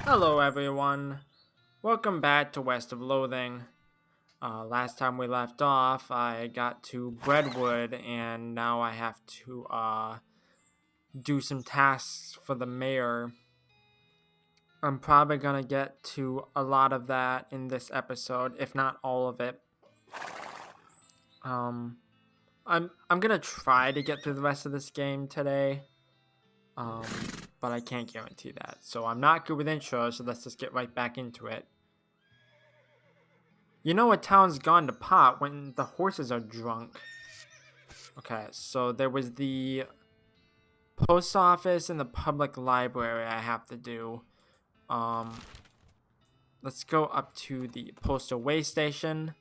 Hello everyone, welcome back to West of Loathing. Last time we left off, I got to Breadwood and now I have to do some tasks for the mayor. I'm probably gonna get to a lot of that in this episode, if not all of it. I'm gonna try to get through the rest of this game today. But I can't guarantee that. So I'm not good with intros, so let's just get right back into it. You know a town's gone to pot when the horses are drunk. Okay, so there was the post office and the public library I have to do. Let's go up to the postal way station.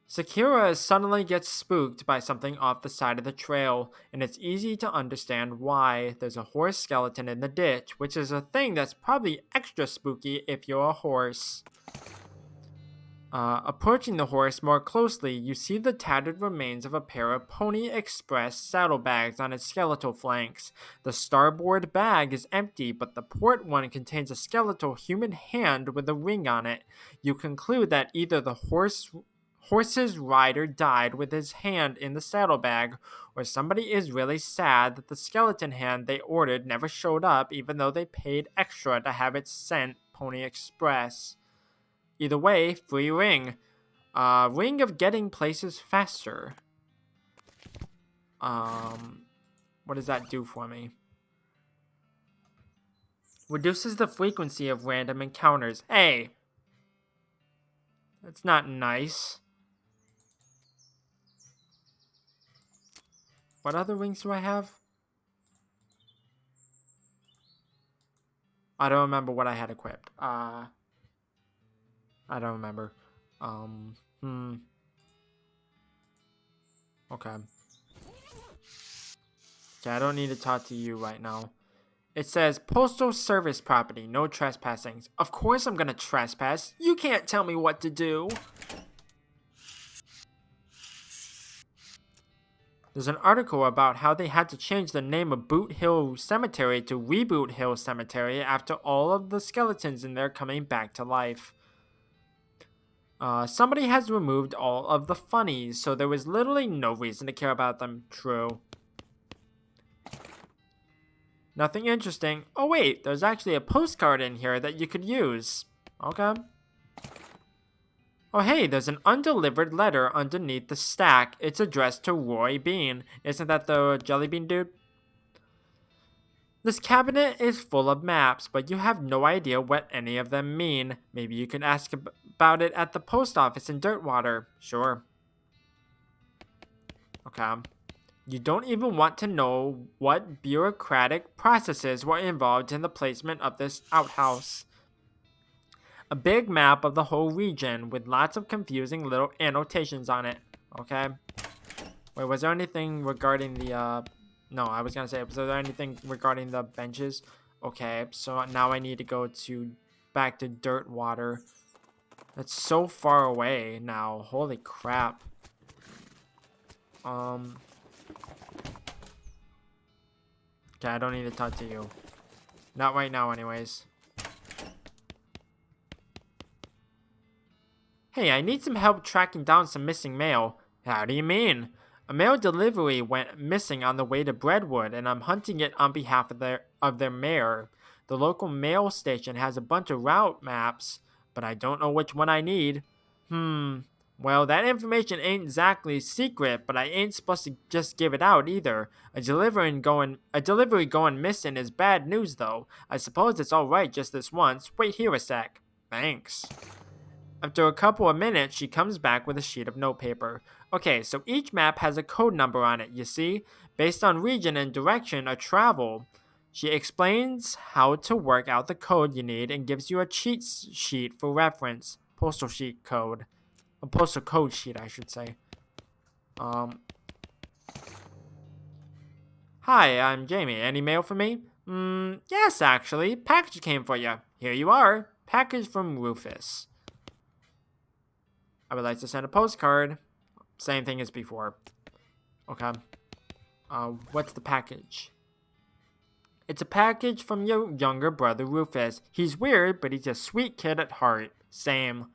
Sakura suddenly gets spooked by something off the side of the trail, and it's easy to understand why. There's a horse skeleton in the ditch, which is a thing that's probably extra spooky if you're a horse. Approaching the horse more closely, you see the tattered remains of a pair of Pony Express saddlebags on its skeletal flanks. The starboard bag is empty, but the port one contains a skeletal human hand with a ring on it. You conclude that either the horse's rider died with his hand in the saddlebag, or somebody is really sad that the skeleton hand they ordered never showed up even though they paid extra to have it sent Pony Express. Either way, free ring. Ring of getting places faster. What does that do for me? Reduces the frequency of random encounters. Hey! That's not nice. What other rings do I have? I don't remember what I had equipped. I don't remember. Okay. Okay, I don't need to talk to you right now. It says, Postal Service property, no trespassing. Of course I'm gonna trespass. You can't tell me what to do. There's an article about how they had to change the name of Boot Hill Cemetery to Reboot Hill Cemetery after all of the skeletons in there coming back to life. Somebody has removed all of the funnies, so there was literally no reason to care about them. True. Nothing interesting. Oh wait, there's actually a postcard in here that you could use. Okay. Oh hey, there's an undelivered letter underneath the stack. It's addressed to Roy Bean. Isn't that the jelly bean dude? This cabinet is full of maps, but you have no idea what any of them mean. Maybe you can ask about it at the post office in Dirtwater. Sure. Okay. You don't even want to know what bureaucratic processes were involved in the placement of this outhouse. A big map of the whole region with lots of confusing little annotations on it. Okay. Wait, was there anything regarding the, No, I was gonna say, was there anything regarding the benches? Okay, so now I need to go back to Dirtwater. That's so far away now. Holy crap. Okay, I don't need to talk to you. Not right now, anyways. Hey, I need some help tracking down some missing mail. How do you mean? A mail delivery went missing on the way to Breadwood, and I'm hunting it on behalf of their mayor. The local mail station has a bunch of route maps, but I don't know which one I need. Well, that information ain't exactly secret, but I ain't supposed to just give it out either. A delivery going missing is bad news, though. I suppose it's alright just this once. Wait here a sec. Thanks. After a couple of minutes, she comes back with a sheet of notepaper. Okay, so each map has a code number on it, you see? Based on region and direction of travel. She explains how to work out the code you need and gives you a cheat sheet for reference. Postal sheet code. A postal code sheet, I should say. Hi, I'm Jamie. Any mail for me? Yes, actually. Package came for you. Here you are. Package from Rufus. I would like to send a postcard. Same thing as before. Okay. What's the package? It's a package from your younger brother Rufus. He's weird, but he's a sweet kid at heart. Same.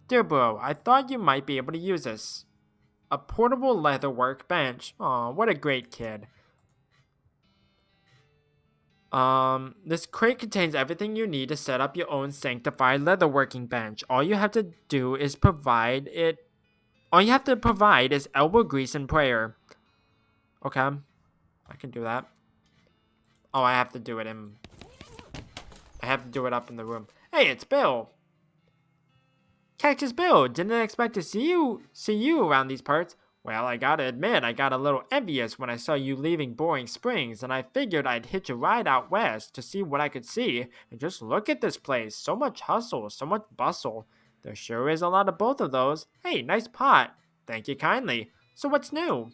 Dear bro, I thought you might be able to use this. A portable leatherwork bench. Aw, what a great kid. This crate contains everything you need to set up your own sanctified leatherworking bench. All you have to provide is elbow grease and prayer. Okay. I can do that. Oh, I have to do it up in the room. Hey, it's Bill. Cactus Bill, didn't expect to see you around these parts. Well, I gotta admit, I got a little envious when I saw you leaving Boring Springs, and I figured I'd hitch a ride out west to see what I could see. And just look at this place. So much hustle, so much bustle. There sure is a lot of both of those. Hey, nice pot. Thank you kindly. So what's new?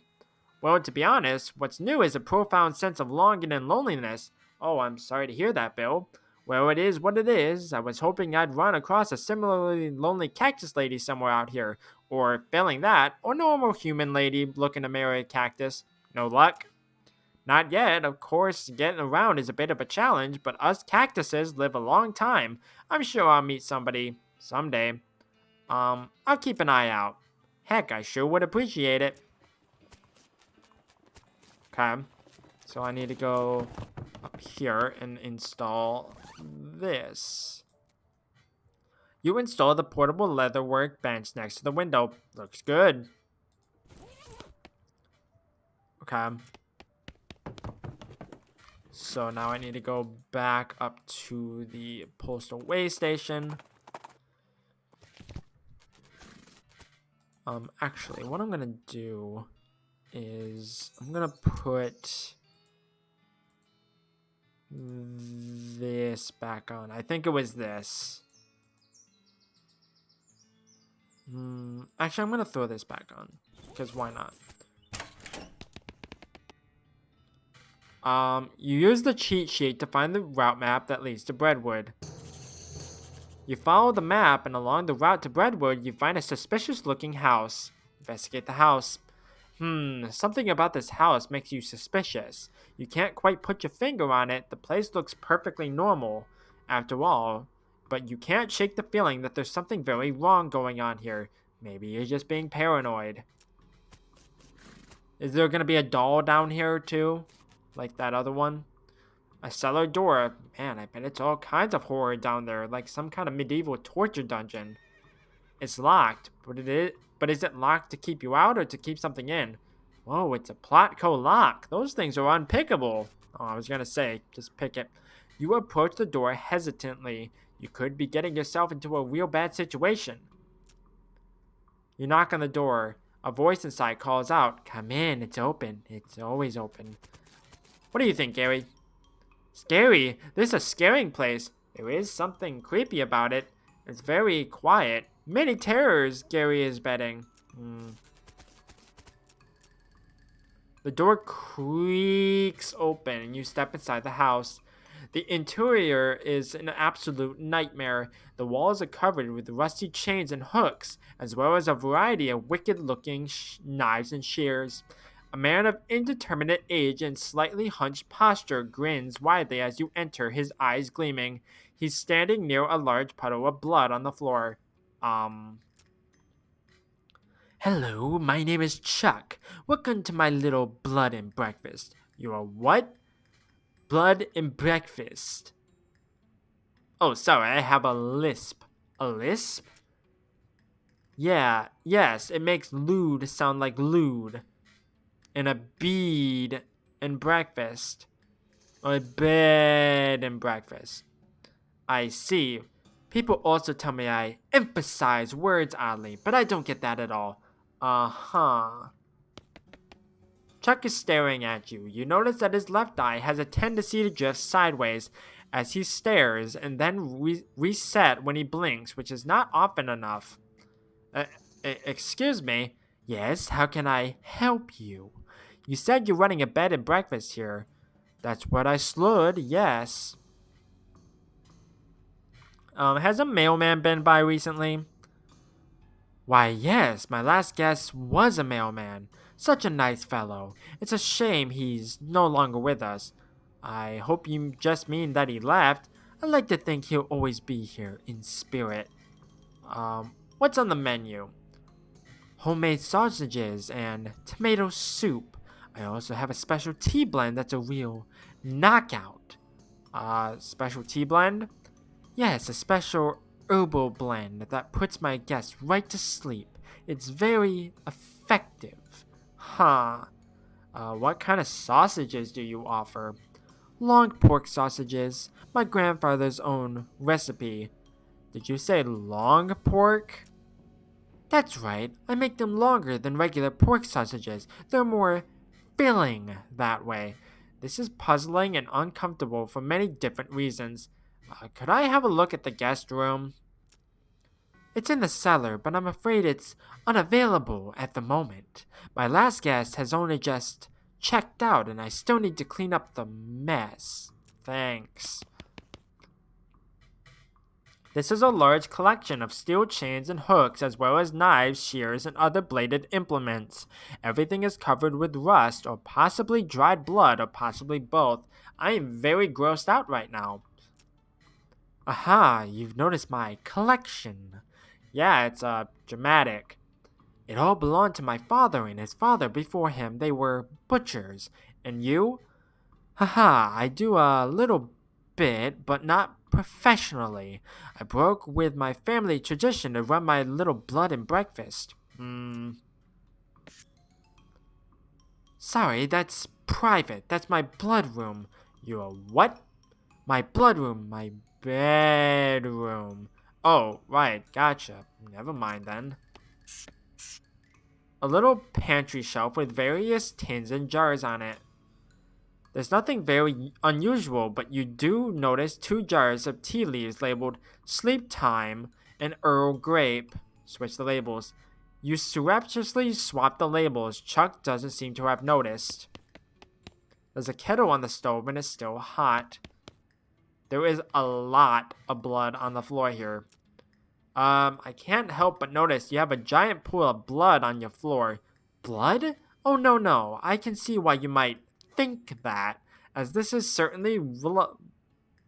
Well, to be honest, what's new is a profound sense of longing and loneliness. Oh, I'm sorry to hear that, Bill. Well, it is what it is. I was hoping I'd run across a similarly lonely cactus lady somewhere out here. Or, failing that, a normal human lady looking to marry a cactus. No luck? Not yet. Of course, getting around is a bit of a challenge, but us cactuses live a long time. I'm sure I'll meet somebody someday. I'll keep an eye out. Heck, I sure would appreciate it. Okay. So I need to go up here and install this. You install the portable leatherwork bench next to the window. Looks good. Okay. So now I need to go back up to the postal way station. Actually, what I'm gonna do is I'm gonna put this back on. I think it was this. Actually, I'm gonna throw this back on, because why not? You use the cheat sheet to find the route map that leads to Breadwood. You follow the map, and along the route to Breadwood, you find a suspicious-looking house. Investigate the house. Something about this house makes you suspicious. You can't quite put your finger on it. The place looks perfectly normal, after all. But you can't shake the feeling that there's something very wrong going on here. Maybe you're just being paranoid. Is there gonna be a doll down here, too? Like that other one? A cellar door. Man, I bet it's all kinds of horror down there, like some kind of medieval torture dungeon. It's locked, but is it locked to keep you out or to keep something in? Whoa, it's a Plotco lock. Those things are unpickable. Oh, I was gonna say, just pick it. You approach the door hesitantly. You could be getting yourself into a real bad situation. You knock on the door. A voice inside calls out, "Come in, it's open. It's always open." What do you think, Gary? Scary? This is a scaring place. There is something creepy about it. It's very quiet. Many terrors, Gary is betting. The door creaks open and you step inside the house. The interior is an absolute nightmare. The walls are covered with rusty chains and hooks, as well as a variety of wicked-looking knives and shears. A man of indeterminate age and slightly hunched posture grins widely as you enter, his eyes gleaming. He's standing near a large puddle of blood on the floor. Hello, my name is Chuck. Welcome to my little blood and breakfast. You're a what? Blood and breakfast. Oh, sorry, I have a lisp. A lisp? Yeah, yes, it makes lewd sound like lewd. And a bead and breakfast. Or a bed and breakfast. I see. People also tell me I emphasize words oddly, but I don't get that at all. Uh-huh. Chuck is staring at you. You notice that his left eye has a tendency to drift sideways as he stares and then reset when he blinks, which is not often enough. Excuse me? Yes, how can I help you? You said you're running a bed and breakfast here. That's what I slurred, yes. Has a mailman been by recently? Why, yes, my last guest was a mailman. Such a nice fellow. It's a shame he's no longer with us. I hope you just mean that he left. I like to think he'll always be here in spirit. What's on the menu? Homemade sausages and tomato soup. I also have a special tea blend that's a real knockout. Special tea blend? Yes, a special herbal blend that puts my guests right to sleep. It's very effective. Huh. What kind of sausages do you offer? Long pork sausages, my grandfather's own recipe. Did you say long pork? That's right, I make them longer than regular pork sausages. They're more filling that way. This is puzzling and uncomfortable for many different reasons. Could I have a look at the guest room? It's in the cellar, but I'm afraid it's unavailable at the moment. My last guest has only just checked out, and I still need to clean up the mess. Thanks. This is a large collection of steel chains and hooks, as well as knives, shears, and other bladed implements. Everything is covered with rust, or possibly dried blood, or possibly both. I am very grossed out right now. Aha, you've noticed my collection. Yeah, it's dramatic. It all belonged to my father and his father before him. They were butchers. And you? Haha, I do a little bit, but not professionally. I broke with my family tradition to run my little blood and breakfast. Sorry, that's private. That's my blood room. You're what? My blood room, my bedroom. Oh, right, gotcha. Never mind then. A little pantry shelf with various tins and jars on it. There's nothing very unusual, but you do notice 2 jars of tea leaves labeled Sleep Time and Earl Grape. Switch the labels. You surreptitiously swap the labels. Chuck doesn't seem to have noticed. There's a kettle on the stove and it's still hot. There is a lot of blood on the floor here. I can't help but notice you have a giant pool of blood on your floor. Blood? Oh, no. I can see why you might think that, as this is certainly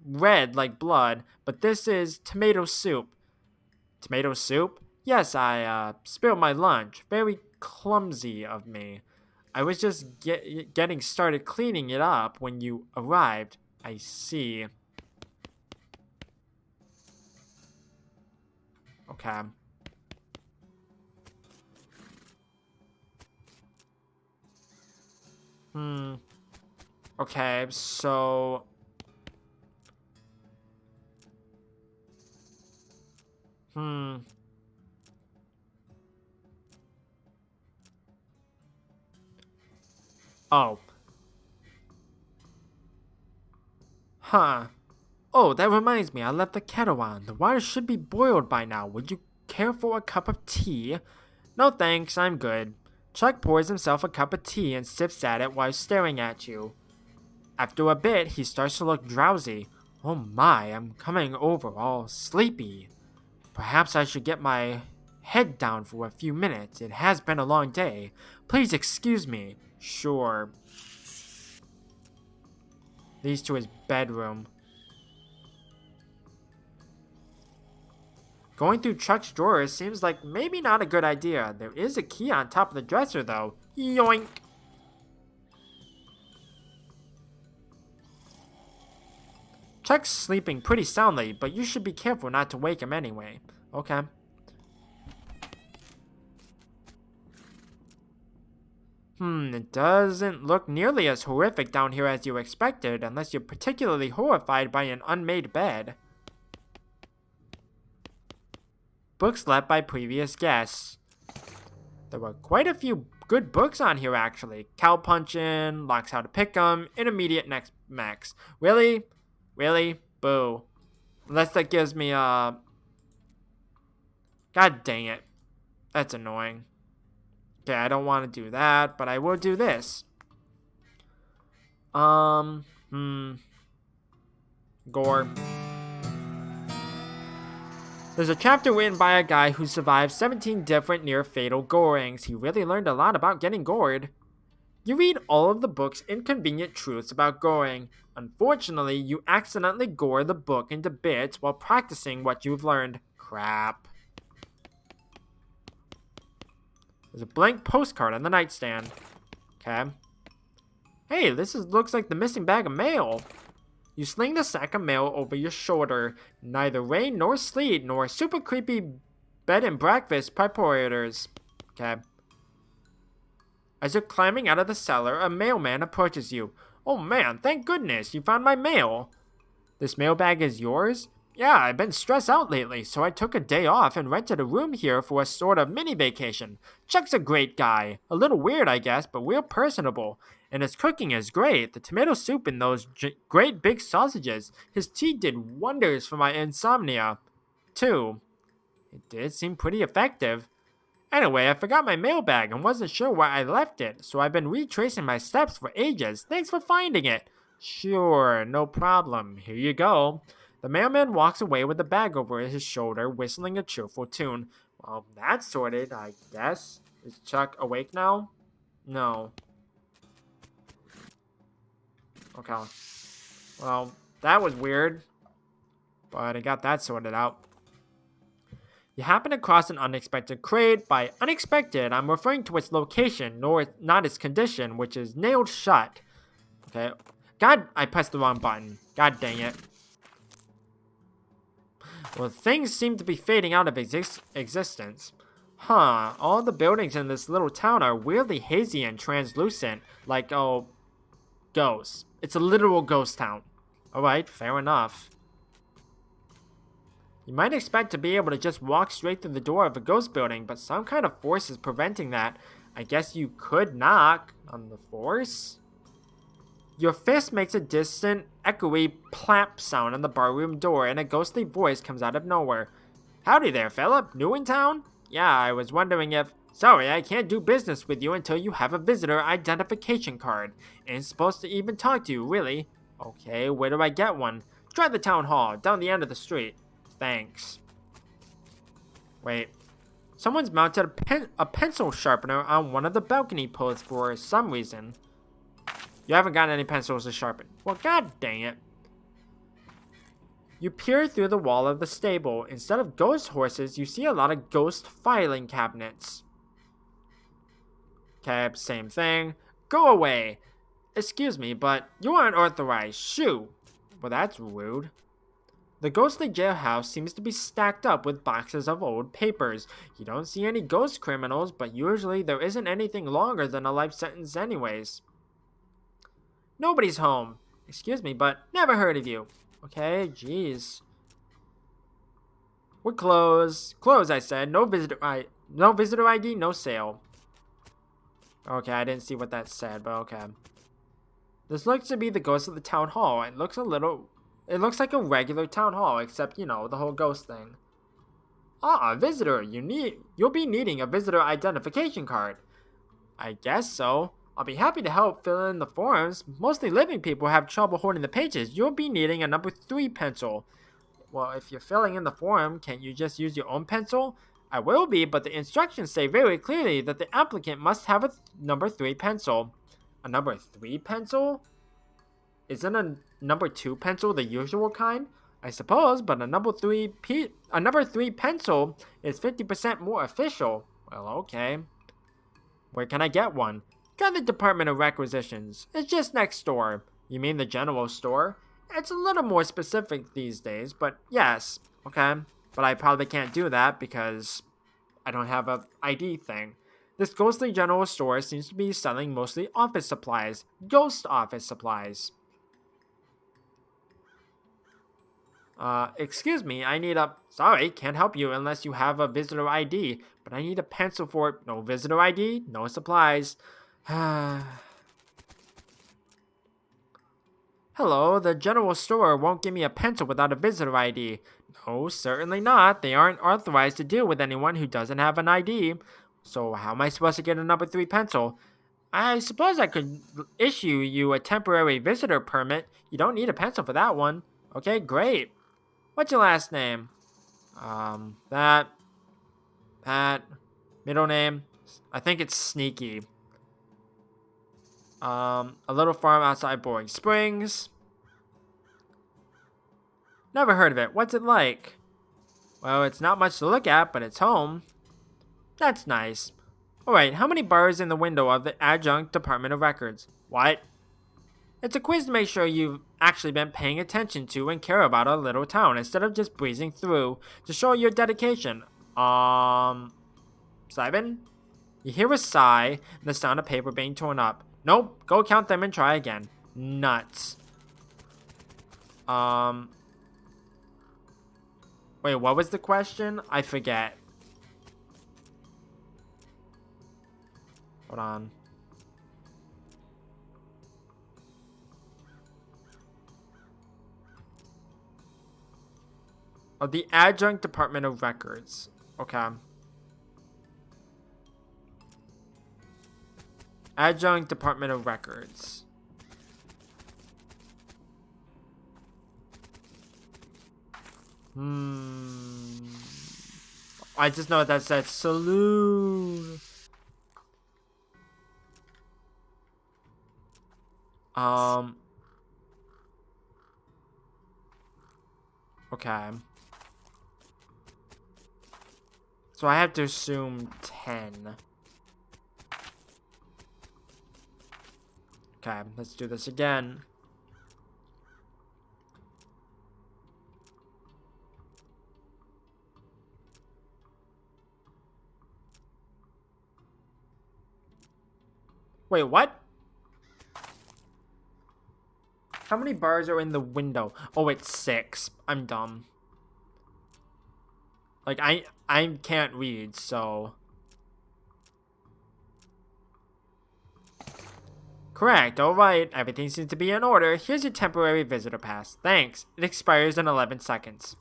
red like blood, but this is tomato soup. Tomato soup? Yes, I spilled my lunch. Very clumsy of me. I was just getting started cleaning it up when you arrived. I see. Okay. Okay, so... Oh. Huh. Oh, that reminds me, I left the kettle on. The water should be boiled by now. Would you care for a cup of tea? No thanks, I'm good. Chuck pours himself a cup of tea and sips at it while staring at you. After a bit, he starts to look drowsy. Oh my, I'm coming over all sleepy. Perhaps I should get my head down for a few minutes. It has been a long day. Please excuse me. Sure. Leads to his bedroom. Going through Chuck's drawers seems like maybe not a good idea. There is a key on top of the dresser though. Yoink! Chuck's sleeping pretty soundly, but you should be careful not to wake him anyway. Okay. It doesn't look nearly as horrific down here as you expected, unless you're particularly horrified by an unmade bed. books left by previous guests. There were quite a few good books on here, actually. Cow Punchin', Locks How to Pick 'em, Intermediate Next Max. Really? Really? Boo. Unless that gives me a... God dang it. That's annoying. Okay, I don't want to do that, but I will do this. Gore. There's a chapter written by a guy who survived 17 different near-fatal gorings. He really learned a lot about getting gored. You read all of the book's inconvenient truths about goring. Unfortunately, you accidentally gore the book into bits while practicing what you've learned. Crap. There's a blank postcard on the nightstand. Okay. Hey, looks like the missing bag of mail. You sling the sack of mail over your shoulder. Neither rain nor sleet nor super creepy bed and breakfast preparators. Okay. As you're climbing out of the cellar, a mailman approaches you. Oh man, thank goodness, you found my mail. This mailbag is yours? Yeah, I've been stressed out lately, so I took a day off and rented a room here for a sort of mini vacation. Chuck's a great guy. A little weird, I guess, but real personable. And his cooking is great. The tomato soup and those great big sausages. His tea did wonders for my insomnia, too. It did seem pretty effective. Anyway, I forgot my mailbag and wasn't sure where I left it, so I've been retracing my steps for ages. Thanks for finding it. Sure, no problem. Here you go. The mailman walks away with the bag over his shoulder, whistling a cheerful tune. Well, that's sorted, I guess. Is Chuck awake now? No. Okay. Well, that was weird. But I got that sorted out. You happen across an unexpected crate. By unexpected, I'm referring to its location, not its condition, which is nailed shut. Okay. God, I pressed the wrong button. God dang it. Well, things seem to be fading out of existence. Huh, all the buildings in this little town are weirdly hazy and translucent, like, ghosts. It's a literal ghost town. Alright, fair enough. You might expect to be able to just walk straight through the door of a ghost building, but some kind of force is preventing that. I guess you could knock on the force? Your fist makes a distant, echoey plap sound on the barroom door, and a ghostly voice comes out of nowhere. Howdy there, Philip. New in town? Yeah, I was wondering if... Sorry, I can't do business with you until you have a visitor identification card. Ain't supposed to even talk to you, really. Okay, where do I get one? Try the town hall, down the end of the street. Thanks. Wait. Someone's mounted a pencil sharpener on one of the balcony posts for some reason. You haven't got any pencils to sharpen. Well, god dang it. You peer through the wall of the stable. Instead of ghost horses, you see a lot of ghost filing cabinets. Okay, same thing. Go away. Excuse me, but you aren't authorized. Shoo. Well, that's rude. The ghostly jailhouse seems to be stacked up with boxes of old papers. You don't see any ghost criminals, but usually there isn't anything longer than a life sentence anyways. Nobody's home. Excuse me, but never heard of you. Okay, jeez. We're closed. Closed, I said. No visitor ID, no sale. Okay, I didn't see what that said, but okay. This looks to be the ghost of the town hall. It looks like a regular town hall, except, you know, the whole ghost thing. Ah, a visitor. You'll be needing a visitor identification card. I guess so. I'll be happy to help fill in the forms. Mostly living people have trouble holding the pages. You'll be needing a number 3 pencil. Well, if you're filling in the form, can't you just use your own pencil? I will be, but the instructions say very clearly that the applicant must have a number 3 pencil. A number 3 pencil? Isn't a number 2 pencil the usual kind? I suppose, but a number 3 pencil is 50% more official. Well, okay. Where can I get one? Try the Department of Requisitions. It's just next door. You mean the general store? It's a little more specific these days, but yes. Okay. But I probably can't do that because I don't have a ID thing. This ghostly general store seems to be selling mostly office supplies. Ghost office supplies. Excuse me, I need a... Sorry, can't help you unless you have a visitor ID, but I need a pencil for it. No visitor ID, no supplies. Hello, the general store won't give me a pencil without a visitor ID. No, certainly not. They aren't authorized to deal with anyone who doesn't have an ID. So how am I supposed to get a number 3 pencil? I suppose I could issue you a temporary visitor permit. You don't need a pencil for that one. Okay, great. What's your last name? That, middle name? I think it's Sneaky. A little farm outside Boring Springs. Never heard of it. What's it like? Well, it's not much to look at, but it's home. That's nice. Alright, how many bars in the window of the Adjunct Department of Records? What? It's a quiz to make sure you've actually been paying attention to and care about our little town instead of just breezing through to show your dedication. Simon? You hear a sigh and the sound of paper being torn up. Nope, go count them and try again. Nuts. Wait, what was the question? I forget. Hold on. Oh, the Adjunct Department of Records. Okay. Adjunct Department of Records. I just know that said saloon. Okay. So I have to assume 10. Okay, let's do this again. Wait, what? How many bars are in the window? Oh, it's 6. I'm dumb. Like, I can't read, so... Correct, alright. Everything seems to be in order. Here's your temporary visitor pass. Thanks. It expires in 11 seconds.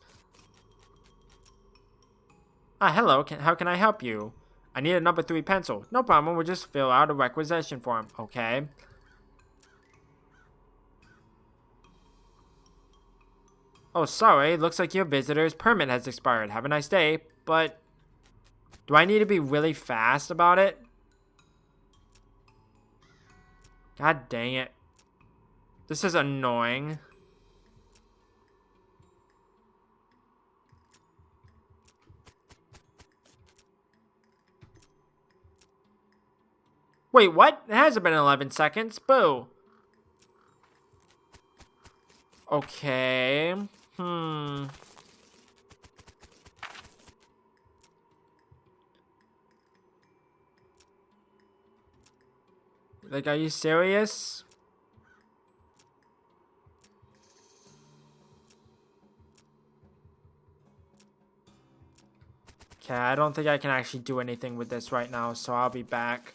Hello. How can I help you? I need a number 3 pencil. No problem, we'll just fill out a requisition form. Okay. Oh, sorry. Looks like your visitor's permit has expired. Have a nice day. But... do I need to be really fast about it? God dang it. This is annoying. Wait, what? It hasn't been 11 seconds. Boo. Okay. Like, are you serious? Okay, I don't think I can actually do anything with this right now, so I'll be back.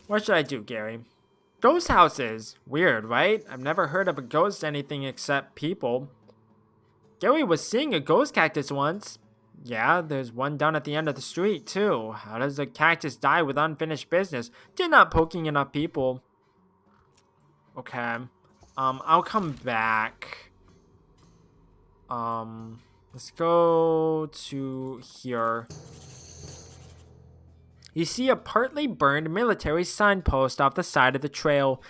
What should I do, Gary? Ghost houses. Weird, right? I've never heard of a ghost anything except people. Gary was seeing a ghost cactus once. Yeah, there's one down at the end of the street, too. How does a cactus die with unfinished business? Did not poking enough people. Okay. I'll come back. Let's go to here. You see a partly burned military signpost off the side of the trail.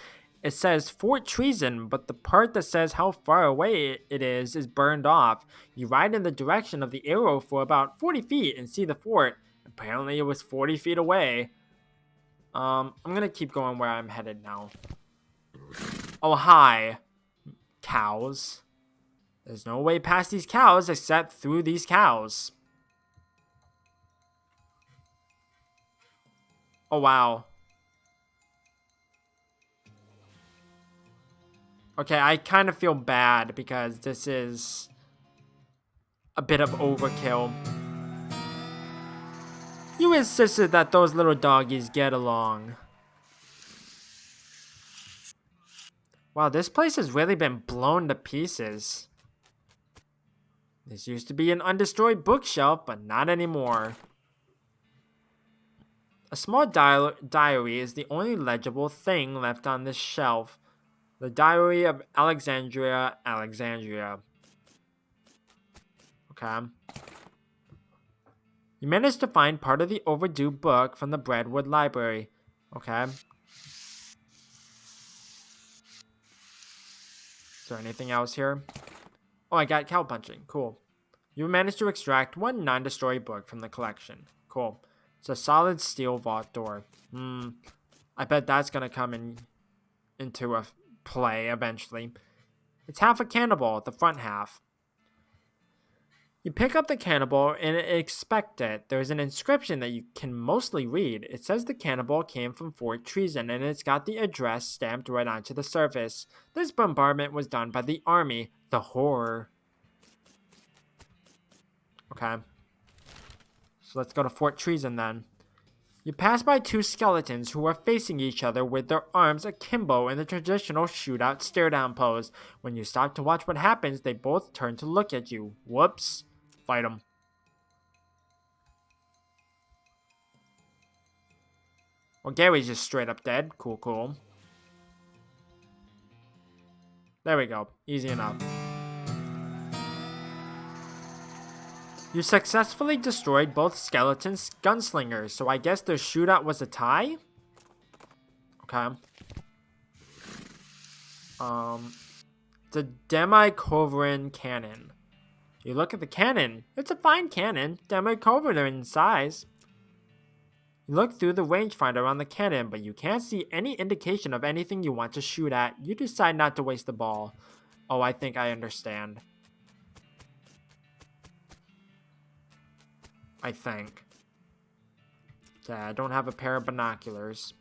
It says Fort Treason, but the part that says how far away it is burned off. You ride in the direction of the arrow for about 40 feet and see the fort. Apparently it was 40 feet away. I'm gonna keep going where I'm headed now. Oh, hi. Cows. There's no way past these cows except through these cows. Oh, wow. Okay, I kind of feel bad because this is a bit of overkill. You insisted that those little doggies get along. Wow, this place has really been blown to pieces. This used to be an undestroyed bookshelf, but not anymore. A small diary is the only legible thing left on this shelf. The Diary of Alexandria, Alexandria. Okay. You managed to find part of the overdue book from the Breadwood Library. Okay. Is there anything else here? Oh, I got cow punching. Cool. You managed to extract one non-destroyed book from the collection. Cool. It's a solid steel vault door. I bet that's gonna come into a play eventually. It's half a cannonball, the front half. You pick up the cannonball and inspect it. There's an inscription that you can mostly read. It says the cannonball came from Fort Treason and it's got the address stamped right onto the surface. This bombardment was done by the army. The horror. Okay. So let's go to Fort Treason then. You pass by two skeletons who are facing each other with their arms akimbo in the traditional shootout stare-down pose. When you stop to watch what happens, they both turn to look at you. Whoops. Fight them. Well, Gary's just straight up dead. Cool, cool. There we go. Easy enough. You successfully destroyed both skeletons' gunslingers, so I guess their shootout was a tie? Okay. The Demi-Culverin cannon. You look at the cannon. It's a fine cannon, Demi-Culverin in size. You look through the rangefinder on the cannon, but you can't see any indication of anything you want to shoot at. You decide not to waste the ball. Oh, I think I understand. I think. Yeah, I don't have a pair of binoculars.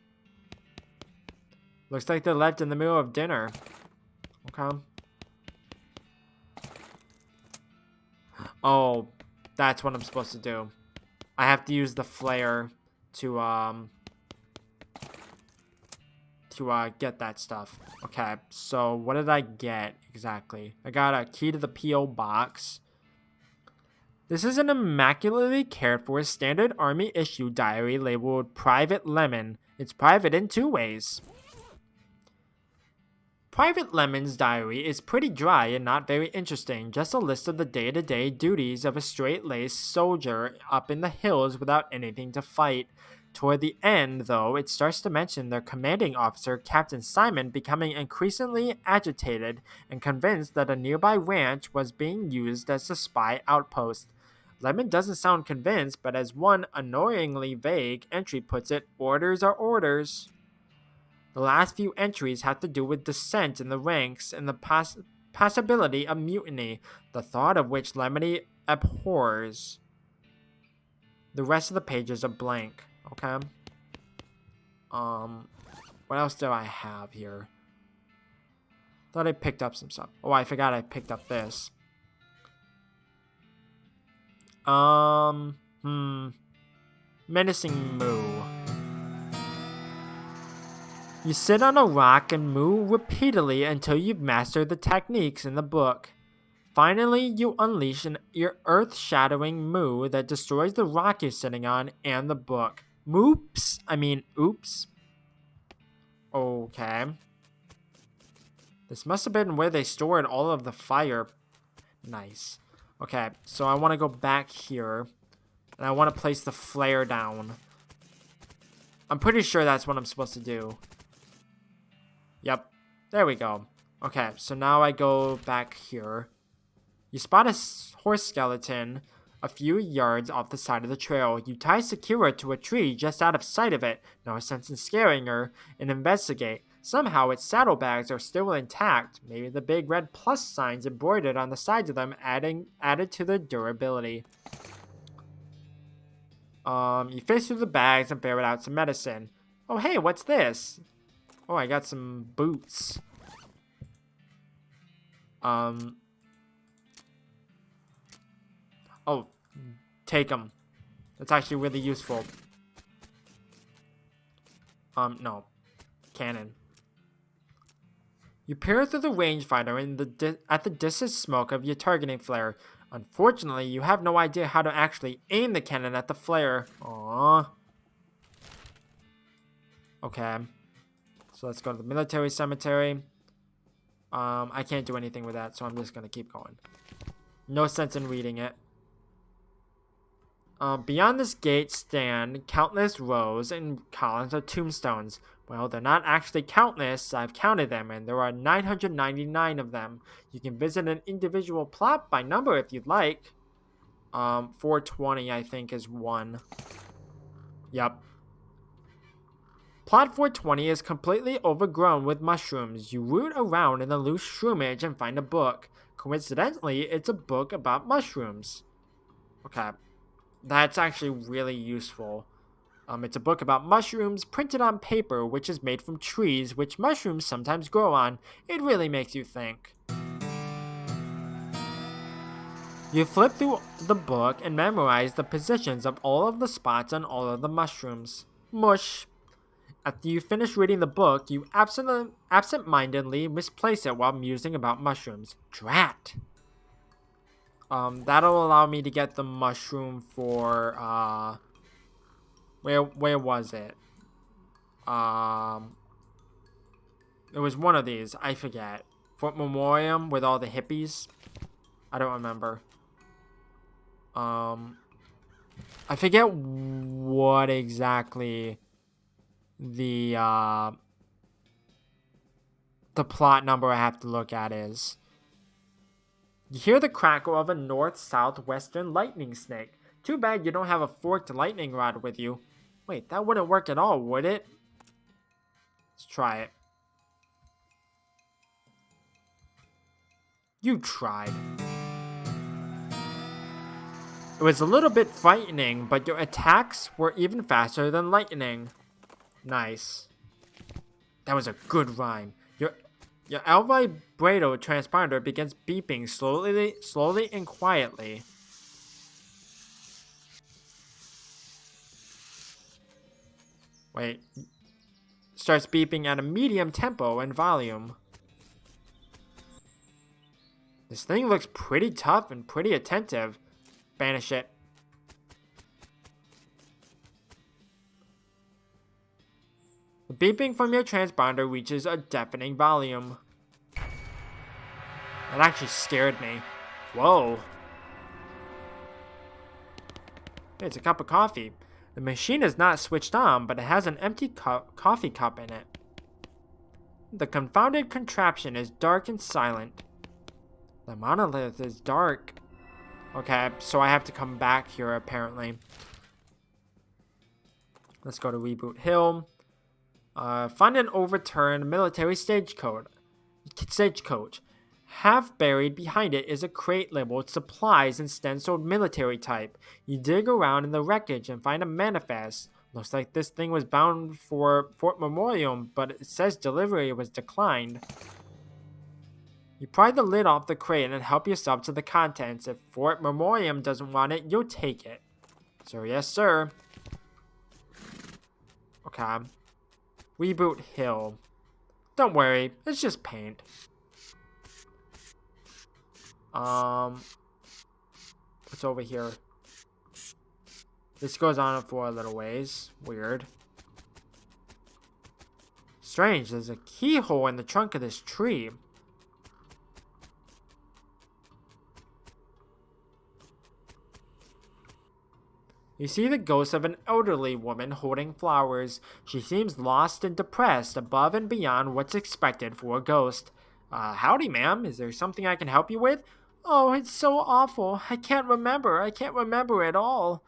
Looks like they're left in the middle of dinner. Okay. Oh, that's what I'm supposed to do. I have to use the flare to get that stuff. Okay, so what did I get exactly? I got a key to the P.O. box. This is an immaculately cared for standard army issue diary labeled Private Lemon. It's private in two ways. Private Lemon's diary is pretty dry and not very interesting, just a list of the day-to-day duties of a straight-laced soldier up in the hills without anything to fight. Toward the end, though, it starts to mention their commanding officer, Captain Simon, becoming increasingly agitated and convinced that a nearby ranch was being used as a spy outpost. Lemon doesn't sound convinced, but as one annoyingly vague entry puts it, orders are orders. The last few entries have to do with dissent in the ranks and the possibility of mutiny, the thought of which Lemony abhors. The rest of the pages are blank. Okay. What else do I have here? Thought I picked up some stuff. Oh, I forgot I picked up this. Menacing moo. You sit on a rock and moo repeatedly until you've mastered the techniques in the book. Finally, you unleash your earth-shattering moo that destroys the rock you're sitting on and the book. Moops? I mean, oops. Okay. This must have been where they stored all of the fire. Nice. Okay, so I want to go back here. And I want to place the flare down. I'm pretty sure that's what I'm supposed to do. Yep. There we go. Okay, so now I go back here. You spot a horse skeleton a few yards off the side of the trail. You tie Sakura to a tree just out of sight of it. No sense in scaring her, and investigate. Somehow its saddlebags are still intact. Maybe the big red plus signs embroidered on the sides of them added to the durability. You fish through the bags and ferret out some medicine. Oh hey, what's this? Oh, I got some boots. Oh, take them. That's actually really useful. No. Cannon. You peer through the rangefinder at the distant smoke of your targeting flare. Unfortunately, you have no idea how to actually aim the cannon at the flare. Aww. Okay. So let's go to the military cemetery. I can't do anything with that, so I'm just gonna keep going. No sense in reading it. Beyond this gate stand countless rows and columns of tombstones. Well, they're not actually countless. I've counted them, and there are 999 of them. You can visit an individual plot by number if you'd like. 420, I think, is one. Yep. Plot 420 is completely overgrown with mushrooms. You root around in the loose shroomage and find a book. Coincidentally, it's a book about mushrooms. Okay. That's actually really useful. It's a book about mushrooms printed on paper, which is made from trees, which mushrooms sometimes grow on. It really makes you think. You flip through the book and memorize the positions of all of the spots on all of the mushrooms. Mush. After you finish reading the book, you absent-mindedly misplace it while musing about mushrooms. Drat! That'll allow me to get the mushroom for, where was it? It was one of these, I forget. Fort Memoriam with all the hippies? I don't remember. I forget what exactly the plot number I have to look at is. You hear the crackle of a north-southwestern lightning snake. Too bad you don't have a forked lightning rod with you. Wait, that wouldn't work at all, would it? Let's try it. You tried. It was a little bit frightening, but your attacks were even faster than lightning. Nice. That was a good rhyme. Your El Vibrato transponder begins beeping slowly and quietly. Wait. Starts beeping at a medium tempo and volume. This thing looks pretty tough and pretty attentive. Banish it. The beeping from your transponder reaches a deafening volume. That actually scared me. Whoa. Hey, it's a cup of coffee. The machine is not switched on, but it has an empty coffee cup in it. The confounded contraption is dark and silent. The monolith is dark. Okay, so I have to come back here apparently. Let's go to Reboot Hill. Find an overturned military stagecoach. Half buried behind it is a crate labeled supplies and stenciled military type. You dig around in the wreckage and find a manifest. Looks like this thing was bound for Fort Memoriam, but it says delivery was declined. You pry the lid off the crate and help yourself to the contents. If Fort Memoriam doesn't want it, you'll take it. So yes, sir. Okay. Reboot Hill. Don't worry, it's just paint. What's over here? This goes on for a little ways. Weird. Strange, there's a keyhole in the trunk of this tree. You see the ghost of an elderly woman holding flowers. She seems lost and depressed, above and beyond what's expected for a ghost. Howdy, ma'am. Is there something I can help you with? Oh, it's so awful. I can't remember at all.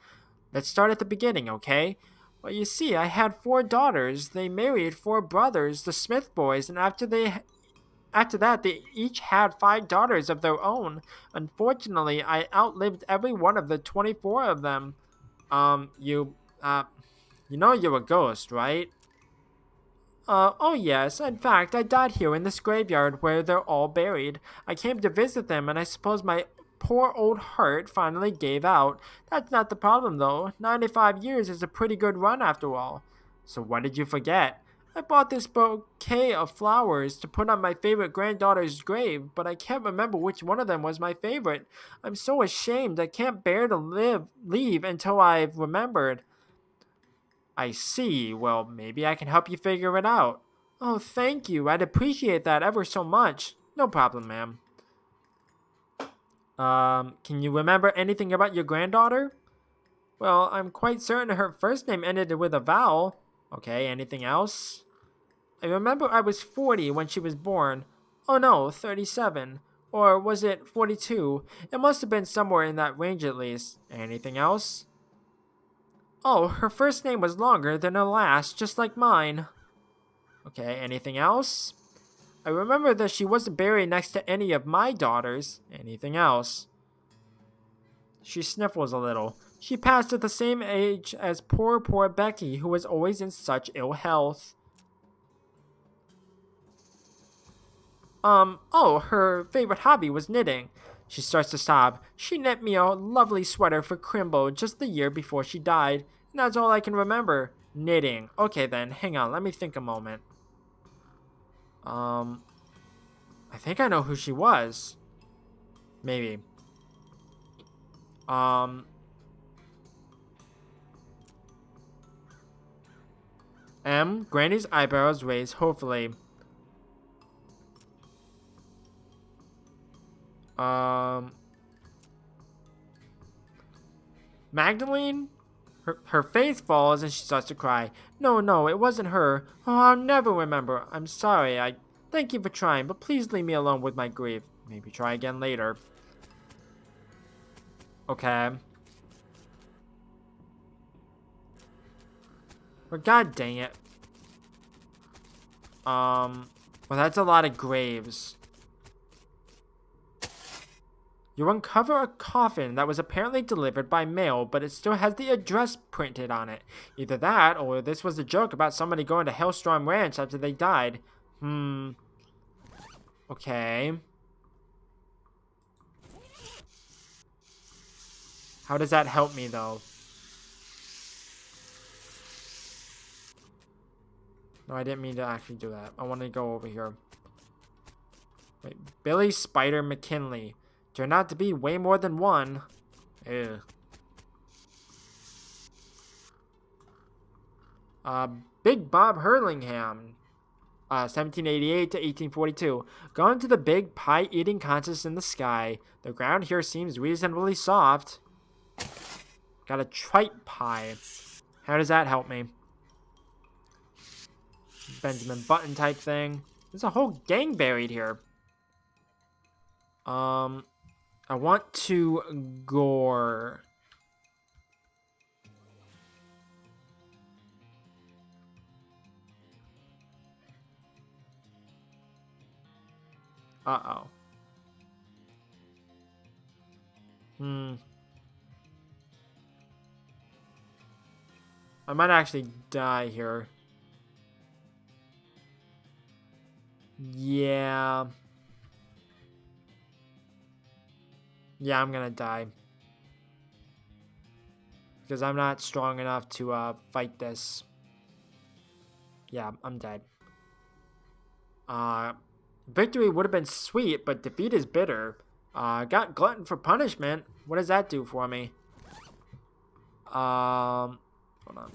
Let's start at the beginning, okay? Well, you see, I had 4 daughters. They married 4 brothers, the Smith boys, and after that, they each had 5 daughters of their own. Unfortunately, I outlived every one of the 24 of them. You know you're a ghost, right? Oh yes, in fact, I died here in this graveyard where they're all buried. I came to visit them, and I suppose my poor old heart finally gave out. That's not the problem, though. 95 years is a pretty good run after all. So what did you forget? I bought this bouquet of flowers to put on my favorite granddaughter's grave, but I can't remember which one of them was my favorite. I'm so ashamed, I can't bear to leave until I've remembered. I see. Well, maybe I can help you figure it out. Oh, thank you. I'd appreciate that ever so much. No problem, ma'am. Can you remember anything about your granddaughter? Well, I'm quite certain her first name ended with a vowel. Okay, anything else? I remember I was 40 when she was born. Oh no, 37. Or was it 42? It must have been somewhere in that range at least. Anything else? Oh, her first name was longer than her last, just like mine. Okay, anything else? I remember that she wasn't buried next to any of my daughters. Anything else? She sniffles a little. She passed at the same age as poor Becky, who was always in such ill health. Oh, her favorite hobby was knitting. She starts to sob. She knit me a lovely sweater for Crimbo just the year before she died, and that's all I can remember. Knitting. Okay then, hang on, let me think a moment. I think I know who she was. Maybe. Granny's eyebrows raised hopefully. Magdalene? Her face falls and she starts to cry. No, it wasn't her. Oh, I'll never remember. I'm sorry. I thank you for trying, but please leave me alone with my grief. Maybe try again later. Okay. Well, god dang it. Well, that's a lot of graves. You uncover a coffin that was apparently delivered by mail, but it still has the address printed on it. Either that, or this was a joke about somebody going to Hellstorm Ranch after they died. Okay. How does that help me, though? No, I didn't mean to actually do that. I want to go over here. Wait, Billy Spider McKinley. Turned out to be way more than one. Ew. Big Bob Hurlingham. 1788 to 1842. Gone to the big pie-eating contest in the sky. The ground here seems reasonably soft. Got a tripe pie. How does that help me? Benjamin Button type thing. There's a whole gang buried here. I want to gore. Uh-oh. I might actually die here. Yeah. Yeah, I'm gonna die. Because I'm not strong enough to fight this. Yeah, I'm dead. Victory would have been sweet, but defeat is bitter. Got glutton for punishment. What does that do for me? Hold on.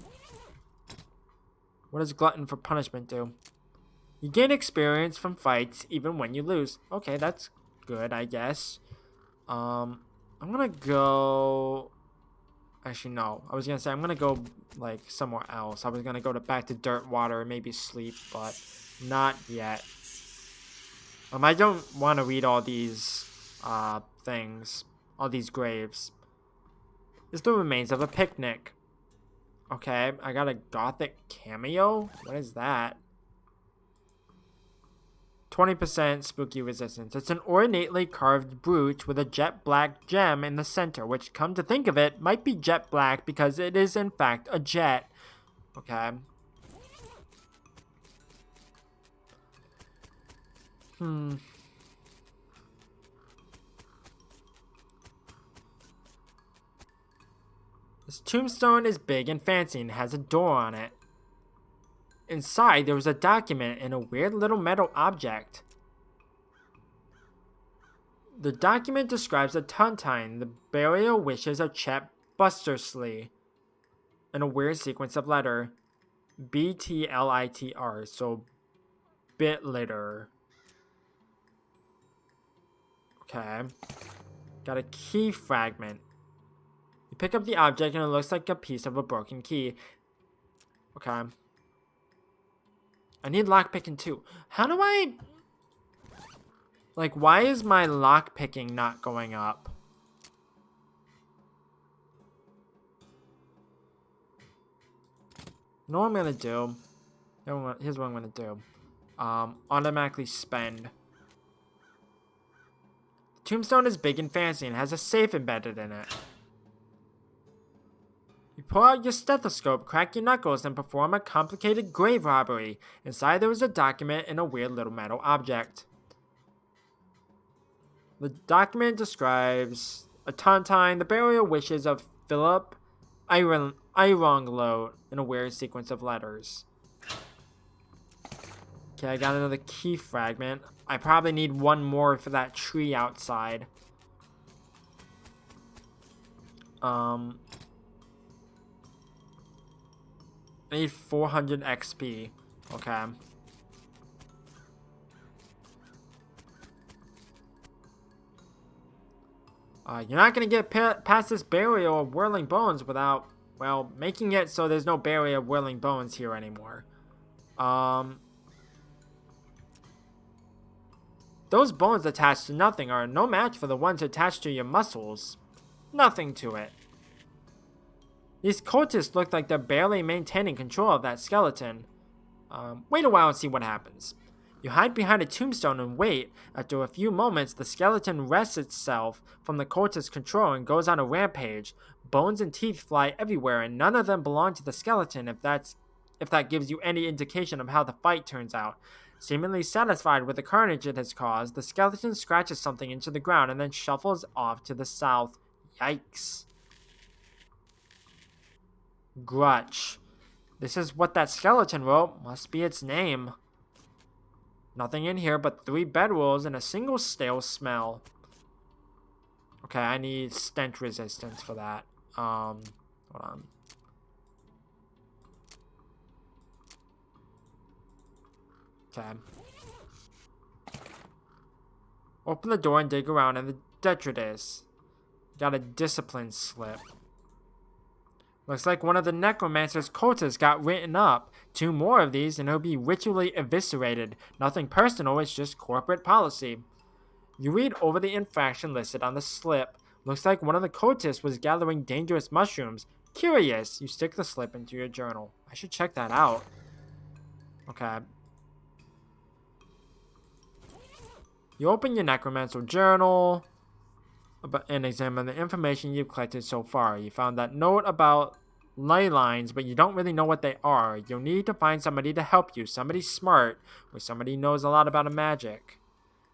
What does glutton for punishment do? You gain experience from fights even when you lose. Okay, that's good, I guess. I'm gonna go... Actually, no. I was gonna say I'm gonna go, like, somewhere else. I was gonna go back to dirt water and maybe sleep, but not yet. I don't want to read all these, things. All these graves. It's the remains of a picnic. Okay, I got a gothic cameo? What is that? 20% spooky resistance. It's an ornately carved brooch with a jet black gem in the center, which, come to think of it, might be jet black because it is in fact a jet. Okay. This tombstone is big and fancy and has a door on it. Inside, there was a document and a weird little metal object. The document describes a tontine, the burial wishes of Chet Bustersley, and a weird sequence of letter BTLITR, so bit later. Okay. Got a key fragment. You pick up the object and it looks like a piece of a broken key. Okay. I need lockpicking too. How do I... Like, why is my lockpicking not going up? You know what I'm gonna do? Here's what I'm gonna do. Automatically spend. The tombstone is big and fancy and has a safe embedded in it. You pull out your stethoscope, crack your knuckles, and perform a complicated grave robbery. Inside there was a document and a weird little metal object. The document describes a tontine, the burial wishes of Philip Ironglow, in a weird sequence of letters. Okay, I got another key fragment. I probably need one more for that tree outside. I need 400 XP. Okay. You're not going to get past this barrier of whirling bones without, well, making it so there's no barrier of whirling bones here anymore. Those bones attached to nothing are no match for the ones attached to your muscles. Nothing to it. These cultists look like they're barely maintaining control of that skeleton. Wait a while and see what happens. You hide behind a tombstone and wait. After a few moments, the skeleton wrests itself from the cultist's control and goes on a rampage. Bones and teeth fly everywhere, and none of them belong to the skeleton if that gives you any indication of how the fight turns out. Seemingly satisfied with the carnage it has caused, the skeleton scratches something into the ground and then shuffles off to the south. Yikes. Grutch. This is what that skeleton wrote. Must be its name. Nothing in here but 3 bedrolls and a single stale smell. Okay, I need stench resistance for that. Hold on. Okay. Open the door and dig around in the detritus. Got a discipline slip. Looks like one of the necromancer's cultists got written up. 2 more of these and he'll be ritually eviscerated. Nothing personal, it's just corporate policy. You read over the infraction listed on the slip. Looks like one of the cultists was gathering dangerous mushrooms. Curious. You stick the slip into your journal. I should check that out. Okay. You open your necromancer journal and examine the information you've collected so far. You found that note about ley lines, but you don't really know what they are. You'll need to find somebody to help you, somebody smart, or somebody who knows a lot about magic.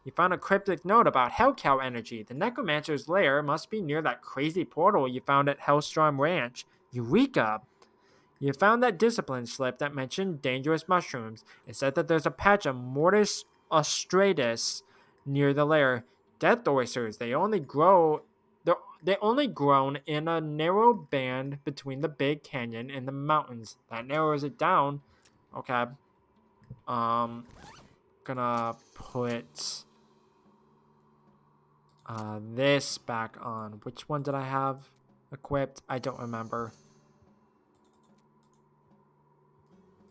You found a cryptic note about Hellcow energy. The necromancer's lair must be near that crazy portal you found at Hellstrom Ranch. Eureka! You found that discipline slip that mentioned dangerous mushrooms. It said that there's a patch of Mortis austratus near the lair. Death oysters, they only grown in a narrow band between the big canyon and the mountains. That narrows it down. Okay. Gonna put this back on. Which one did I have equipped? I don't remember.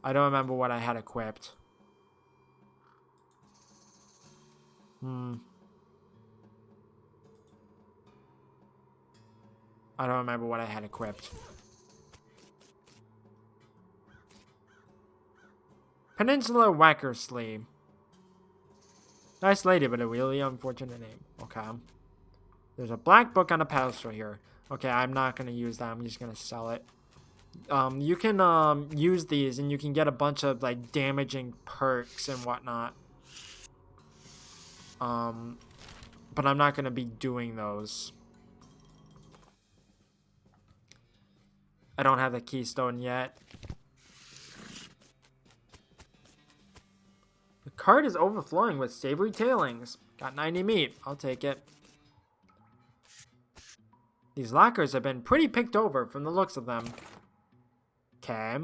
I don't remember what I had equipped. I don't remember what I had equipped. Peninsula Wackersley. Nice lady, but a really unfortunate name. Okay. There's a black book on a pedestal here. Okay, I'm not going to use that. I'm just going to sell it. You can use these and you can get a bunch of like damaging perks and whatnot. But I'm not going to be doing those. I don't have the keystone yet. The cart is overflowing with savory tailings. Got 90 meat. I'll take it. These lockers have been pretty picked over from the looks of them. Okay.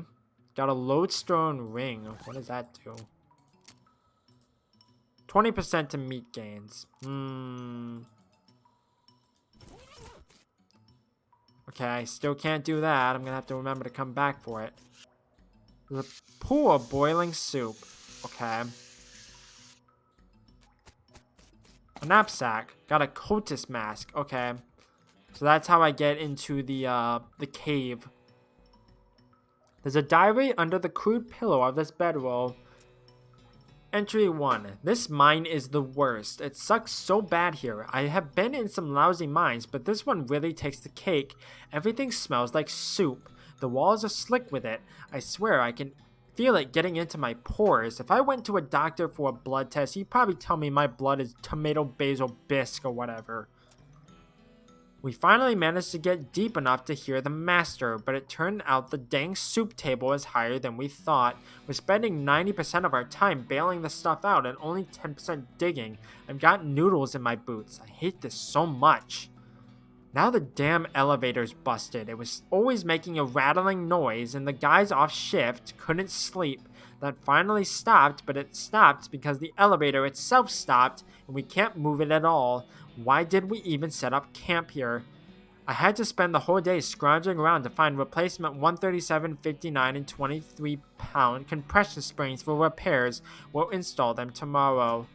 Got a lodestone ring. What does that do? 20% to meat gains. Okay, I still can't do that. I'm gonna have to remember to come back for it. There's a pool of boiling soup. Okay. A knapsack. Got a cultist mask. Okay. So that's how I get into the cave. There's a diary under the crude pillow of this bedroll. Entry 1. This mine is the worst. It sucks so bad here. I have been in some lousy mines, but this one really takes the cake. Everything smells like soup. The walls are slick with it. I swear I can feel it getting into my pores. If I went to a doctor for a blood test, he'd probably tell me my blood is tomato basil bisque or whatever. We finally managed to get deep enough to hear the master, but it turned out the dang soup table is higher than we thought. We're spending 90% of our time bailing the stuff out and only 10% digging. I've got noodles in my boots. I hate this so much. Now the damn elevator's busted. It was always making a rattling noise, and the guys off shift couldn't sleep. That finally stopped, but it stopped because the elevator itself stopped, and we can't move it at all. Why did we even set up camp here? I had to spend the whole day scrounging around to find replacement 137, 59, and 23-pound compression springs for repairs. We'll install them tomorrow.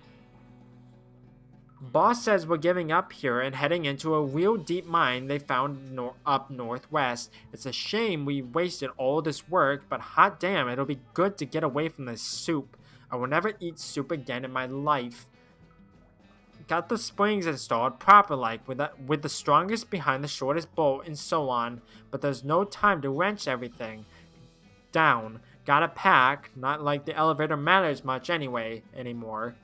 Boss says we're giving up here and heading into a real deep mine they found up northwest. It's a shame we wasted all this work, but hot damn, it'll be good to get away from this soup. I will never eat soup again in my life. Got the springs installed proper like with the strongest behind the shortest bolt and so on, but there's no time to wrench everything down. Gotta pack, not like the elevator matters much anymore.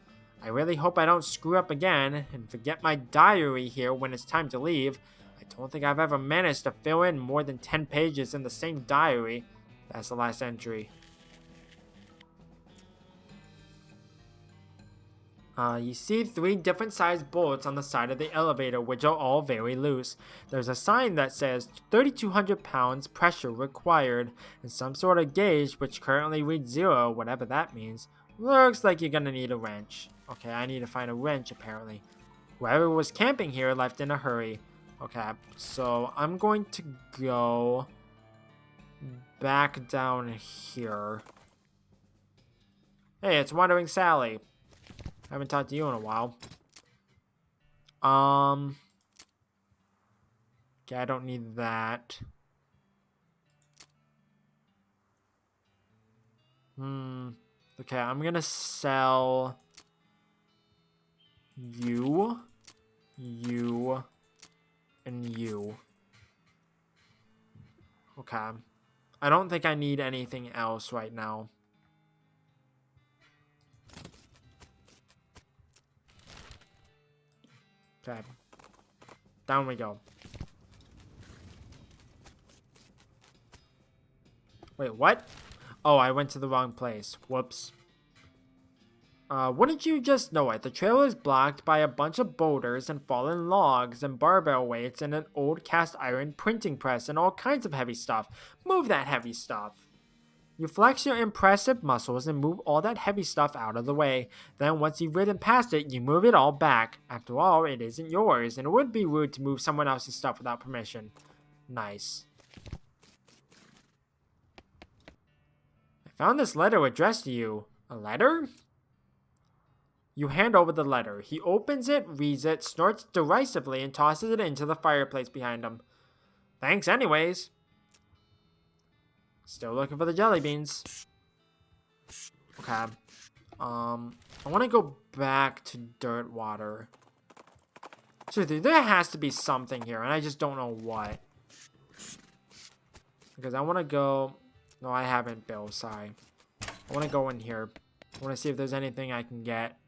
I really hope I don't screw up again and forget my diary here when it's time to leave. I don't think I've ever managed to fill in more than 10 pages in the same diary. That's the last entry. You see 3 different sized bolts on the side of the elevator, which are all very loose. There's a sign that says 3,200 pounds pressure required, and some sort of gauge which currently reads 0, whatever that means. Looks like you're gonna need a wrench. Okay, I need to find a wrench apparently. Whoever was camping here left in a hurry. Okay, so I'm going to go back down here. Hey, it's Wandering Sally. I haven't talked to you in a while. Okay, I don't need that. Okay, I'm gonna sell you, and you. Okay. I don't think I need anything else right now. Okay. Down we go. Wait, what? Oh, I went to the wrong place. Whoops. Wouldn't you just know it? The trail is blocked by a bunch of boulders and fallen logs and barbell weights and an old cast iron printing press and all kinds of heavy stuff. Move that heavy stuff. You flex your impressive muscles and move all that heavy stuff out of the way. Then once you've ridden past it, you move it all back. After all, it isn't yours, and it would be rude to move someone else's stuff without permission. Nice. I found this letter addressed to you. A letter? You hand over the letter. He opens it, reads it, snorts derisively, and tosses it into the fireplace behind him. Thanks anyways. Still looking for the jelly beans. Okay. I want to go back to Dirtwater. Seriously, there has to be something here, and I just don't know what. Because I want to go... No, I haven't, Bill. Sorry. I want to go in here. I want to see if there's anything I can get.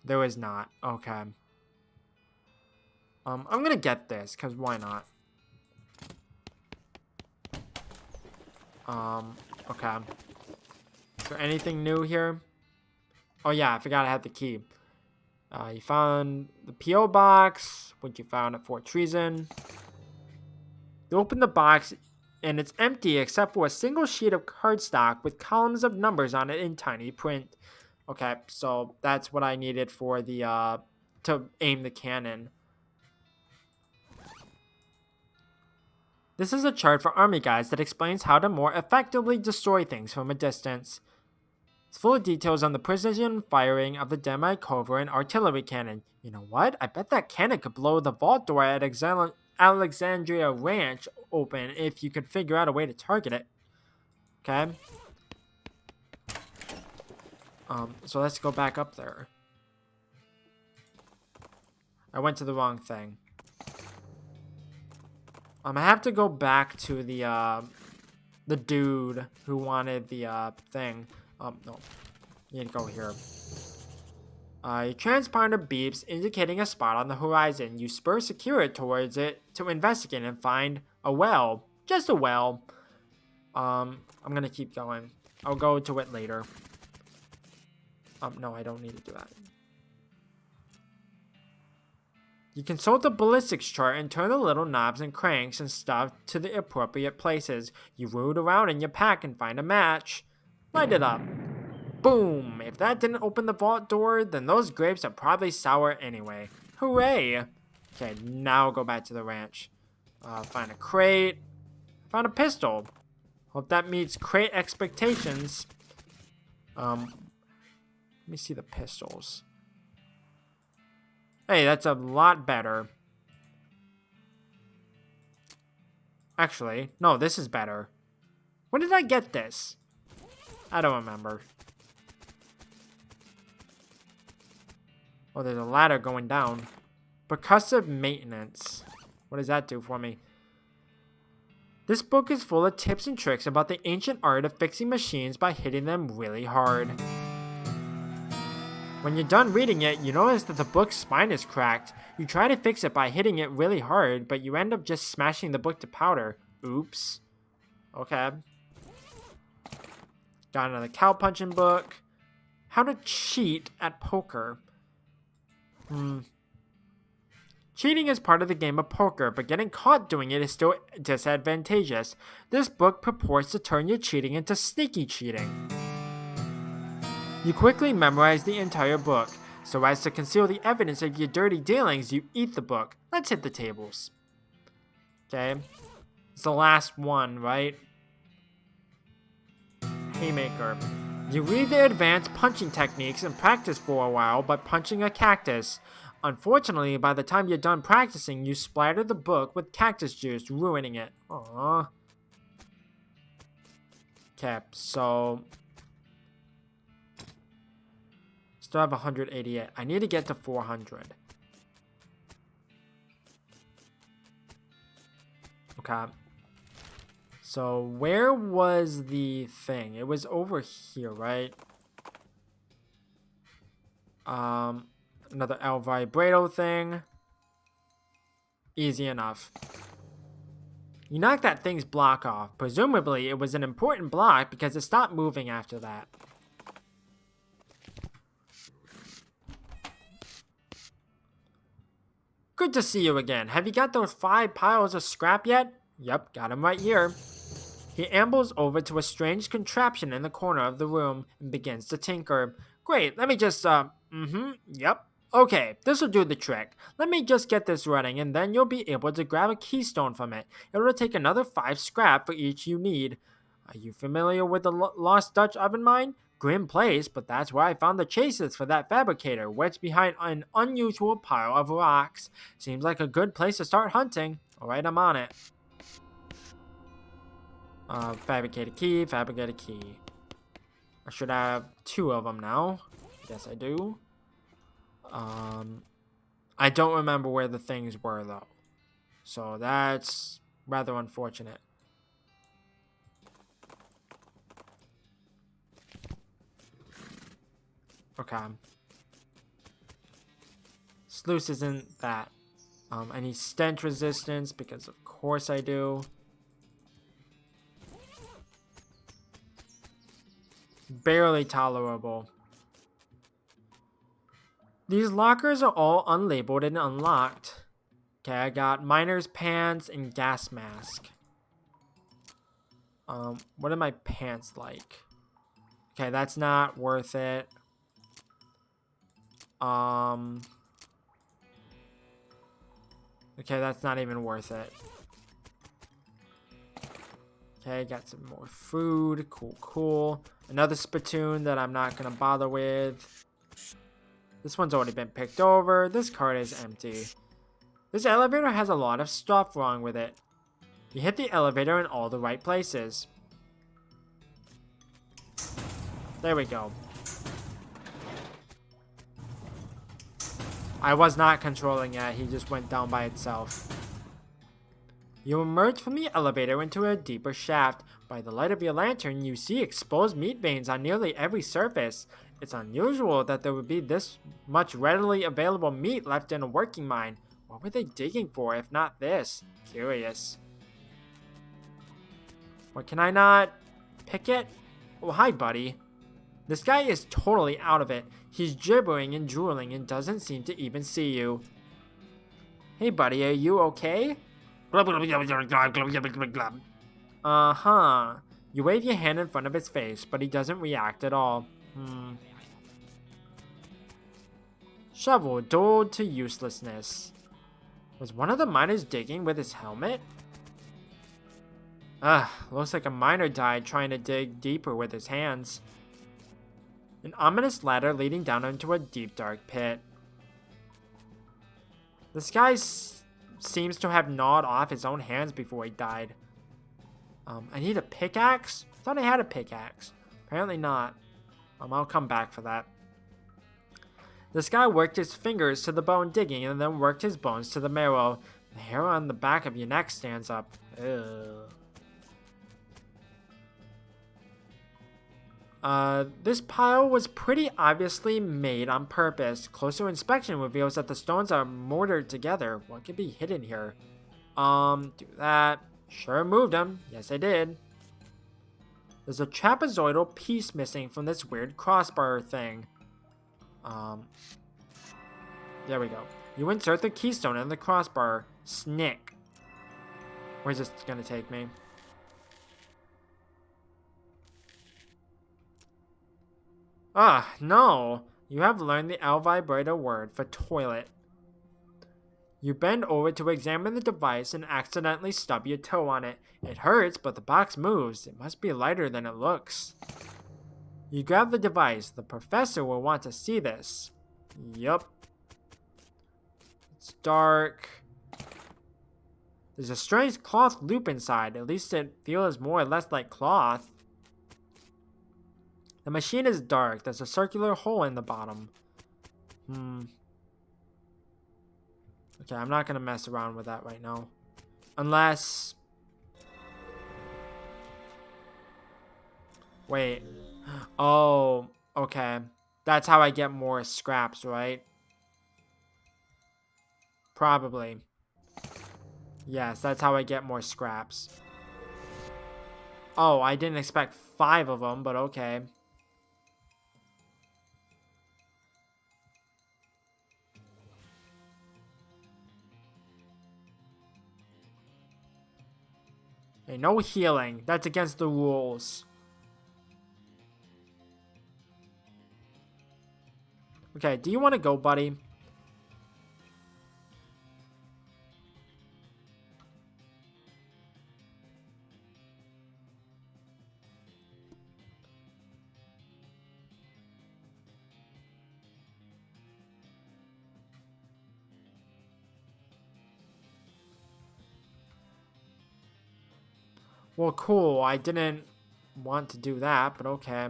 There is not. Okay. I'm gonna get this, because why not? Okay. Is there anything new here? Oh yeah, I forgot I had the key. You found the P.O. box, which you found at Fort Treason. You open the box, and it's empty except for a single sheet of cardstock with columns of numbers on it in tiny print. Okay, so that's what I needed for the, to aim the cannon. This is a chart for army guys that explains how to more effectively destroy things from a distance. It's full of details on the precision firing of the Demite Cobra and artillery cannon. You know what? I bet that cannon could blow the vault door at Alexandria Ranch open if you could figure out a way to target it. Okay. So let's go back up there. I went to the wrong thing. I have to go back to the dude who wanted the thing. No. You need to go here. Your transponder beeps, indicating a spot on the horizon. You spur secure towards it to investigate and find a well. Just a well. I'm gonna keep going. I'll go to it later. No, I don't need to do that. You consult the ballistics chart and turn the little knobs and cranks and stuff to the appropriate places. You root around in your pack and find a match. Light it up. Boom! If that didn't open the vault door, then those grapes are probably sour anyway. Hooray! Okay, now go back to the ranch. Find a crate. Found a pistol. Hope that meets crate expectations. Let me see the pistols. Hey, that's a lot better. Actually, no, this is better. When did I get this? I don't remember. Oh, there's a ladder going down. Percussive maintenance. What does that do for me? This book is full of tips and tricks about the ancient art of fixing machines by hitting them really hard. When you're done reading it, you notice that the book's spine is cracked. You try to fix it by hitting it really hard, but you end up just smashing the book to powder. Oops. Okay. Got another cow-punching book. How to cheat at poker. Cheating is part of the game of poker, but getting caught doing it is still disadvantageous. This book purports to turn your cheating into sneaky cheating. You quickly memorize the entire book. So as to conceal the evidence of your dirty dealings, you eat the book. Let's hit the tables. Okay. It's the last one, right? Haymaker. You read the advanced punching techniques and practice for a while by punching a cactus. Unfortunately, by the time you're done practicing, you splatter the book with cactus juice, ruining it. Aww. Okay, so... Still have 188. I need to get to 400. Okay. So, where was the thing? It was over here, right? Another El Vibrato thing. Easy enough. You knocked that thing's block off. Presumably, it was an important block because it stopped moving after that. Good to see you again. Have you got those 5 piles of scrap yet? Yep, got them right here. He ambles over to a strange contraption in the corner of the room and begins to tinker. Great, let me just, yep. Okay, this'll do the trick. Let me just get this running and then you'll be able to grab a keystone from it. It'll take another 5 scrap for each you need. Are you familiar with the Lost Dutch oven mine? Grim place, but that's where I found the chases for that fabricator, wedged behind an unusual pile of rocks. Seems like a good place to start hunting. Alright, I'm on it. Fabricate a key, fabricate a key. I should have 2 of them now. Yes, I do. I don't remember where the things were, though. So that's rather unfortunate. Okay. Sluice isn't that. I need stench resistance because of course I do. Barely tolerable. These lockers are all unlabeled and unlocked. Okay, I got miner's pants and gas mask. What are my pants like? Okay, that's not worth it. Okay, that's not even worth it. Okay, got some more food. Cool, cool. Another spittoon that I'm not gonna bother with. This one's already been picked over. This cart is empty. This elevator has a lot of stuff wrong with it. You hit the elevator in all the right places. There we go. I was not controlling it. He just went down by itself. You emerge from the elevator into a deeper shaft. By the light of your lantern, you see exposed meat veins on nearly every surface. It's unusual that there would be this much readily available meat left in a working mine. What were they digging for if not this? Curious. What, can I not pick it? Oh, hi, buddy. This guy is totally out of it. He's gibbering and drooling and doesn't seem to even see you. Hey, buddy, are you okay? Uh-huh. You wave your hand in front of his face, but he doesn't react at all. Shovel dulled to uselessness. Was one of the miners digging with his helmet? Looks like a miner died trying to dig deeper with his hands. An ominous ladder leading down into a deep dark pit. This guy seems to have gnawed off his own hands before he died. I need a pickaxe? I thought I had a pickaxe. Apparently not. I'll come back for that. This guy worked his fingers to the bone digging and then worked his bones to the marrow. The hair on the back of your neck stands up. Ugh. This pile was pretty obviously made on purpose. Closer inspection reveals that the stones are mortared together. What could be hidden here? Do that. Sure moved them. Yes, I did. There's a trapezoidal piece missing from this weird crossbar thing. There we go. You insert the keystone in the crossbar. Snick. Where's this gonna take me? No. You have learned the L vibrator word for toilet. You bend over to examine the device and accidentally stub your toe on it. It hurts, but the box moves. It must be lighter than it looks. You grab the device. The professor will want to see this. Yup. It's dark. There's a strange cloth loop inside. At least it feels more or less like cloth. The machine is dark. There's a circular hole in the bottom. Okay, I'm not going to mess around with that right now. Unless... Wait. Oh, okay. That's how I get more scraps, right? Probably. Yes, that's how I get more scraps. Oh, I didn't expect 5 of them, but okay. Hey, no healing. That's against the rules. Okay, do you want to go, buddy? Well, cool. I didn't want to do that, but okay.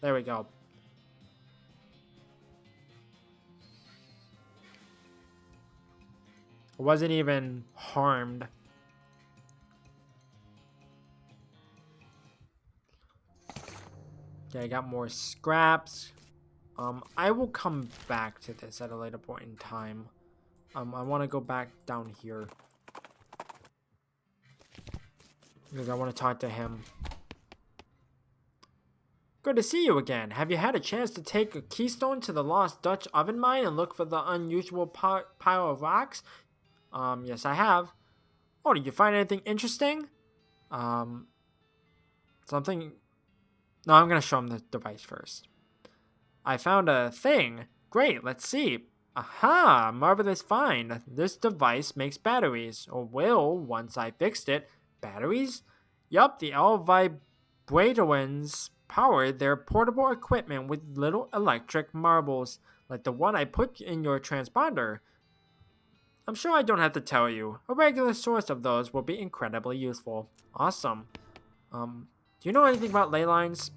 There we go. I wasn't even harmed. Okay, I got more scraps. I will come back to this at a later point in time. I want to go back down here. Because I want to talk to him. Good to see you again. Have you had a chance to take a keystone to the lost Dutch oven mine and look for the unusual pile of rocks? Yes, I have. Oh, did you find anything interesting? Something... No, I'm going to show him the device first. I found a thing. Great, let's see. Aha, marvelous find. This device makes batteries, or will once I fixed it. Batteries? Yup, the L Vibratoins power their portable equipment with little electric marbles, like the one I put in your transponder. I'm sure I don't have to tell you. A regular source of those will be incredibly useful. Awesome. Do you know anything about ley lines?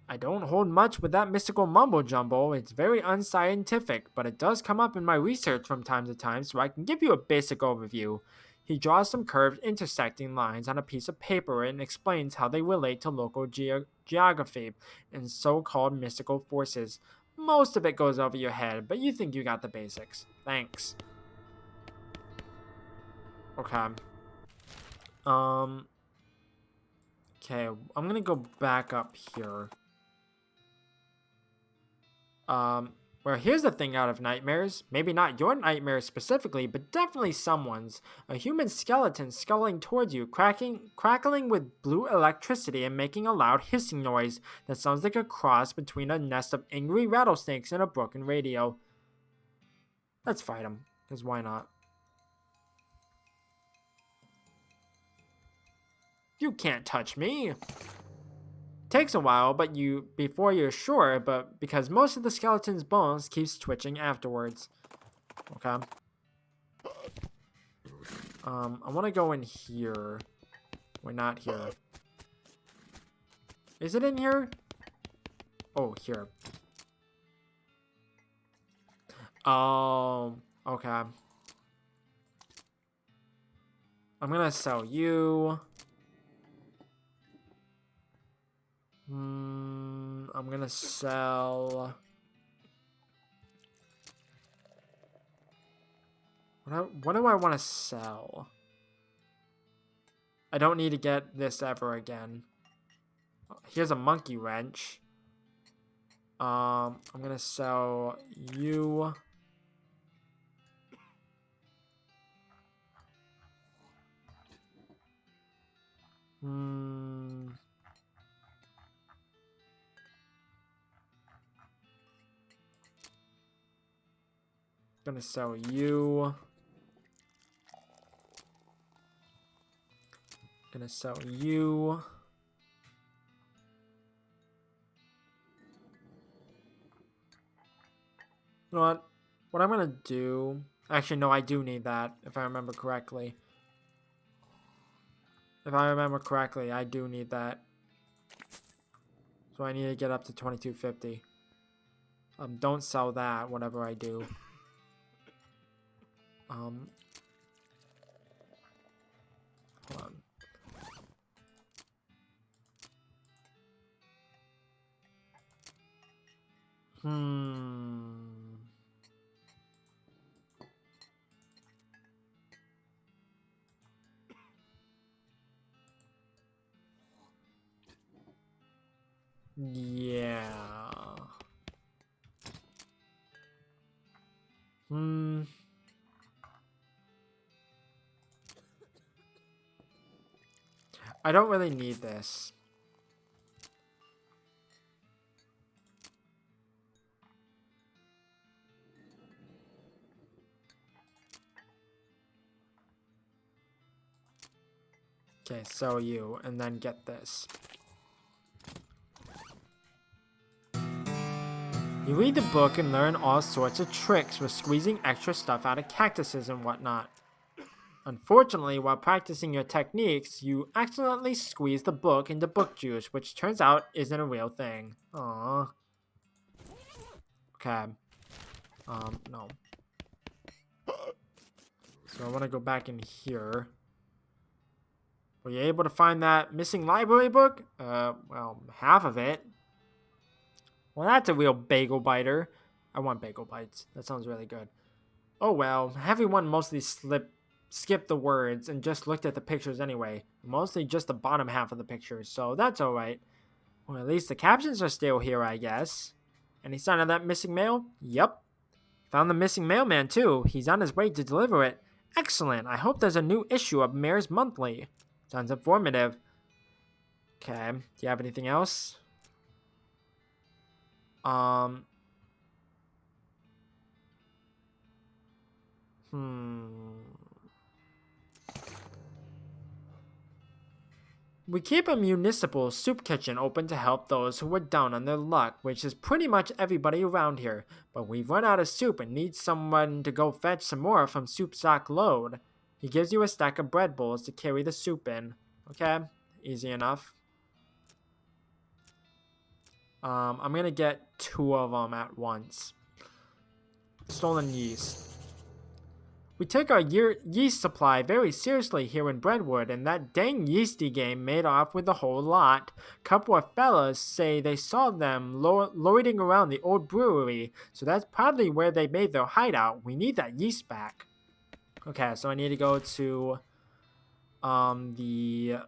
I don't hold much with that mystical mumbo-jumbo. It's very unscientific, but it does come up in my research from time to time, so I can give you a basic overview. He draws some curved intersecting lines on a piece of paper and explains how they relate to local geography and so-called mystical forces. Most of it goes over your head, but you think you got the basics. Thanks. Okay. Okay, I'm gonna go back up here. Well, here's the thing out of nightmares. Maybe not your nightmares specifically, but definitely someone's. A human skeleton scuttling towards you, crackling with blue electricity and making a loud hissing noise that sounds like a cross between a nest of angry rattlesnakes and a broken radio. Let's fight him, because why not? You can't touch me. Takes a while, but before you're sure, but because most of the skeleton's bones keeps twitching afterwards. Okay. I want to go in here. We're not here. Is it in here? Oh, here. Oh, okay. I'm gonna sell you. I'm gonna sell... What do I want to sell? I don't need to get this ever again. Here's a monkey wrench. I'm gonna sell you. Gonna sell you. Gonna sell you. You know what? What I'm gonna do... Actually, no, I do need that, if I remember correctly. If I remember correctly, I do need that. So I need to get up to 2250. Don't sell that, whatever I do. Hold on. Yeah. I don't really need this. Okay, sell you, and then get this. You read the book and learn all sorts of tricks with squeezing extra stuff out of cactuses and whatnot. Unfortunately, while practicing your techniques, you accidentally squeeze the book into book juice, which turns out isn't a real thing. Aww. Okay. No. So I want to go back in here. Were you able to find that missing library book? Well, half of it. Well, that's a real bagel biter. I want bagel bites. That sounds really good. Oh well, everyone mostly skipped the words and just looked at the pictures anyway. Mostly just the bottom half of the pictures, so that's alright. Well, at least the captions are still here, I guess. Any sign of that missing mail? Yup. Found the missing mailman, too. He's on his way to deliver it. Excellent. I hope there's a new issue of Mayor's Monthly. Sounds informative. Okay. Do you have anything else? Hmm. We keep a municipal soup kitchen open to help those who are down on their luck, which is pretty much everybody around here. But we've run out of soup and need someone to go fetch some more from Soup Stock Load. He gives you a stack of bread bowls to carry the soup in. Okay, easy enough. I'm gonna get 2 of them at once. Stolen yeast. We take our yeast supply very seriously here in Brentwood, and that dang yeasty game made off with the whole lot. Couple of fellas say they saw them loitering around the old brewery, so that's probably where they made their hideout. We need that yeast back. Okay, so I need to go to the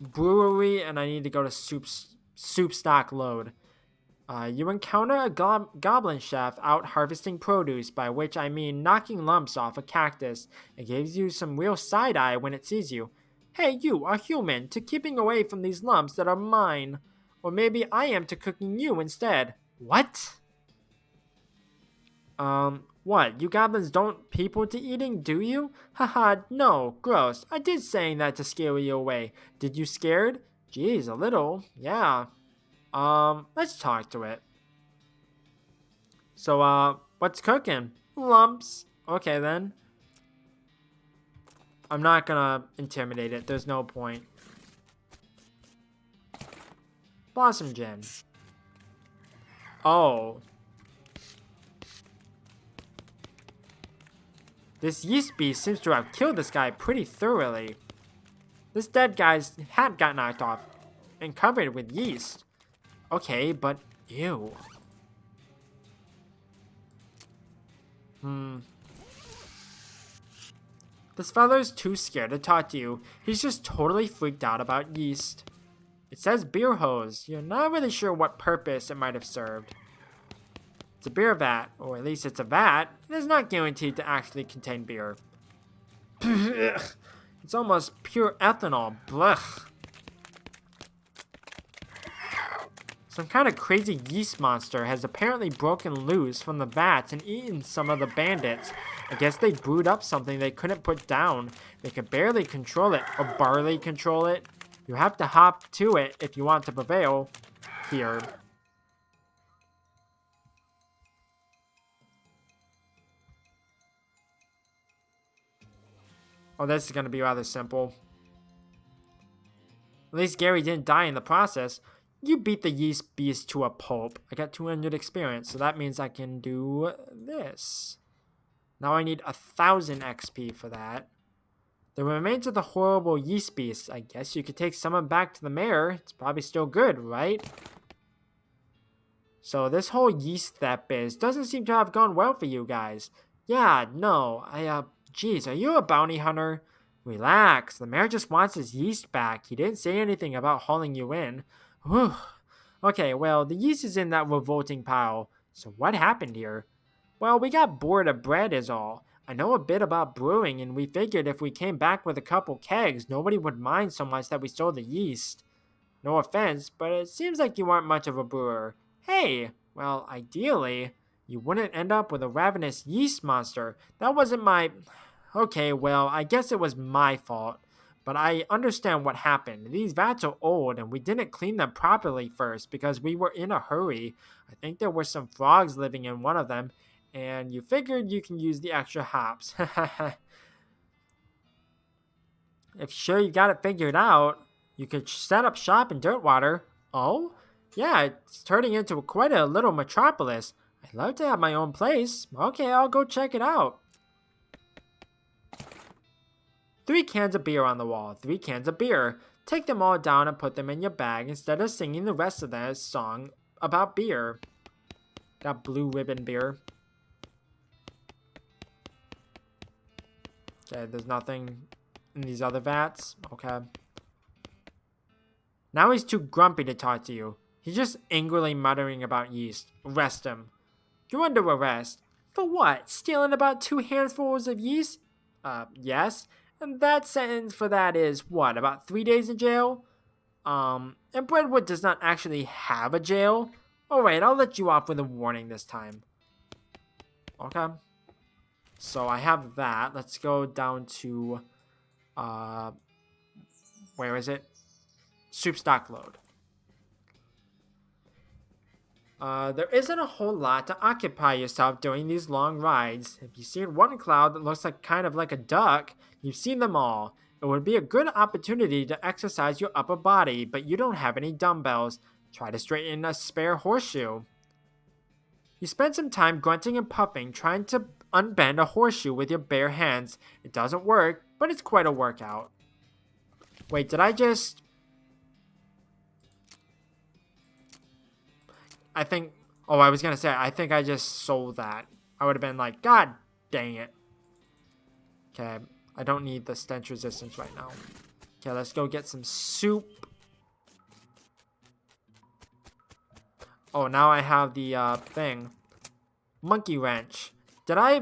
brewery, and I need to go to soup stock load. You encounter a goblin chef out harvesting produce, by which I mean knocking lumps off a cactus. It gives you some real side-eye when it sees you. Hey, you, a human, to keeping away from these lumps that are mine. Or maybe I am to cooking you instead. What? What? You goblins don't people to eating, do you? Haha, no, gross. I did saying that to scare you away. Did you scared? Geez, a little, yeah. Let's talk to it. So, what's cooking? Lumps. Okay, then. I'm not gonna intimidate it. There's no point. Blossom Gin. Oh. This yeast beast seems to have killed this guy pretty thoroughly. This dead guy's hat got knocked off and covered with yeast. Okay, but ew. This fella's too scared to talk to you. He's just totally freaked out about yeast. It says beer hose. You're not really sure what purpose it might have served. It's a beer vat, or at least it's a vat. It is not guaranteed to actually contain beer. It's almost pure ethanol. Blech. Some kind of crazy yeast monster has apparently broken loose from the vats and eaten some of the bandits. I guess they brewed up something they couldn't put down. They could barely control it, or barely control it. You have to hop to it if you want to prevail. Here. Oh, this is going to be rather simple. At least Gary didn't die in the process. You beat the yeast beast to a pulp. I got 200 experience, so that means I can do this. Now I need 1,000 XP for that. The remains of the horrible yeast beast. I guess you could take someone back to the mayor. It's probably still good, right? So this whole yeast theft biz doesn't seem to have gone well for you guys. Yeah, no, geez, are you a bounty hunter? Relax, the mayor just wants his yeast back. He didn't say anything about hauling you in. Whew. Okay, well, the yeast is in that revolting pile. So what happened here? Well, we got bored of bread is all. I know a bit about brewing, and we figured if we came back with a couple kegs, nobody would mind so much that we stole the yeast. No offense, but it seems like you aren't much of a brewer. Hey, well, ideally, you wouldn't end up with a ravenous yeast monster. That wasn't my... Okay, well, I guess it was my fault. But I understand what happened. These vats are old, and we didn't clean them properly first because we were in a hurry. I think there were some frogs living in one of them, and you figured you can use the extra hops. If sure you got it figured out, you could set up shop in Dirtwater. Oh? Yeah, it's turning into quite a little metropolis. I'd love to have my own place. Okay, I'll go check it out. 3 cans of beer on the wall. 3 cans of beer. Take them all down and put them in your bag instead of singing the rest of the song about beer. Got blue ribbon beer. Okay, there's nothing in these other vats. Okay. Now he's too grumpy to talk to you. He's just angrily muttering about yeast. Arrest him. You're under arrest. For what? Stealing about 2 handfuls of yeast? Yes. And that sentence for that is, what, about 3 days in jail? And Brentwood does not actually have a jail. Alright, I'll let you off with a warning this time. Okay. So I have that. Let's go down to, where is it? Soup stock load. There isn't a whole lot to occupy yourself during these long rides. If you've seen one cloud that looks kind of like a duck, you've seen them all. It would be a good opportunity to exercise your upper body, but you don't have any dumbbells. Try to straighten a spare horseshoe. You spend some time grunting and puffing, trying to unbend a horseshoe with your bare hands. It doesn't work, but it's quite a workout. Wait, did I just... I think... Oh, I was going to say, I think I just sold that. I would have been like, God dang it. Okay, I don't need the stench resistance right now. Okay, let's go get some soup. Oh, now I have the thing. Monkey wrench. Did I...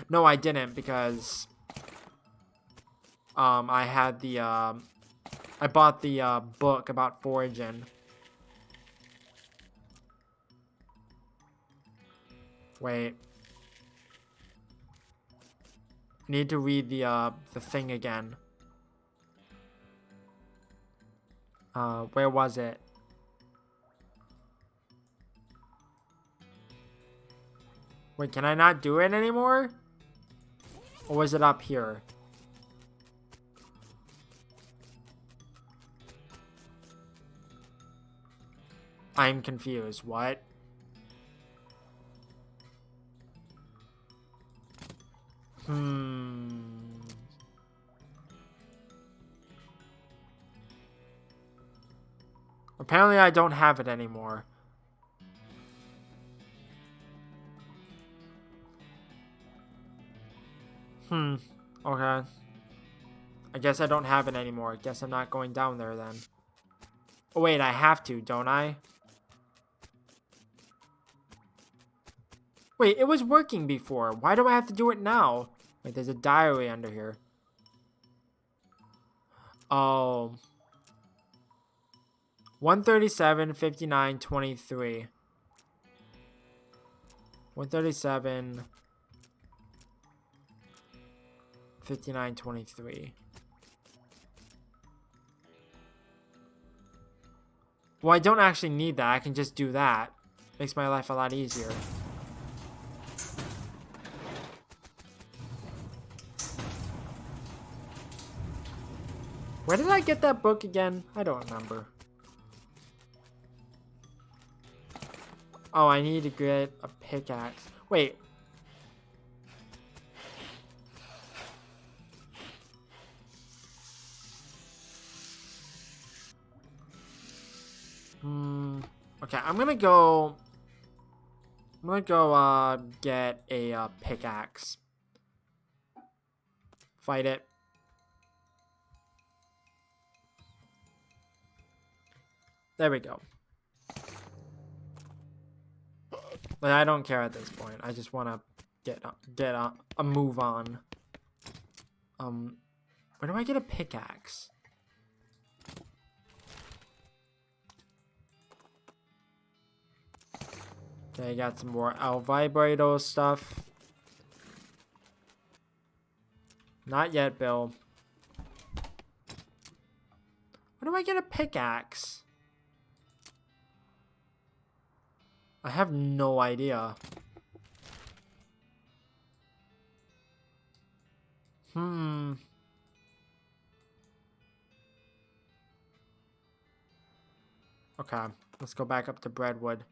No, I didn't, because... I had the, I bought the, book about foraging. Wait. I need to read the thing again. Where was it? Wait, can I not do it anymore? Or was it up here? I'm confused. What? Apparently I don't have it anymore. Okay. I guess I don't have it anymore. Guess I'm not going down there then. Oh wait, I have to, don't I? Wait, it was working before. Why do I have to do it now? Wait, there's a diary under here. Oh. 137, 59, 23. 137, 59, 23. Well, I don't actually need that. I can just do that. Makes my life a lot easier. Where did I get that book again? I don't remember. Oh, I need to get a pickaxe. Wait. Okay, I'm gonna go get a pickaxe. Fight it. There we go. But I don't care at this point. I just want to get a move on. Where do I get a pickaxe? Okay, I got some more El Vibrato stuff. Not yet, Bill. Where do I get a pickaxe? I have no idea. Okay, let's go back up to Breadwood.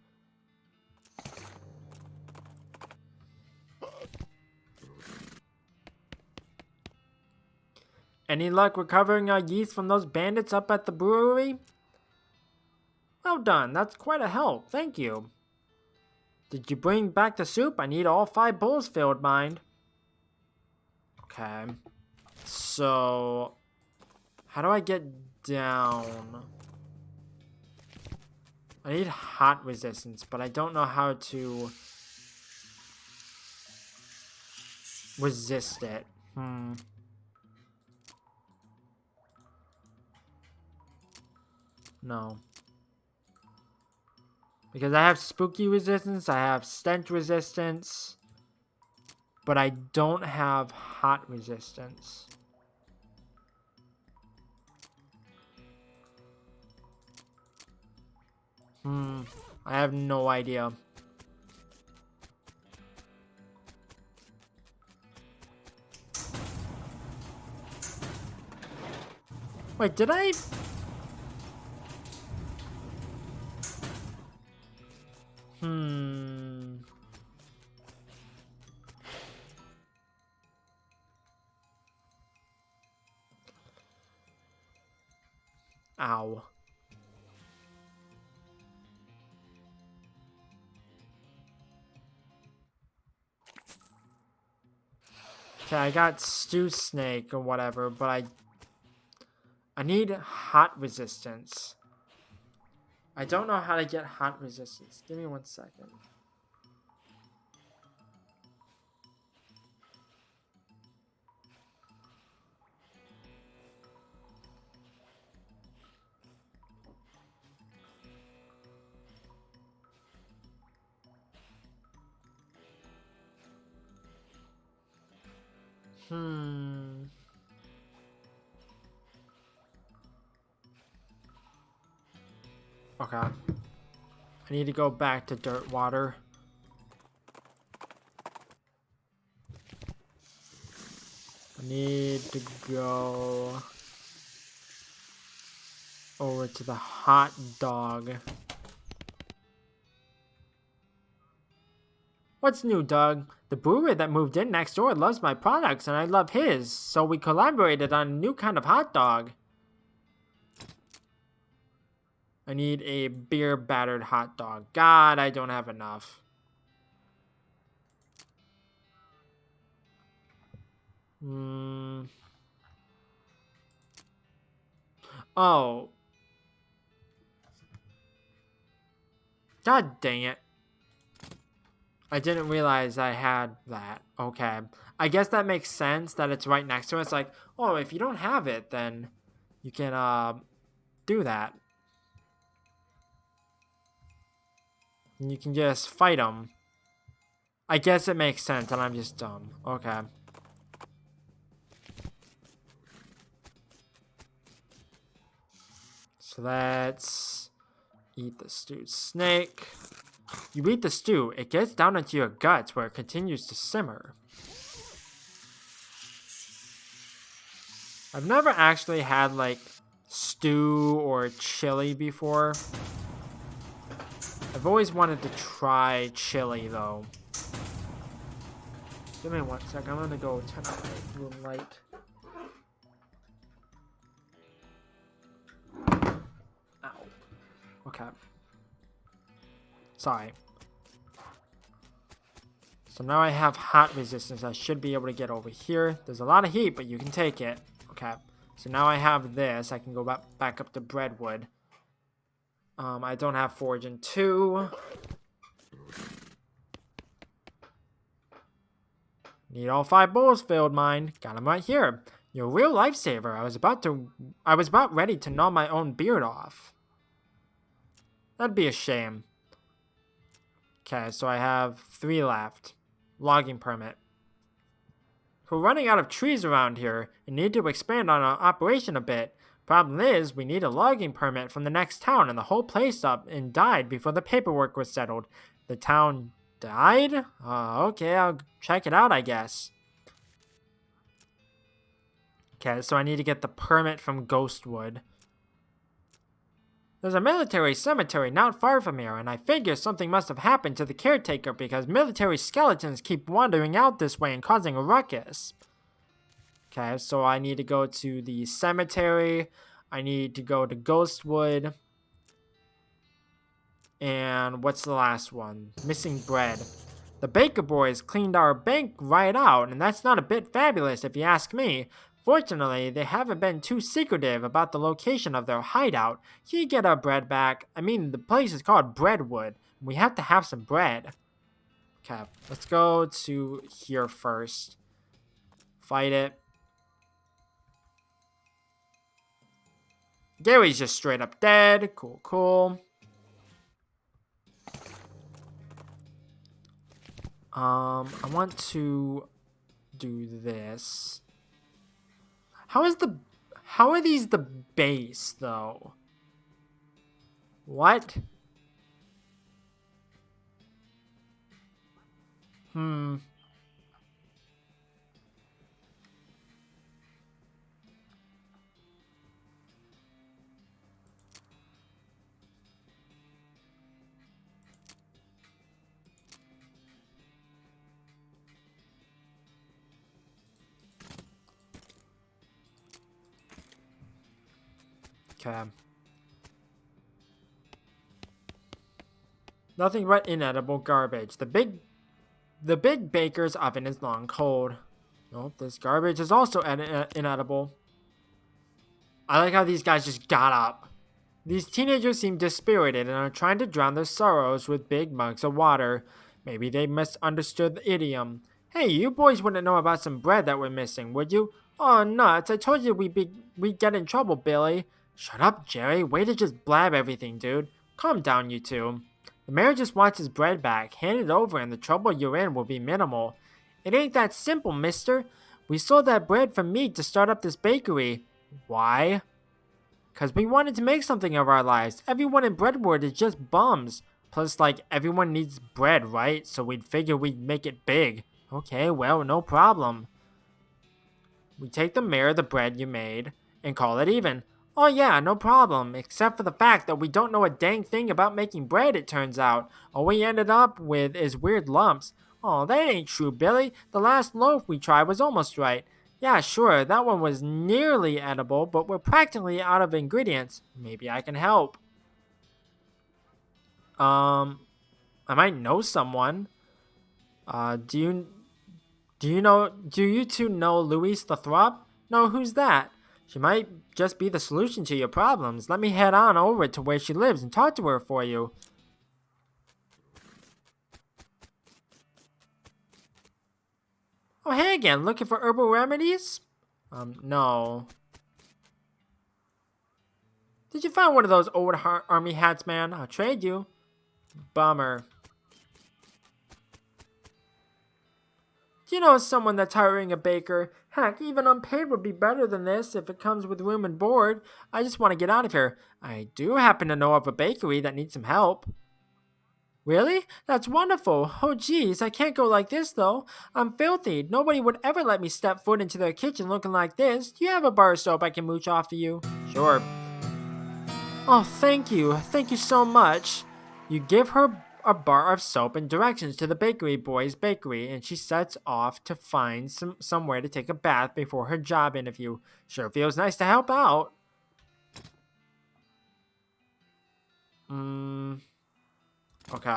Any luck recovering our yeast from those bandits up at the brewery? Well done, that's quite a help, thank you. Did you bring back the soup? I need all 5 bowls filled, mind. Okay. So, how do I get down? I need hot resistance, but I don't know how to resist it. No. Because I have spooky resistance, I have stench resistance, but I don't have hot resistance. I have no idea. Wait, did I? Ow. Okay, I got stew snake or whatever, but I need hot resistance. I don't know how to get hot resistance. Give me 1 second. Okay. I need to go back to dirt water. I need to go over to the hot dog. What's new, Doug? The brewer that moved in next door loves my products and I love his, so we collaborated on a new kind of hot dog. I need a beer battered hot dog. God, I don't have enough. Oh. God dang it. I didn't realize I had that. Okay. I guess that makes sense that it's right next to it. It's like, oh, if you don't have it, then you can do that. And you can just fight them. I guess it makes sense, and I'm just dumb. Okay. So let's eat the stewed snake. You eat the stew, it gets down into your guts where it continues to simmer. I've never actually had, like, stew or chili before. I've always wanted to try chili, though. Give me 1 sec. I'm gonna go turn on my room light. Ow. Okay. Sorry. So now I have hot resistance. I should be able to get over here. There's a lot of heat, but you can take it. Okay. So now I have this. I can go back up to breadwood. I don't have foraging 2. Need all 5 bowls filled, mine. Got them right here. You're a real lifesaver. I was about ready to gnaw my own beard off. That'd be a shame. Okay, so I have 3 left. Logging permit. We're running out of trees around here and need to expand on our operation a bit. Problem is, we need a logging permit from the next town, and the whole place up and died before the paperwork was settled. The town died? Okay, I'll check it out, I guess. Okay, so I need to get the permit from Ghostwood. There's a military cemetery not far from here, and I figure something must have happened to the caretaker because military skeletons keep wandering out this way and causing a ruckus. Okay, so I need to go to the cemetery. I need to go to Ghostwood. And what's the last one? Missing bread. The baker boys cleaned our bank right out, and that's not a bit fabulous if you ask me. Fortunately, they haven't been too secretive about the location of their hideout. Can you get our bread back? I mean, the place is called Breadwood. We have to have some bread. Okay, let's go to here first. Fight it. Gary's just straight up dead. Cool, cool. I want to do this. How are these the base though? What? Hmm. Okay. Nothing but inedible garbage. The big baker's oven is long cold. Nope, this garbage is also inedible. I like how these guys just got up. These teenagers seem dispirited and are trying to drown their sorrows with big mugs of water. Maybe they misunderstood the idiom. Hey, you boys wouldn't know about some bread that we're missing, would you? Oh, nuts. I told you we'd get in trouble, Billy. Shut up, Jerry. Way to just blab everything, dude. Calm down, you two. The mayor just wants his bread back. Hand it over and the trouble you're in will be minimal. It ain't that simple, mister. We sold that bread for meat to start up this bakery. Why? Because we wanted to make something of our lives. Everyone in Breadwood is just bums. Plus, like, everyone needs bread, right? So we'd figure we'd make it big. Okay, well, no problem. We take the mayor the bread you made and call it even. Oh yeah, no problem. Except for the fact that we don't know a dang thing about making bread, it turns out. All we ended up with is weird lumps. Oh, that ain't true, Billy. The last loaf we tried was almost right. Yeah, sure, that one was nearly edible, but we're practically out of ingredients. Maybe I can help. I might know someone. Do you two know Louise Lathrop? No, who's that? She might just be the solution to your problems. Let me head on over to where she lives and talk to her for you. Oh, hey again, looking for herbal remedies? No. Did you find one of those old army hats, man? I'll trade you. Bummer. Do you know someone that's hiring a baker? Heck, even unpaid would be better than this if it comes with room and board. I just want to get out of here. I do happen to know of a bakery that needs some help. Really? That's wonderful. Oh geez, I can't go like this though. I'm filthy. Nobody would ever let me step foot into their kitchen looking like this. Do you have a bar of soap I can mooch off of you? Sure. Oh, thank you. Thank you so much. You give her a bar of soap and directions to the bakery boy's bakery, and she sets off to find somewhere to take a bath before her job interview. Sure feels nice to help out. Okay.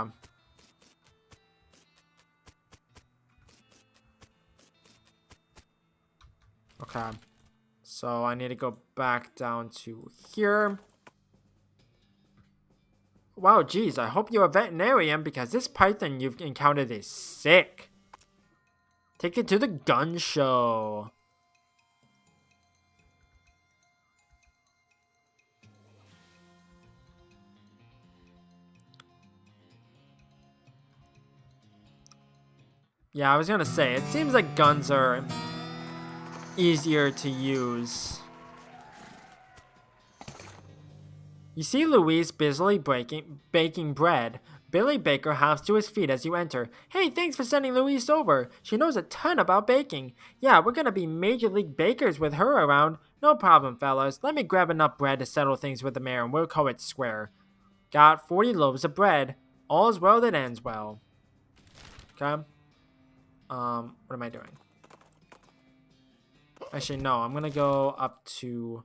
Okay. So I need to go back down to here. Wow, geez, I hope you're a veterinarian because this python you've encountered is sick. Take it to the gun show. Yeah, I was gonna say, it seems like guns are easier to use. You see Louise busily baking bread. Billy Baker hops to his feet as you enter. Hey, thanks for sending Louise over. She knows a ton about baking. Yeah, we're gonna be major league bakers with her around. No problem, fellas. Let me grab enough bread to settle things with the mayor and we'll call it square. Got 40 loaves of bread. All's well that ends well. Okay. What am I doing? Actually, no. I'm gonna go up to,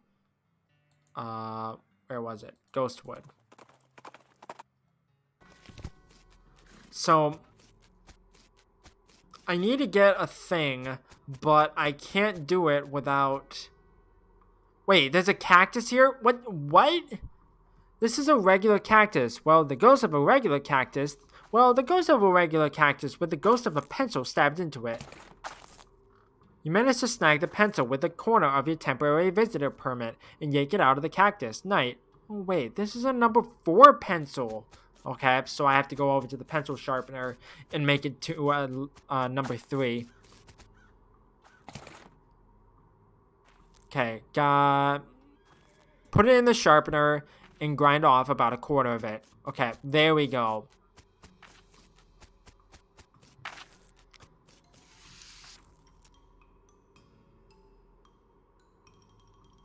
where was it? Ghostwood. So, I need to get a thing, but I can't do it without... Wait, there's a cactus here? What? This is a regular cactus. Well, the ghost of a regular cactus... Well, the ghost of a regular cactus with the ghost of a pencil stabbed into it. You managed to snag the pencil with the corner of your temporary visitor permit and yank it out of the cactus. Knight. Oh, wait, this is a number 4 pencil. Okay, so I have to go over to the pencil sharpener and make it to number 3. Okay, put it in the sharpener and grind off about a quarter of it. Okay, there we go.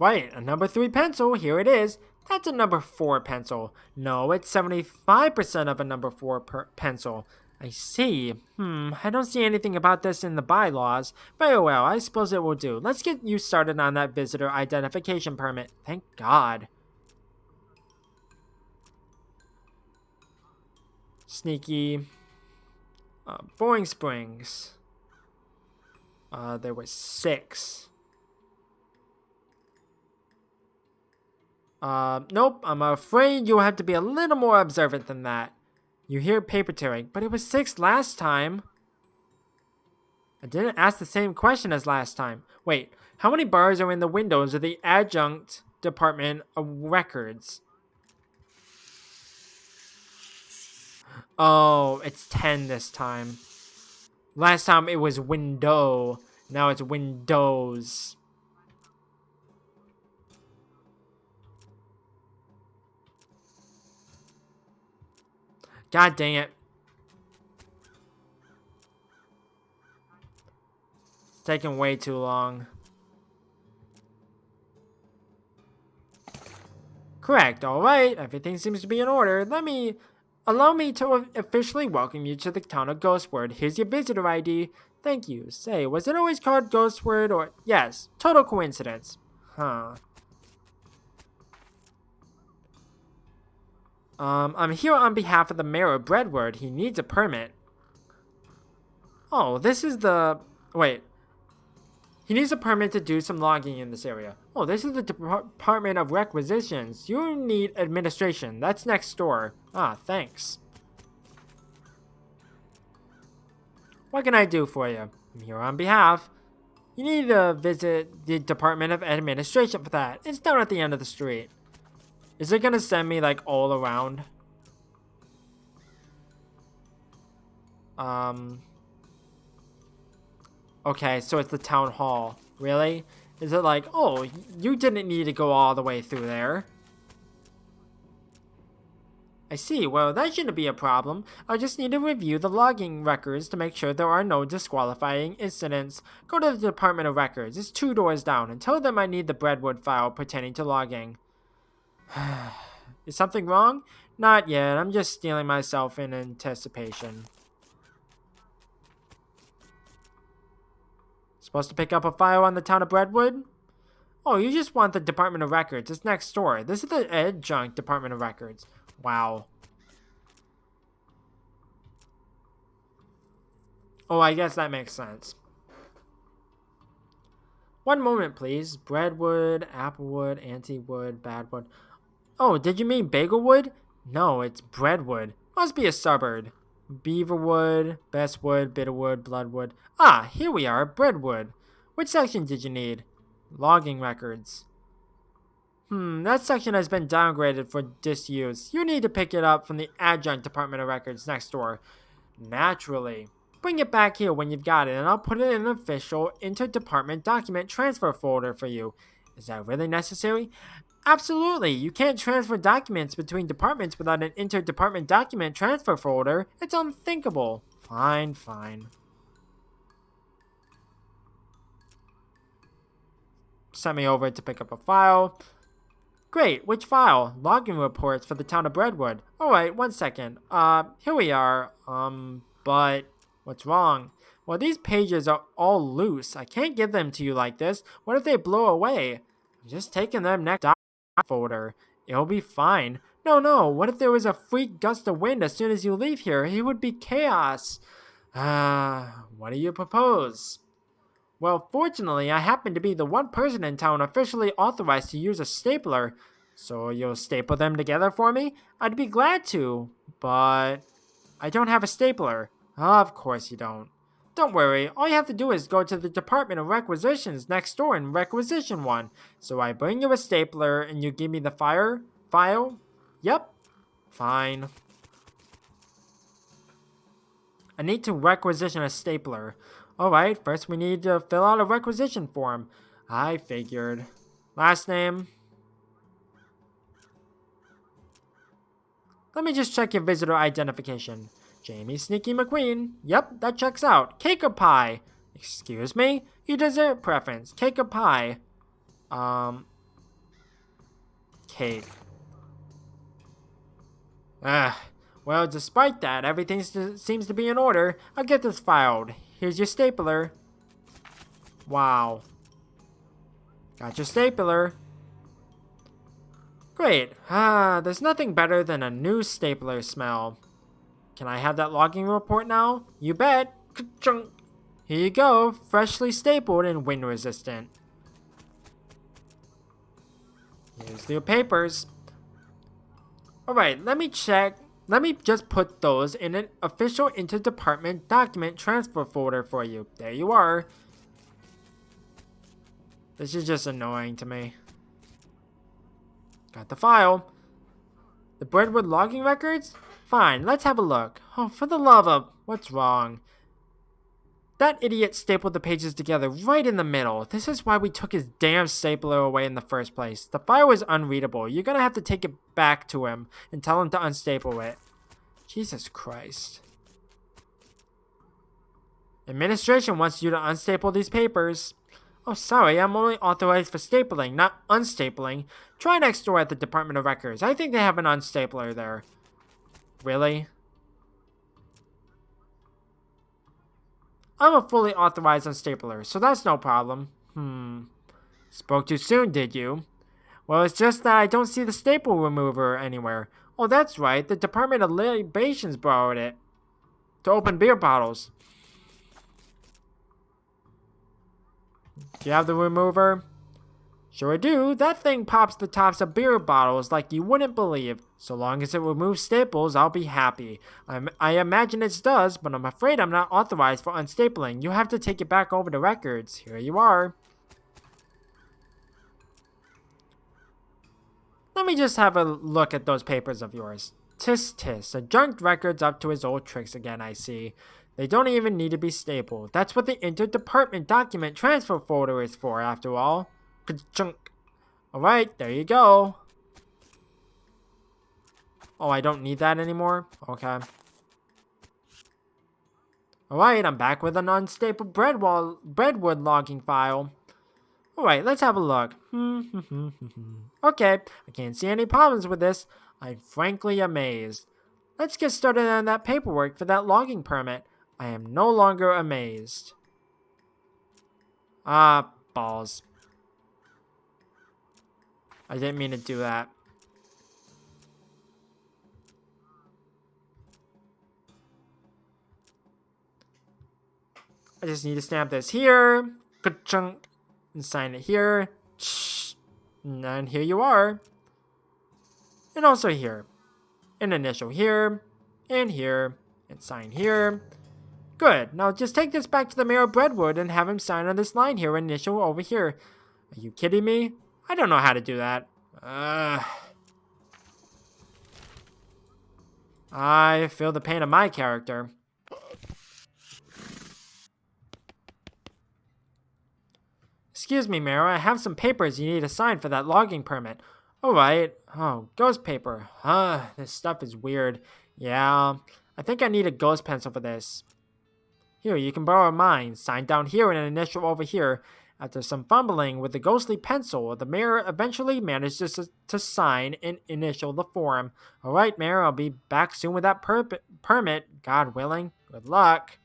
Right, a number 3 pencil, here it is. That's a number 4 pencil. No, it's 75% of a number 4 pencil. I see. I don't see anything about this in the bylaws. Very well, I suppose it will do. Let's get you started on that visitor identification permit. Thank God. Sneaky. Boring Springs. There was 6. Nope, I'm afraid you'll have to be a little more observant than that. You hear paper tearing, but it was 6 last time. I didn't ask the same question as last time. Wait, how many bars are in the windows of the Adjunct Department of Records? Oh, it's 10 this time. Last time it was window. Now it's windows. God dang it. It's taking way too long. Correct. Alright. Everything seems to be in order. Allow me to officially welcome you to the town of Ghostwood. Here's your visitor ID. Thank you. Say, was it always called Ghostwood or... Yes. Total coincidence. Huh. I'm here on behalf of the mayor of Breadwood. He needs a permit. Oh, this is the... Wait. He needs a permit to do some logging in this area. Oh, this is the Department of Requisitions. You need administration. That's next door. Ah, thanks. What can I do for you? I'm here on behalf. You need to visit the Department of Administration for that. It's down at the end of the street. Is it gonna send me, like, all around? Okay, so it's the town hall. Really? Is it like, oh, you didn't need to go all the way through there? I see. Well, that shouldn't be a problem. I just need to review the logging records to make sure there are no disqualifying incidents. Go to the Department of Records. It's 2 doors down, and tell them I need the Breadwood file pertaining to logging. Is something wrong? Not yet. I'm just steeling myself in anticipation. Supposed to pick up a file on the town of Breadwood? Oh, you just want the Department of Records. It's next door. This is the Adjunct Department of Records. Wow. Oh, I guess that makes sense. One moment, please. Breadwood, Applewood, Antewood, Badwood. Oh, did you mean Bagelwood? No, it's Breadwood. Must be a suburb. Beaverwood, Bestwood, Bitterwood, Bloodwood. Ah, here we are, Breadwood. Which section did you need? Logging records. That section has been downgraded for disuse. You need to pick it up from the Adjunct Department of Records next door. Naturally. Bring it back here when you've got it, and I'll put it in an official inter-department document transfer folder for you. Is that really necessary? Absolutely. You can't transfer documents between departments without an inter-department document transfer folder. It's unthinkable. Fine. Send me over to pick up a file. Great, which file? Logging reports for the town of Breadwood. Alright, 1 second. Here we are. But what's wrong? Well, these pages are all loose. I can't give them to you like this. What if they blow away? I'm just taking them next folder. It'll be fine. No, what if there was a freak gust of wind as soon as you leave here? It would be chaos. What do you propose? Well, fortunately, I happen to be the one person in town officially authorized to use a stapler. So you'll staple them together for me? I'd be glad to, but I don't have a stapler. Of course you don't. Don't worry, all you have to do is go to the Department of Requisitions next door and requisition one. So I bring you a stapler and you give me the file? Yep, fine. I need to requisition a stapler. Alright, first we need to fill out a requisition form. I figured. Last name. Let me just check your visitor identification. Jamie Sneaky McQueen. Yep, that checks out. Cake or pie? Excuse me? Your dessert preference. Cake or pie? Cake. Well, despite that, everything seems to be in order. I'll get this filed. Here's your stapler. Wow. Got your stapler. Great. There's nothing better than a new stapler smell. Can I have that logging report now? You bet. Ka-chunk. Here you go. Freshly stapled and wind resistant. Here's your papers. Alright, let me check. Let me just put those in an official interdepartment document transfer folder for you. There you are. This is just annoying to me. Got the file. The Brentwood logging records? Fine, let's have a look. Oh, for the love of... What's wrong? That idiot stapled the pages together right in the middle. This is why we took his damn stapler away in the first place. The file is unreadable. You're gonna have to take it back to him and tell him to unstaple it. Jesus Christ. Administration wants you to unstaple these papers. Oh, sorry, I'm only authorized for stapling, not unstapling. Try next door at the Department of Records. I think they have an unstapler there. Really? I'm a fully authorized unstapler, so that's no problem. Spoke too soon, did you? Well, it's just that I don't see the staple remover anywhere. Oh, that's right. The Department of Libations borrowed it to open beer bottles. Do you have the remover? Sure do. That thing pops the tops of beer bottles like you wouldn't believe. So long as it removes staples, I'll be happy. I imagine it does, but I'm afraid I'm not authorized for unstapling. You have to take it back over to records. Here you are. Let me just have a look at those papers of yours. Tis tis. Adjunct records up to his old tricks again, I see. They don't even need to be stapled. That's what the interdepartment document transfer folder is for, after all. Ka-chunk. Alright, there you go. Oh, I don't need that anymore? Okay. Alright, I'm back with an unstapled breadwood logging file. Alright, let's have a look. Okay, I can't see any problems with this. I'm frankly amazed. Let's get started on that paperwork for that logging permit. I am no longer amazed. Ah, balls. I didn't mean to do that. I just need to stamp this here. Ka-chunk. And sign it here. And here you are. And also here. An initial here. And here. And sign here. Good. Now just take this back to the mayor of Brentwood and have him sign on this line here. Initial over here. Are you kidding me? I don't know how to do that. I feel the pain of my character. Excuse me, Mayor, I have some papers you need to sign for that logging permit. Alright. Oh, ghost paper. This stuff is weird. Yeah, I think I need a ghost pencil for this. Here, you can borrow mine. Sign down here and an initial over here. After some fumbling with the ghostly pencil, the mayor eventually manages to sign and initial the form. Alright, Mayor, I'll be back soon with that permit. God willing. Good luck.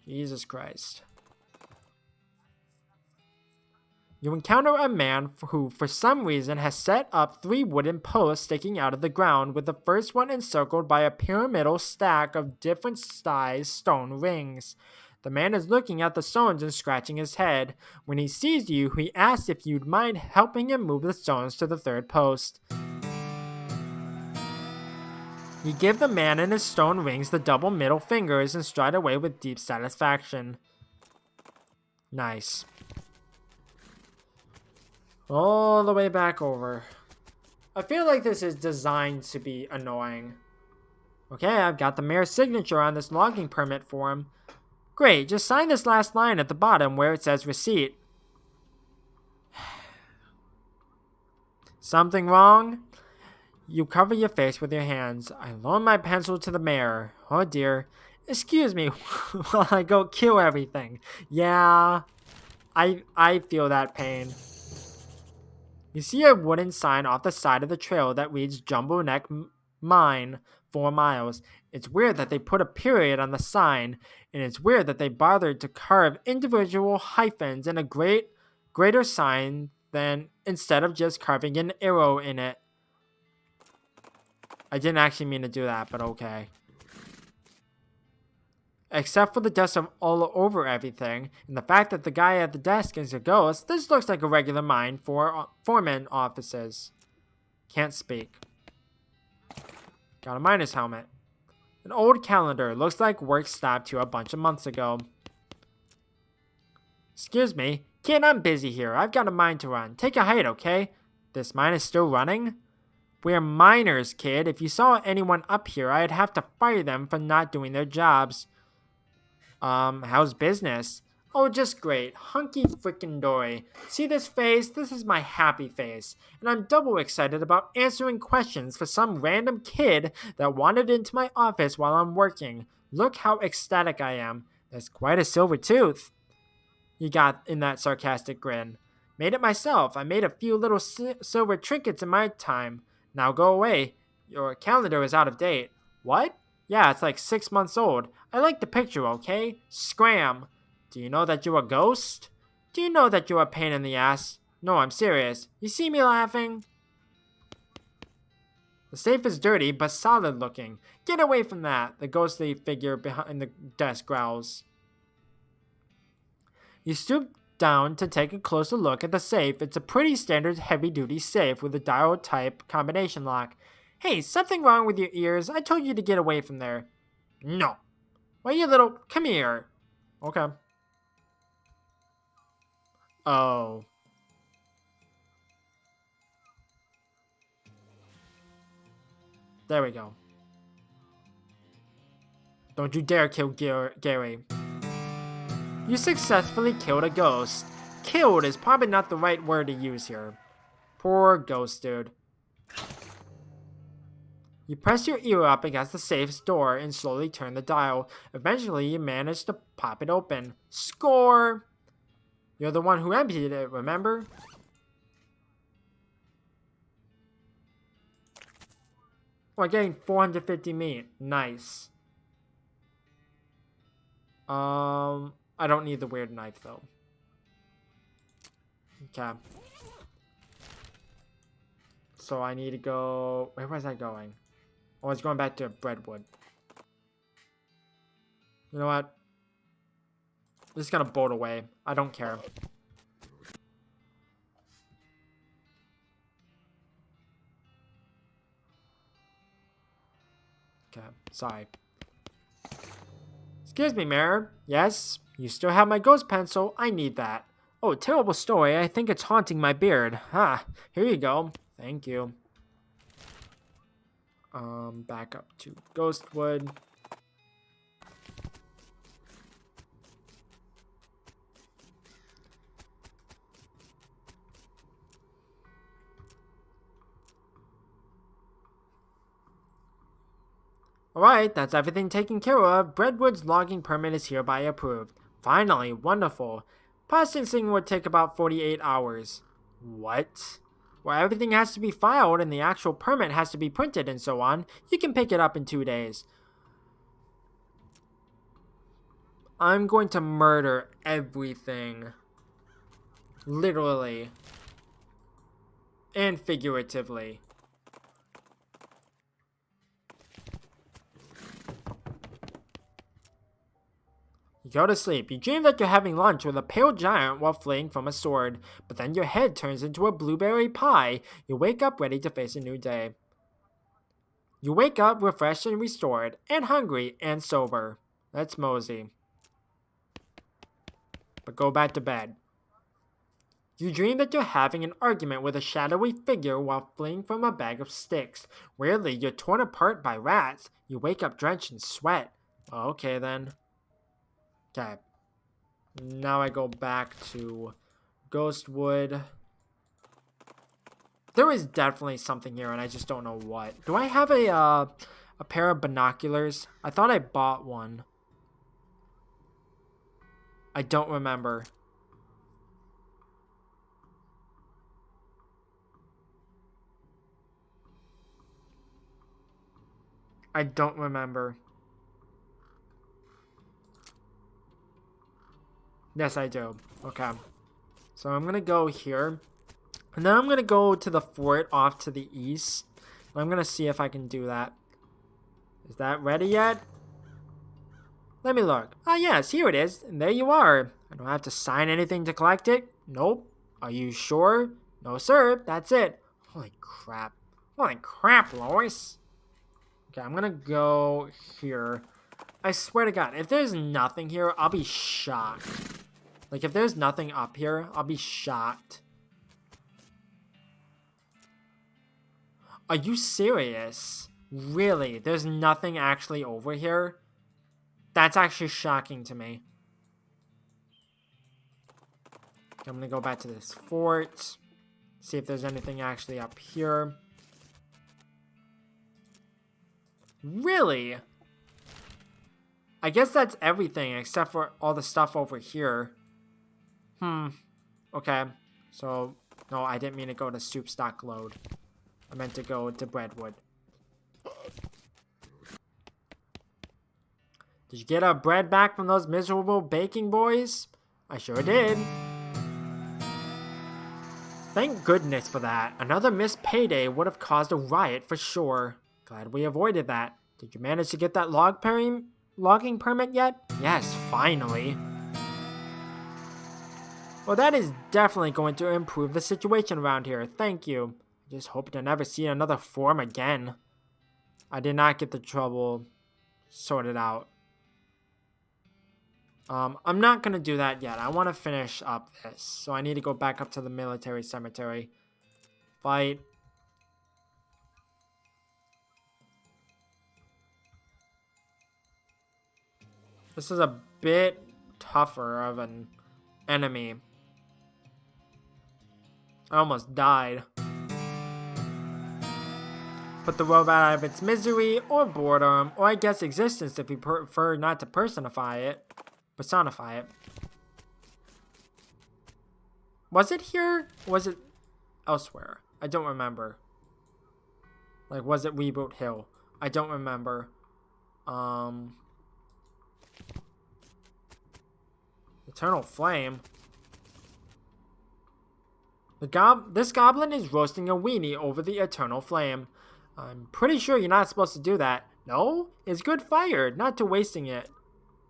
Jesus Christ. You encounter a man who, for some reason, has set up 3 wooden posts sticking out of the ground, with the first one encircled by a pyramidal stack of different size stone rings. The man is looking at the stones and scratching his head. When he sees you, he asks if you'd mind helping him move the stones to the 3rd post. You give the man and his stone rings the double middle fingers and stride away with deep satisfaction. Nice. All the way back over. I feel like this is designed to be annoying. Okay, I've got the mayor's signature on this logging permit form. Great, just sign this last line at the bottom where it says receipt. Something wrong? You cover your face with your hands. I loan my pencil to the mayor. Oh dear. Excuse me while I go kill everything. Yeah, I feel that pain. You see a wooden sign off the side of the trail that reads Jumbo Neck Mine, 4 miles. It's weird that they put a period on the sign, and it's weird that they bothered to carve individual hyphens in a greater sign than instead of just carving an arrow in it. I didn't actually mean to do that, but okay. Except for the dust all over everything, and the fact that the guy at the desk is a ghost, this looks like a regular mine for foreman offices. Can't speak. Got a miner's helmet. An old calendar. Looks like work stopped here a bunch of months ago. Excuse me. Kid, I'm busy here. I've got a mine to run. Take a hike, okay? This mine is still running? We're miners, kid. If you saw anyone up here, I'd have to fire them for not doing their jobs. How's business? Oh, just great. Hunky frickin' dory. See this face? This is my happy face. And I'm double excited about answering questions for some random kid that wandered into my office while I'm working. Look how ecstatic I am. There's quite a silver tooth. You got in that sarcastic grin. Made it myself. I made a few little silver trinkets in my time. Now go away. Your calendar is out of date. What? Yeah, it's like 6 months old. I like the picture, okay? Scram. Do you know that you're a ghost? Do you know that you're a pain in the ass? No, I'm serious. You see me laughing? The safe is dirty, but solid looking. Get away from that, the ghostly figure behind the desk growls. You stoop down to take a closer look at the safe. It's a pretty standard heavy-duty safe with a dial-type combination lock. Hey, something wrong with your ears? I told you to get away from there. No. Why, you little... Come here. Okay. Oh. There we go. Don't you dare kill Gary. You successfully killed a ghost. Killed is probably not the right word to use here. Poor ghost dude. You press your ear up against the safe's door and slowly turn the dial. Eventually, you manage to pop it open. Score! You're the one who emptied it, remember? Oh, I'm getting 450 meat. Nice. I don't need the weird knife, though. Okay. So I need to go... Where was I going? Oh, I was going back to Breadwood. You know what? I'm just gonna bolt away. I don't care. Okay, sorry. Excuse me, Mayor. Yes? You still have my ghost pencil? I need that. Oh, terrible story. I think it's haunting my beard. Here you go. Thank you. Back up to Ghostwood. Alright, that's everything taken care of. Breadwood's logging permit is hereby approved. Finally, wonderful. Processing would take about 48 hours. What? Well, everything has to be filed and the actual permit has to be printed and so on. You can pick it up in 2 days. I'm going to murder everything. Literally. And figuratively. You go to sleep. You dream that you're having lunch with a pale giant while fleeing from a sword, but then your head turns into a blueberry pie. You wake up ready to face a new day. You wake up refreshed and restored, and hungry and sober. That's mosey. But go back to bed. You dream that you're having an argument with a shadowy figure while fleeing from a bag of sticks. Weirdly, you're torn apart by rats. You wake up drenched in sweat. Okay then. Okay. Now I go back to Ghostwood. There is definitely something here and I just don't know what. Do I have a pair of binoculars? I thought I bought one. I don't remember. I don't remember. Yes, I do. Okay. So I'm going to go here. And then I'm going to go to the fort off to the east. And I'm going to see if I can do that. Is that ready yet? Let me look. Ah, yes, here it is. And there you are. I don't have to sign anything to collect it. Nope. Are you sure? No, sir. That's it. Holy crap. Holy crap, Lois. Okay, I'm going to go here. I swear to God, if there's nothing here, I'll be shocked. Like, if there's nothing up here, I'll be shocked. Are you serious? Really? There's nothing actually over here? That's actually shocking to me. I'm gonna go back to this fort. See if there's anything actually up here. Really? I guess that's everything except for all the stuff over here. Okay. So, no, I didn't mean to go to soup stock load. I meant to go to Breadwood. Did you get our bread back from those miserable baking boys? I sure did. Thank goodness for that. Another missed payday would have caused a riot for sure. Glad we avoided that. Did you manage to get that logging permit yet? Yes, finally. Well, that is definitely going to improve the situation around here. Thank you. I just hope to never see another form again. I did not get the trouble sorted out. I'm not going to do that yet. I want to finish up this. So I need to go back up to the military cemetery. Fight. This is a bit tougher of an enemy. I almost died. Put the robot out of its misery or boredom, or I guess existence if you prefer not to personify it. Was it here? Was it elsewhere? I don't remember. Like, was it Reboot Hill? I don't remember. Eternal Flame. This goblin is roasting a weenie over the Eternal Flame. I'm pretty sure you're not supposed to do that. No? It's good fire, not to wasting it.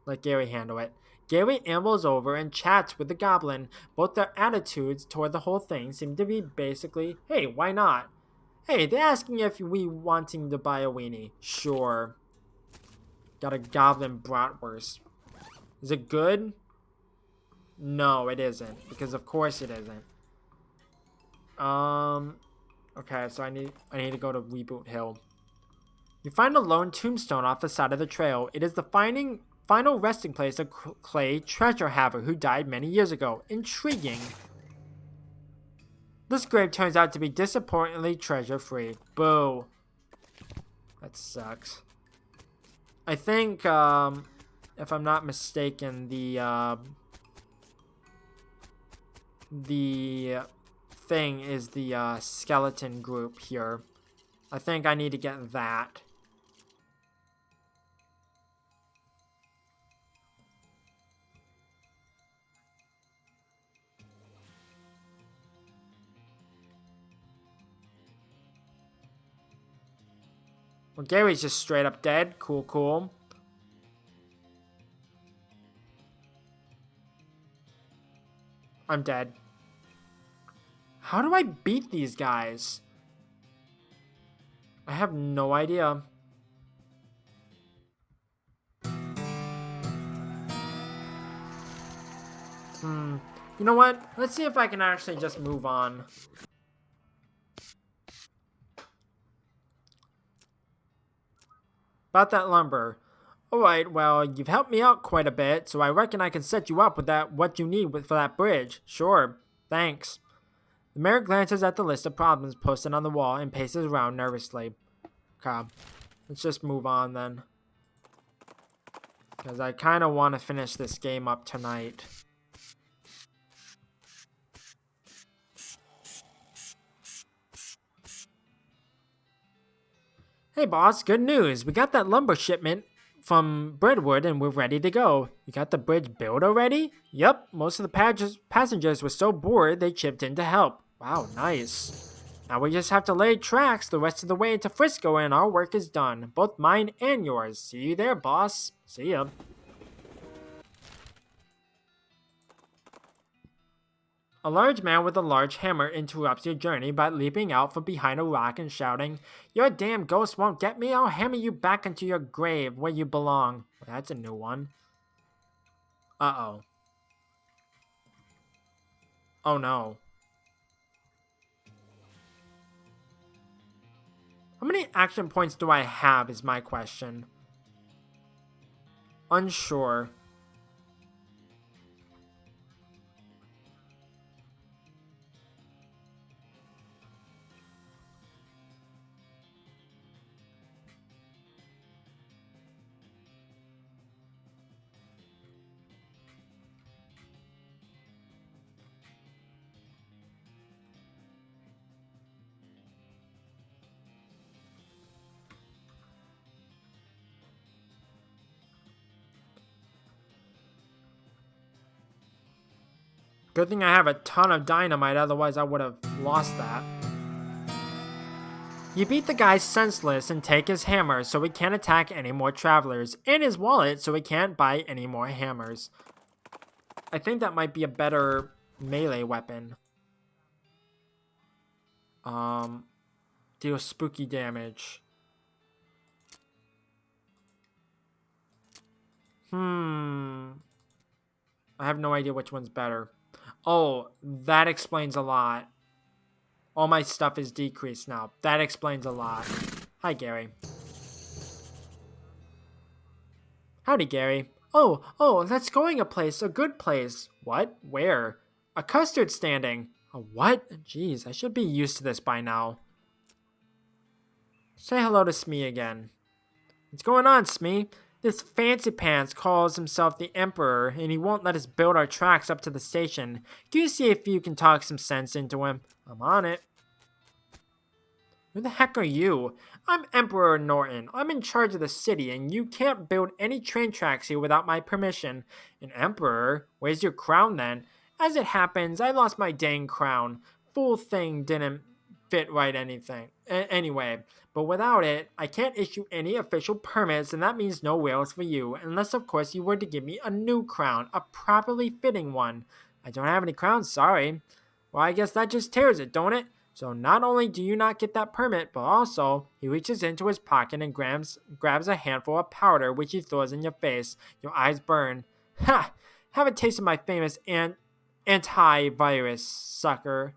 Let Gary handle it. Gary ambles over and chats with the goblin. Both their attitudes toward the whole thing seem to be basically, hey, why not? Hey, they're asking if we wanting to buy a weenie. Sure. Got a goblin bratwurst. Is it good? No, it isn't. Because of course it isn't. Okay, so I need to go to Reboot Hill. You find a lone tombstone off the side of the trail. It is the final resting place of Clay Treasure Haver, who died many years ago. Intriguing. This grave turns out to be disappointingly treasure-free. Boo. That sucks. I think, if I'm not mistaken, the thing is the skeleton group here. I think I need to get that. Well, Gary's just straight up dead. Cool, cool. I'm dead. How do I beat these guys? I have no idea. You know what? Let's see if I can actually just move on. About that lumber. Alright, well, you've helped me out quite a bit, so I reckon I can set you up with what you need for that bridge. Sure. Thanks. The mayor glances at the list of problems posted on the wall and paces around nervously. Okay. Let's just move on then. Because I kind of want to finish this game up tonight. Hey boss, good news. We got that lumber shipment from Breadwood and we're ready to go. You got the bridge built already? Yep, most of the passengers were so bored they chipped in to help. Wow, nice. Now we just have to lay tracks the rest of the way into Frisco and our work is done. Both mine and yours. See you there, boss. See ya. A large man with a large hammer interrupts your journey by leaping out from behind a rock and shouting, "Your damn ghost won't get me, I'll hammer you back into your grave where you belong." Well, that's a new one. Uh-oh. Oh no. How many action points do I have is my question. Unsure. Good thing I have a ton of dynamite, otherwise I would have lost that. You beat the guy senseless and take his hammer so he can't attack any more travelers, and his wallet so he can't buy any more hammers. I think that might be a better melee weapon. Deal spooky damage. I have no idea which one's better. Oh, that explains a lot. All my stuff is decreased now. That explains a lot. Hi, Gary. Howdy, Gary. Oh, that's going a place, a good place. What? Where? A custard standing. A what? Jeez, I should be used to this by now. Say hello to Smee again. What's going on, Smee? This fancy pants calls himself the Emperor, and he won't let us build our tracks up to the station. Can you see if you can talk some sense into him? I'm on it. Who the heck are you? I'm Emperor Norton. I'm in charge of the city, and you can't build any train tracks here without my permission. An emperor? Where's your crown then? As it happens, I lost my dang crown. Full thing didn't fit right anyway, but without it, I can't issue any official permits, and that means no rails for you, unless of course you were to give me a new crown, a properly fitting one. I don't have any crowns, sorry. Well, I guess that just tears it, don't it? So not only do you not get that permit, but also, he reaches into his pocket and grabs a handful of powder, which he throws in your face. Your eyes burn. Ha! Have a taste of my famous antivirus, sucker.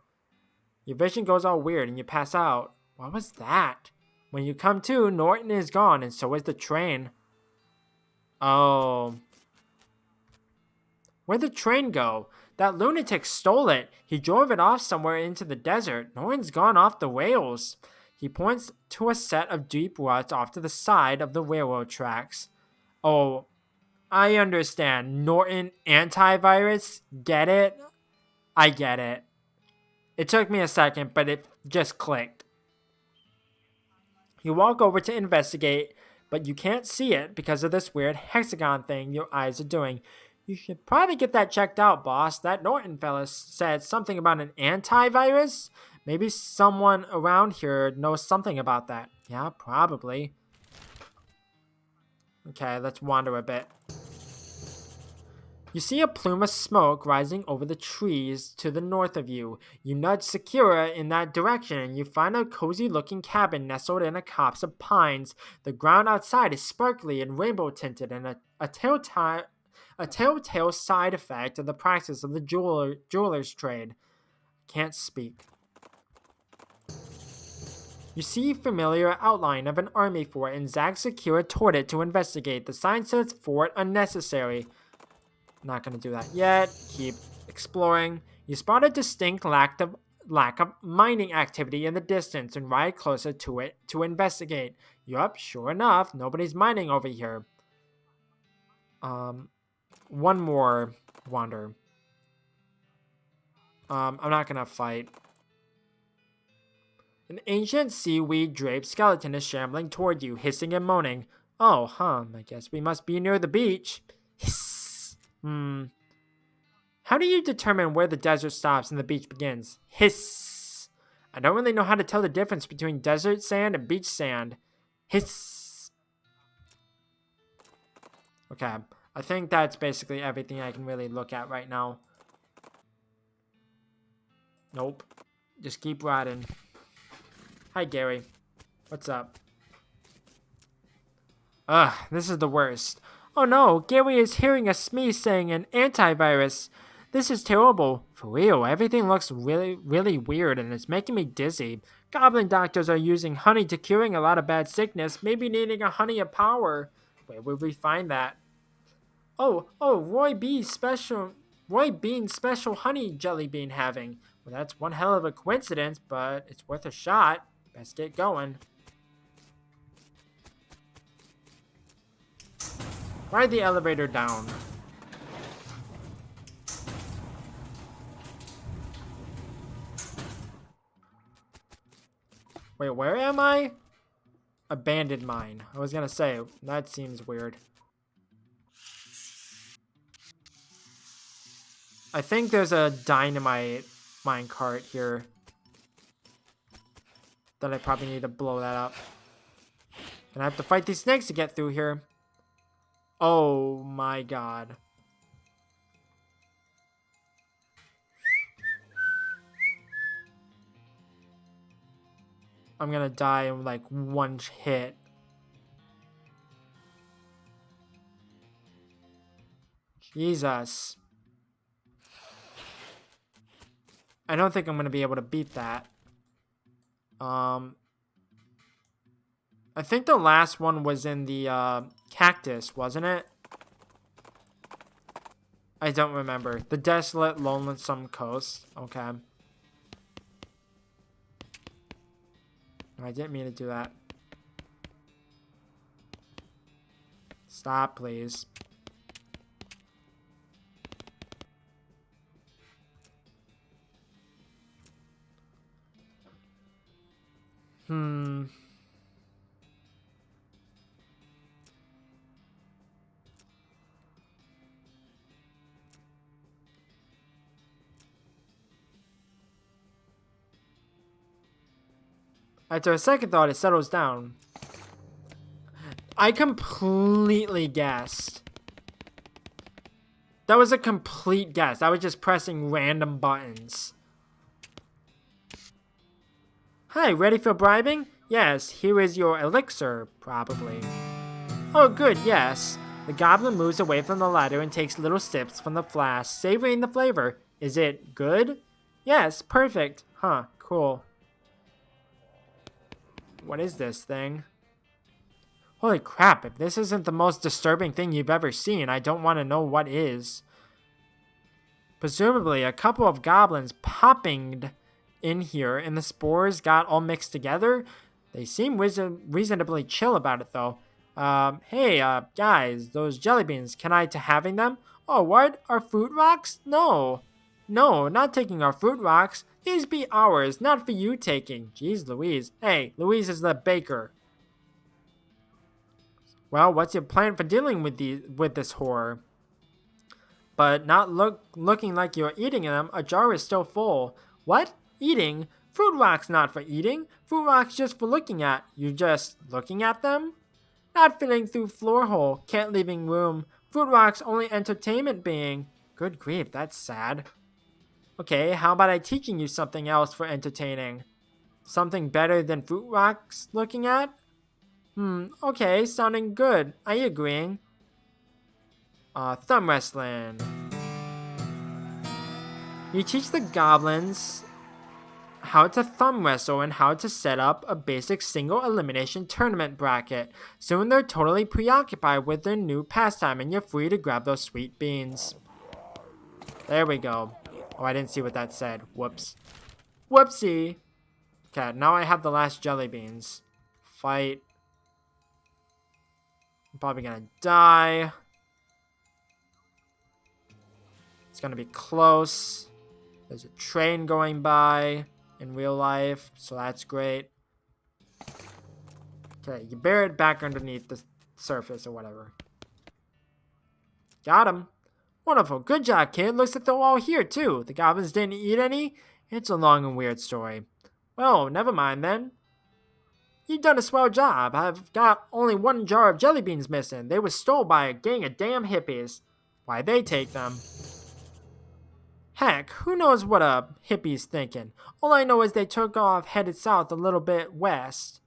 Your vision goes all weird and you pass out. What was that? When you come to, Norton is gone and so is the train. Oh. Where'd the train go? That lunatic stole it. He drove it off somewhere into the desert. Norton's gone off the rails. He points to a set of deep ruts off to the side of the railroad tracks. Oh, I understand. Norton antivirus? Get it? I get it. It took me a second, but it just clicked. You walk over to investigate, but you can't see it because of this weird hexagon thing your eyes are doing. You should probably get that checked out, boss. That Norton fella said something about an antivirus? Maybe someone around here knows something about that. Yeah, probably. Okay, let's wander a bit. You see a plume of smoke rising over the trees to the north of you. You nudge Sakura in that direction and you find a cozy looking cabin nestled in a copse of pines. The ground outside is sparkly and rainbow tinted, and a telltale side effect of the practice of the jeweler's trade. Can't speak. You see familiar outline of an army fort and zag Sakura toward it to investigate. The sign says fort unnecessary. Not gonna do that yet. Keep exploring. You spot a distinct lack of mining activity in the distance and ride closer to it to investigate. Yup, sure enough, nobody's mining over here. One more wander. I'm not gonna fight. An ancient seaweed-draped skeleton is shambling toward you, hissing and moaning. Oh, I guess we must be near the beach. Hiss. How do you determine where the desert stops and the beach begins? Hiss. I don't really know how to tell the difference between desert sand and beach sand. Hiss. Okay, I think that's basically everything I can really look at right now. Nope. Just keep riding. Hi, Gary. What's up? Ugh, this is the worst. Oh no, Gary is hearing a sneeze saying an antivirus. This is terrible. For real, everything looks really weird and it's making me dizzy. Goblin doctors are using honey to curing a lot of bad sickness, maybe needing a honey of power. Where would we find that? Oh, Roy Bean's special honey jelly bean having. Well, that's one hell of a coincidence, but it's worth a shot. Best get going. Ride the elevator down. Wait, where am I? Abandoned mine. I was gonna say, that seems weird. I think there's a dynamite minecart here. That I probably need to blow that up. Gonna have to fight these snakes to get through here. Oh my god. I'm gonna die in like one hit. Jesus. I don't think I'm gonna be able to beat that. I think the last one was in the cactus, wasn't it? I don't remember. The desolate, lonesome coast. Okay. I didn't mean to do that. Stop, please. After a second thought, it settles down. I completely guessed. That was a complete guess. I was just pressing random buttons. Hi, ready for bribing? Yes, here is your elixir, probably. Oh, good, yes. The goblin moves away from the ladder and takes little sips from the flask, savoring the flavor. Is it good? Yes, perfect. Huh, cool. What is this thing? Holy crap, if this isn't the most disturbing thing you've ever seen, I don't want to know what is. Presumably, a couple of goblins poppinged in here and the spores got all mixed together. They seem reasonably chill about it, though. Hey, guys, those jelly beans, can I to having them? Oh, what? Our fruit rocks? No, not taking our fruit rocks. These be ours, not for you taking. Jeez Louise. Hey, Louise is the baker. Well, what's your plan for dealing with this horror? But not looking like you're eating them, a jar is still full. What? Eating? Fruit rocks not for eating. Fruit rocks just for looking at. You just looking at them? Not fitting through floor hole. Can't leaving room. Fruit Rock's only entertainment being. Good grief, that's sad. Okay, how about I teaching you something else for entertaining? Something better than Fruit Rock's looking at? Okay, sounding good. Are you agreeing? Thumb wrestling. You teach the goblins how to thumb wrestle and how to set up a basic single elimination tournament bracket. Soon they're totally preoccupied with their new pastime and you're free to grab those sweet beans. There we go. Oh, I didn't see what that said. Whoops. Whoopsie. Okay, now I have the last jelly beans. Fight. I'm probably gonna die. It's gonna be close. There's a train going by in real life, so that's great. Okay, you bury it back underneath the surface or whatever. Got him. Wonderful. Good job, kid. Looks like they're all here, too. The goblins didn't eat any? It's a long and weird story. Well, never mind then. You've done a swell job. I've got only one jar of jelly beans missing. They were stolen by a gang of damn hippies. Why'd they take them? Heck, who knows what a hippie's thinking? All I know is they took off, headed south a little bit west.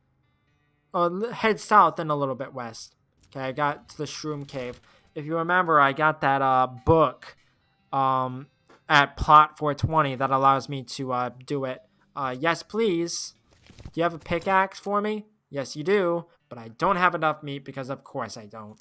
Or head south and a little bit west. Okay, I got to the Shroom Cave. If you remember, I got that book at Plot 420 that allows me to do it. Yes, please. Do you have a pickaxe for me? Yes, you do. But I don't have enough meat because of course I don't.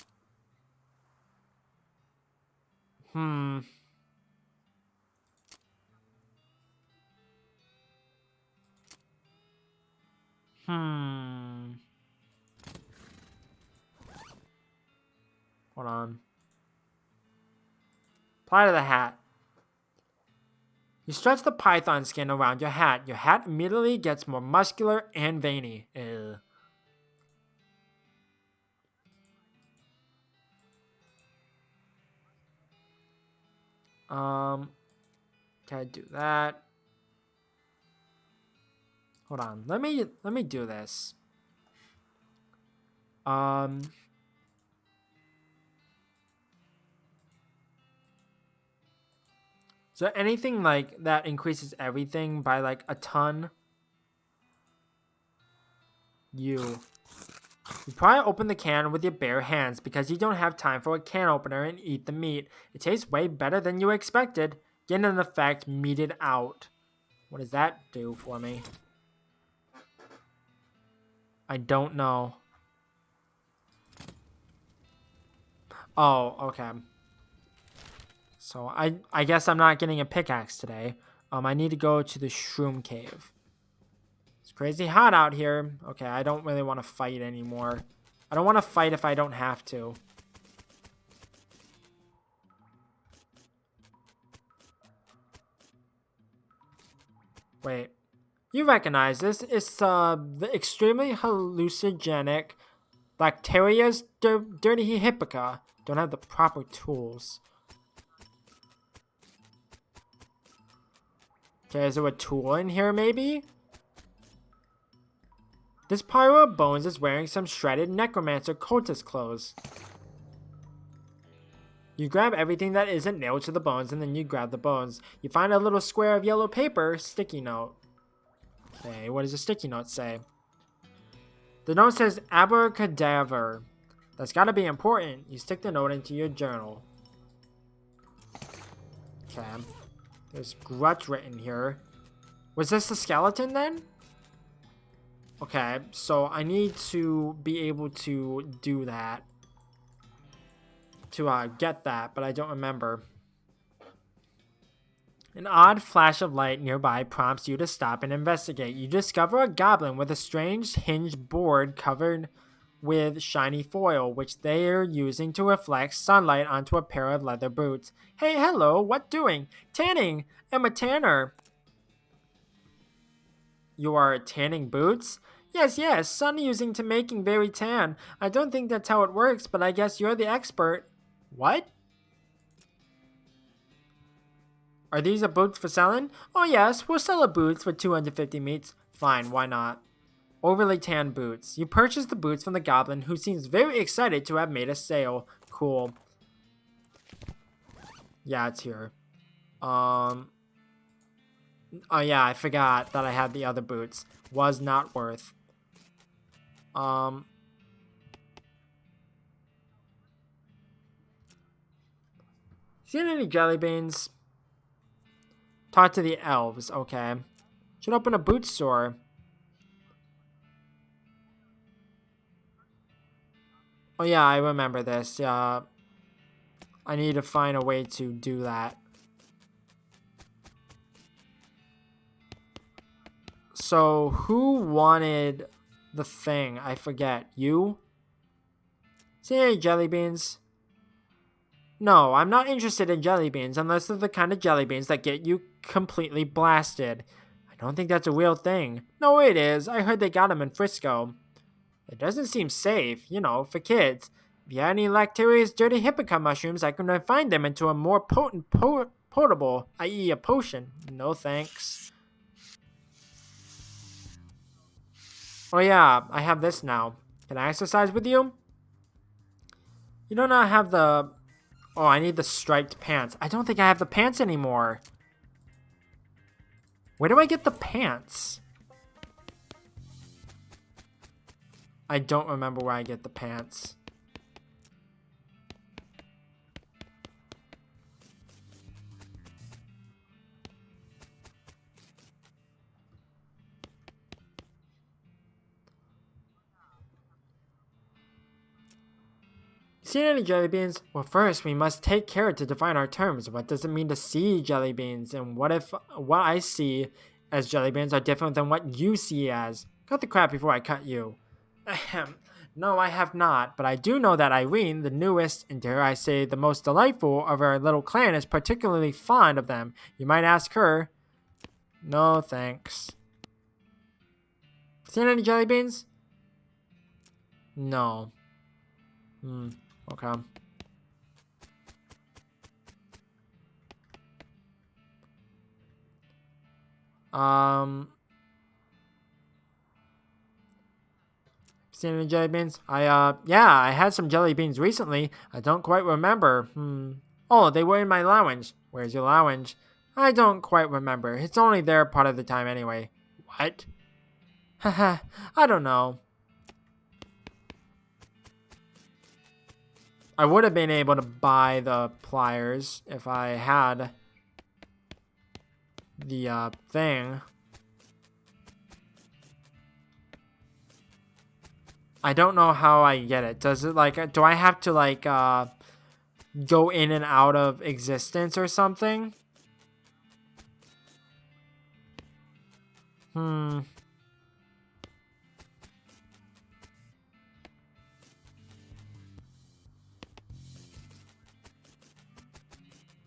Hold on. Apply to the hat. You stretch the python skin around your hat. Your hat immediately gets more muscular and veiny. Ew. Can I do that? Hold on. Let me do this. Is there anything like that increases everything by like a ton? You probably open the can with your bare hands because you don't have time for a can opener and eat the meat. It tastes way better than you expected. Get an effect meted out. What does that do for me? I don't know. Oh, okay. So I guess I'm not getting a pickaxe today. I need to go to the Shroom Cave. It's crazy hot out here. Okay, I don't really want to fight anymore. I don't want to fight if I don't have to. Wait. You recognize this. It's the extremely hallucinogenic Bacteria's dirty hippica. Don't have the proper tools. Okay, is there a tool in here maybe? This pyro of bones is wearing some shredded necromancer cultist clothes. You grab everything that isn't nailed to the bones and then you grab the bones. You find a little square of yellow paper, sticky note. Okay, what does the sticky note say? The note says abracadabra. That's gotta be important. You stick the note into your journal. Okay. There's grudge written here. Was this the skeleton then? Okay, so I need to be able to do that. To get that, but I don't remember. An odd flash of light nearby prompts you to stop and investigate. You discover a goblin with a strange hinged board covered with shiny foil, which they are using to reflect sunlight onto a pair of leather boots. Hey, hello, what doing? Tanning! I'm a tanner. You are tanning boots? Yes, sun using to making very tan. I don't think that's how it works, but I guess you're the expert. What? Are these a boots for selling? Oh yes, we'll sell a boots for 250 meats. Fine, why not? Overly tan boots. You purchase the boots from the goblin, who seems very excited to have made a sale. Cool. Yeah, it's here. Oh yeah, I forgot that I had the other boots. Was not worth. Seen any jelly beans? Talk to the elves. Okay. Should open a boot store. Oh yeah, I remember this. I need to find a way to do that. So, who wanted the thing? I forget. You? See any jelly beans? No, I'm not interested in jelly beans unless they're the kind of jelly beans that get you completely blasted. I don't think that's a real thing. No, it is. I heard they got them in Frisco. It doesn't seem safe, for kids. If you have any lactarius dirty hippocamp mushrooms, I can refine them into a more potent potable, i.e. a potion. No thanks. Oh yeah, I have this now. Can I exercise with you? You do not have the... Oh, I need the striped pants. I don't think I have the pants anymore. Where do I get the pants? I don't remember where I get the pants. Seen any jelly beans? Well, first we must take care to define our terms. What does it mean to see jelly beans? And what if what I see as jelly beans are different than what you see as? Cut the crap before I cut you. Ahem. No, I have not, but I do know that Irene, the newest, and dare I say the most delightful of our little clan, is particularly fond of them. You might ask her. No, thanks. Seen any jelly beans? No. Okay. Seen any jelly beans? Yeah, I had some jelly beans recently. I don't quite remember. Oh, they were in my lounge. Where's your lounge? I don't quite remember. It's only there part of the time anyway. What? Haha, I don't know. I would have been able to buy the pliers if I had the thing. I don't know how I get it. Does it do I have to go in and out of existence or something?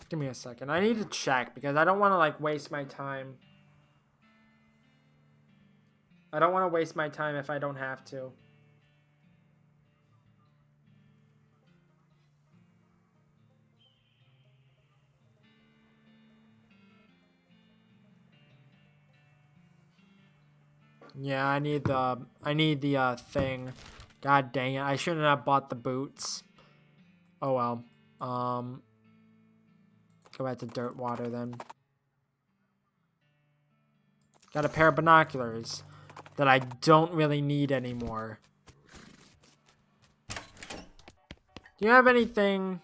Give me a second. I need to check because I don't want to waste my time. I don't want to waste my time if I don't have to. Yeah, I need the thing. God dang it. I shouldn't have bought the boots. Oh well. Go back to dirt water then. Got a pair of binoculars that I don't really need anymore. Do you have anything?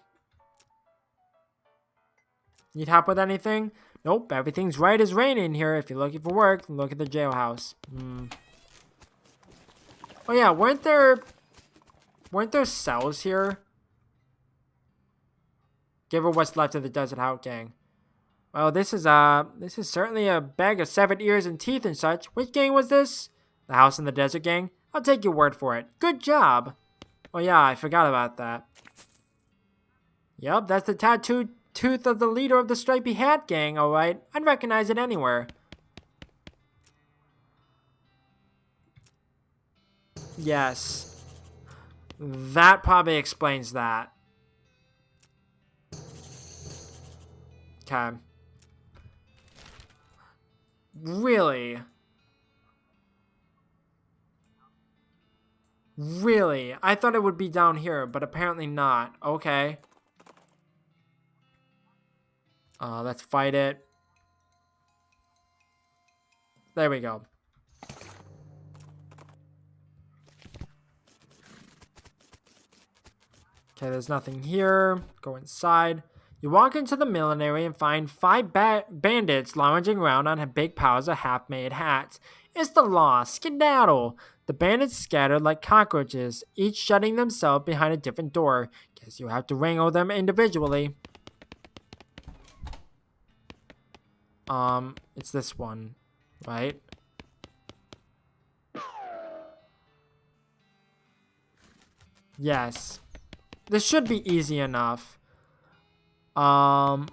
Need help with anything? Nope, everything's right as rain in here. If you're looking for work, look at the jailhouse. Oh yeah, weren't there cells here? Give her what's left of the Desert House gang. Well, this is certainly a bag of severed ears and teeth and such. Which gang was this? The House in the Desert gang? I'll take your word for it. Good job. Oh yeah, I forgot about that. Yup, that's the tattooed tooth of the leader of the Stripy Hat gang, alright. I'd recognize it anywhere. Yes. That probably explains that. Okay. Really? Really? I thought it would be down here, but apparently not. Okay. Let's fight it. There we go. Okay, there's nothing here. Go inside. You walk into the millinery and find five bandits lounging around on big piles of half-made hats. It's the law. Skedaddle. The bandits scattered like cockroaches, each shutting themselves behind a different door. Guess you have to wrangle them individually. It's this one, right? Yes. This should be easy enough. The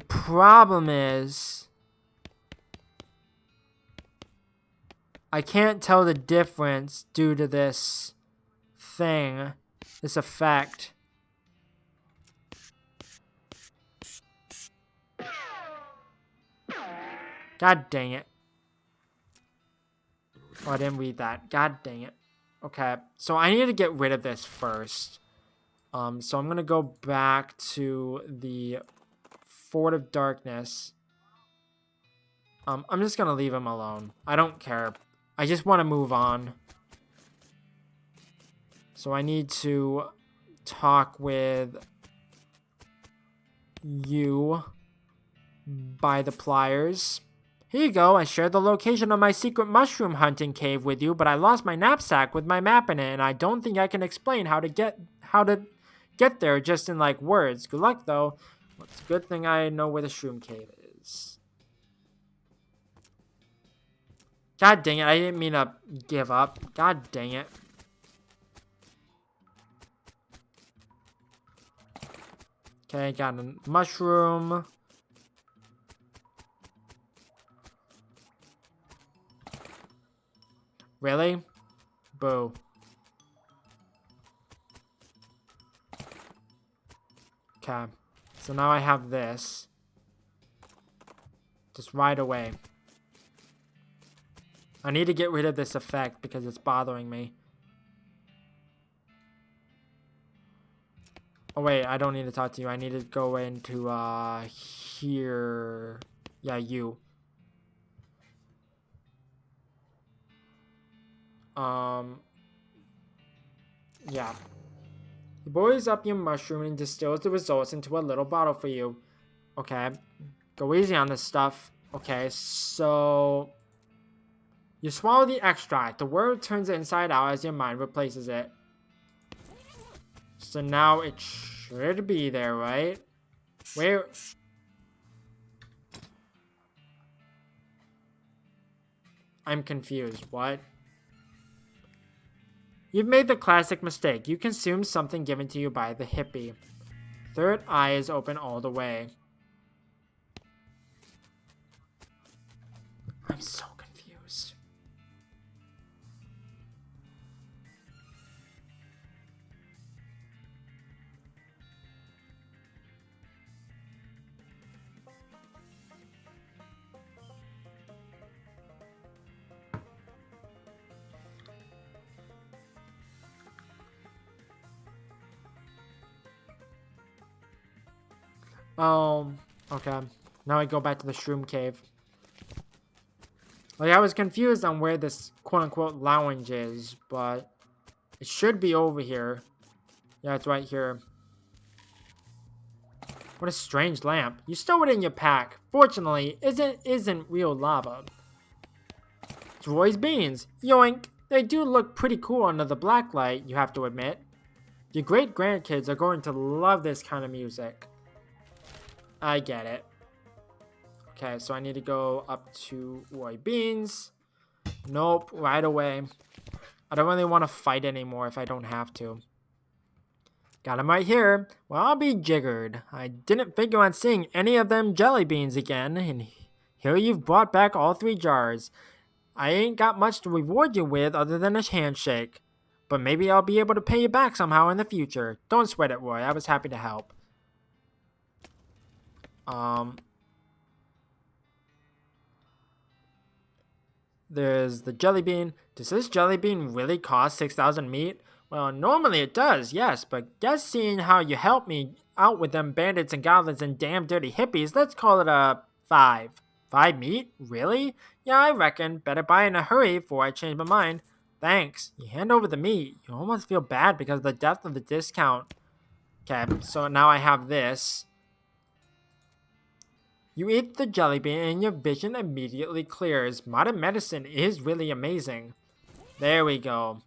problem is I can't tell the difference due to this thing, this effect. God dang it. Oh, I didn't read that. God dang it. Okay, so I need to get rid of this first. So I'm gonna go back to the Fort of Darkness. I'm just gonna leave him alone. I don't care. I just want to move on. So I need to talk with you by the pliers. Here you go. I shared the location of my secret mushroom hunting cave with you, but I lost my knapsack with my map in it, and I don't think I can explain how to get there just in like words. Good luck though. Well, it's a good thing I know where the shroom cave is. God dang it, I didn't mean to give up. God dang it. Okay, got a mushroom. Really? Boo. Okay. So now I have this. Just right away. I need to get rid of this effect because it's bothering me. Oh wait, I don't need to talk to you. I need to go into here. Yeah, you. Yeah. He boils up your mushroom and distills the results into a little bottle for you. Okay. Go easy on this stuff. Okay, so you swallow the extract. The word turns it inside out as your mind replaces it. So now it should be there, right? Where? I'm confused. What? You've made the classic mistake. You consumed something given to you by the hippie. Third eye is open all the way. I'm so confused. Okay. Now I go back to the shroom cave. Like, I was confused on where this quote-unquote lounge is, but it should be over here. Yeah, it's right here. What a strange lamp. You stow it in your pack. Fortunately, it isn't real lava. It's Roy's beans. Yoink. They do look pretty cool under the black light, you have to admit. Your great-grandkids are going to love this kind of music. I get it. Okay, so I need to go up to Roy Beans. Nope, right away. I don't really want to fight anymore if I don't have to. Got him right here. Well, I'll be jiggered. I didn't figure on seeing any of them jelly beans again, and here you've brought back all 3 jars. I ain't got much to reward you with other than a handshake. But maybe I'll be able to pay you back somehow in the future. Don't sweat it, Roy. I was happy to help. There's the jelly bean. Does this jelly bean really cost 6,000 meat? Well, normally it does, yes, but guess seeing how you helped me out with them bandits and goblins and damn dirty hippies, let's call it a 5. 5 meat? Really? Yeah, I reckon. Better buy in a hurry before I change my mind. Thanks. You hand over the meat. You almost feel bad because of the depth of the discount. Okay, so now I have this. You eat the jelly bean and your vision immediately clears. Modern medicine is really amazing. There we go.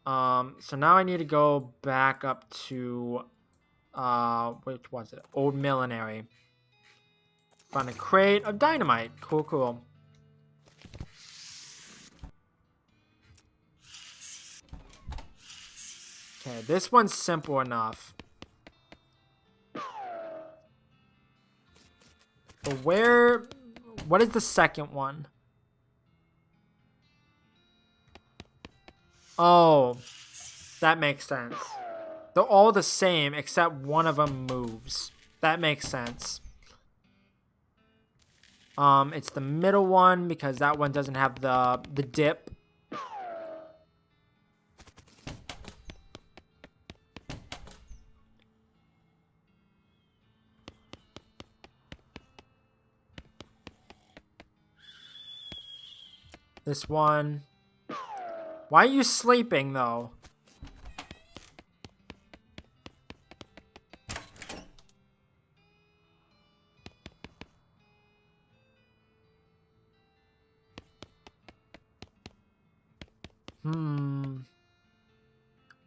So now I need to go back up to, which was it? Old Millinery. Find a crate of dynamite. Cool, cool. Okay, this one's simple enough. But what is the second one? Oh, that makes sense. They're all the same except one of them moves. That makes sense. It's the middle one because that one doesn't have the dip. This one. Why are you sleeping though?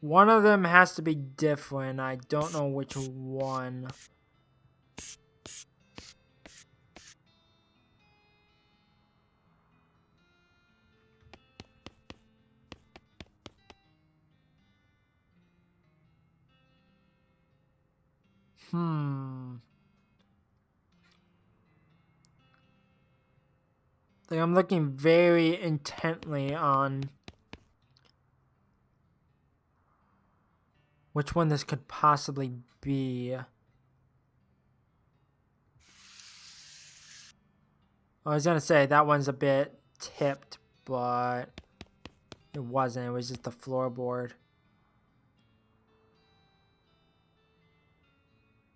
One of them has to be different. I don't know which one. Like I'm looking very intently on which one this could possibly be. I was gonna say that one's a bit tipped, but it wasn't. It was just the floorboard.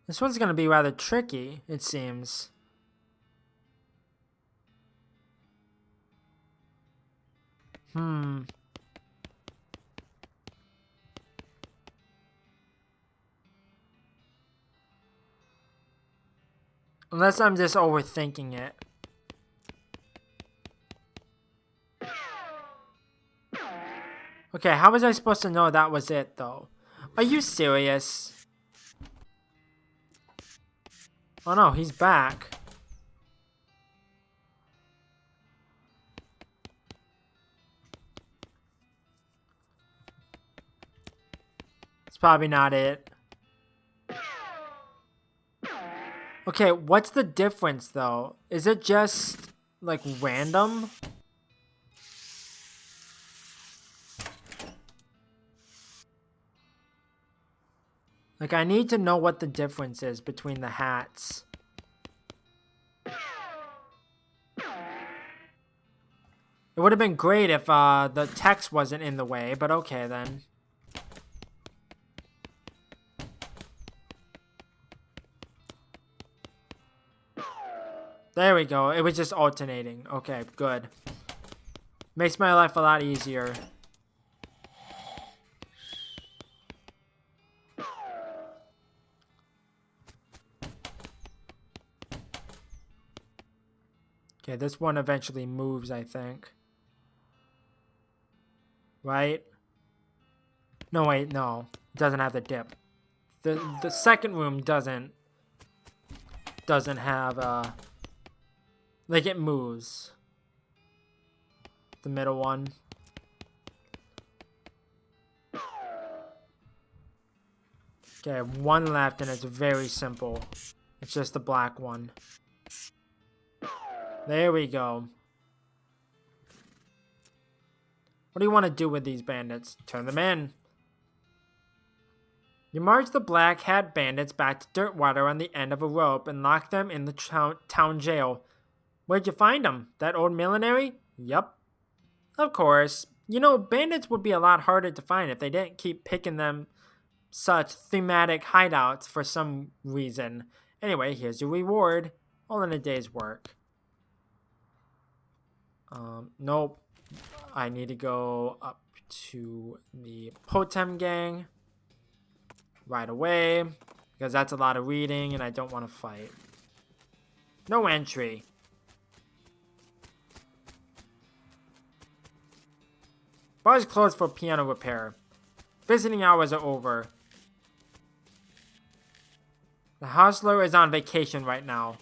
This one's gonna be rather tricky, it seems. Unless I'm just overthinking it. Okay, how was I supposed to know that was it, though? Are you serious? Oh no, he's back. It's probably not it. Okay, what's the difference, though? Is it just, like, random? Like, I need to know what the difference is between the hats. It would have been great if the text wasn't in the way, but okay then. There we go. It was just alternating. Okay, good. Makes my life a lot easier. Okay, this one eventually moves, I think. Right? No, wait, no. It doesn't have the dip. The second room doesn't have like it moves. The middle one. Okay, one left and it's very simple. It's just the black one. There we go. What do you want to do with these bandits? Turn them in. You march the black hat bandits back to Dirtwater on the end of a rope and lock them in the town jail. Where'd you find him? That old millinery? Yup. Of course. You know, bandits would be a lot harder to find if they didn't keep picking them such thematic hideouts for some reason. Anyway, here's your reward. All in a day's work. Nope. I need to go up to the Potem gang right away because that's a lot of reading and I don't want to fight. No entry. Bar's closed for piano repair. Visiting hours are over. The hostler is on vacation right now.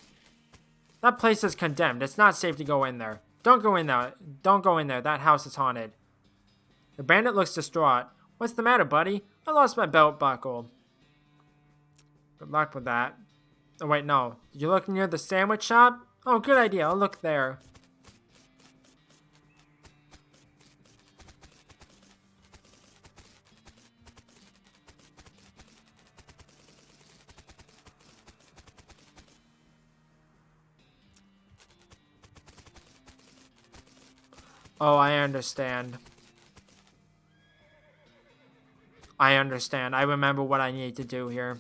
That place is condemned. It's not safe to go in there. Don't go in there. Don't go in there. That house is haunted. The bandit looks distraught. What's the matter, buddy? I lost my belt buckle. Good luck with that. Oh, wait, no. Did you look near the sandwich shop? Oh, good idea. I'll look there. Oh, I understand. I understand. I remember what I need to do here.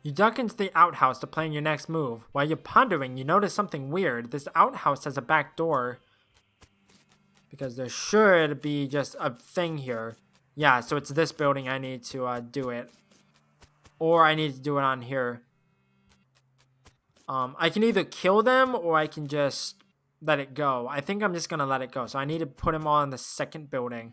You duck into the outhouse to plan your next move. While you're pondering, you notice something weird. This outhouse has a back door. Because there should be just a thing here. Yeah, so it's this building I need to do it. Or I need to do it on here. I can either kill them or I can just let it go. I think I'm just going to let it go. So I need to put them all in the second building.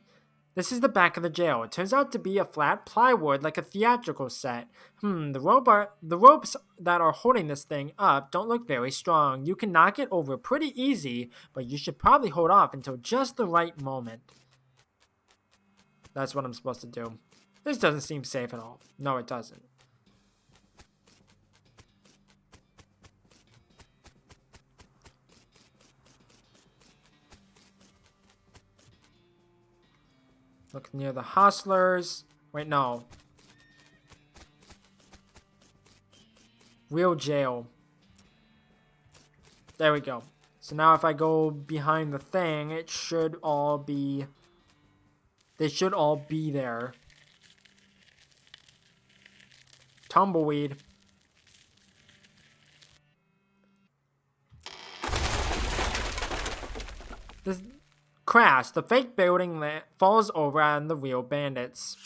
This is the back of the jail. It turns out to be a flat plywood like a theatrical set. The ropes that are holding this thing up don't look very strong. You can knock it over pretty easy, but you should probably hold off until just the right moment. That's what I'm supposed to do. This doesn't seem safe at all. No, it doesn't. Look near the hostlers. Wait, no. Real jail. There we go. So now if I go behind the thing, it should all be... They should all be there. Tumbleweed. This... Crash. The fake building falls over on the real bandits.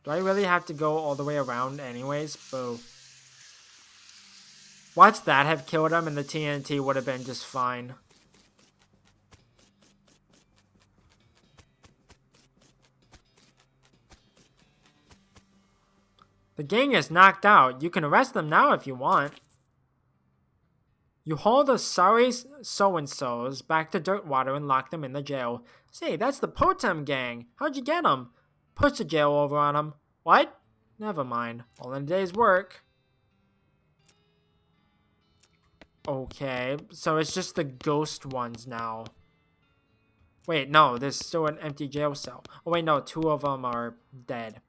Do I really have to go all the way around anyways? Boo. Watch that have killed him and the TNT would have been just fine. The gang is knocked out. You can arrest them now if you want. You haul the sorry so-and-sos back to Dirtwater and lock them in the jail. Say, that's the Potem gang. How'd you get them? Push the jail over on them. What? Never mind. All in a day's work. Okay, so it's just the ghost ones now. Wait, no, there's still an empty jail cell. Oh wait, no, 2 of them are dead.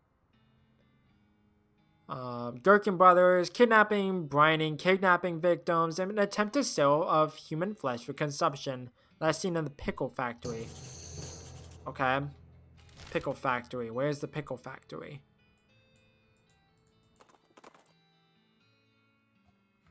Gherkin brothers, kidnapping, brining, kidnapping victims, and an attempted sale of human flesh for consumption. Last seen in the pickle factory. Okay. Pickle factory. Where's the pickle factory?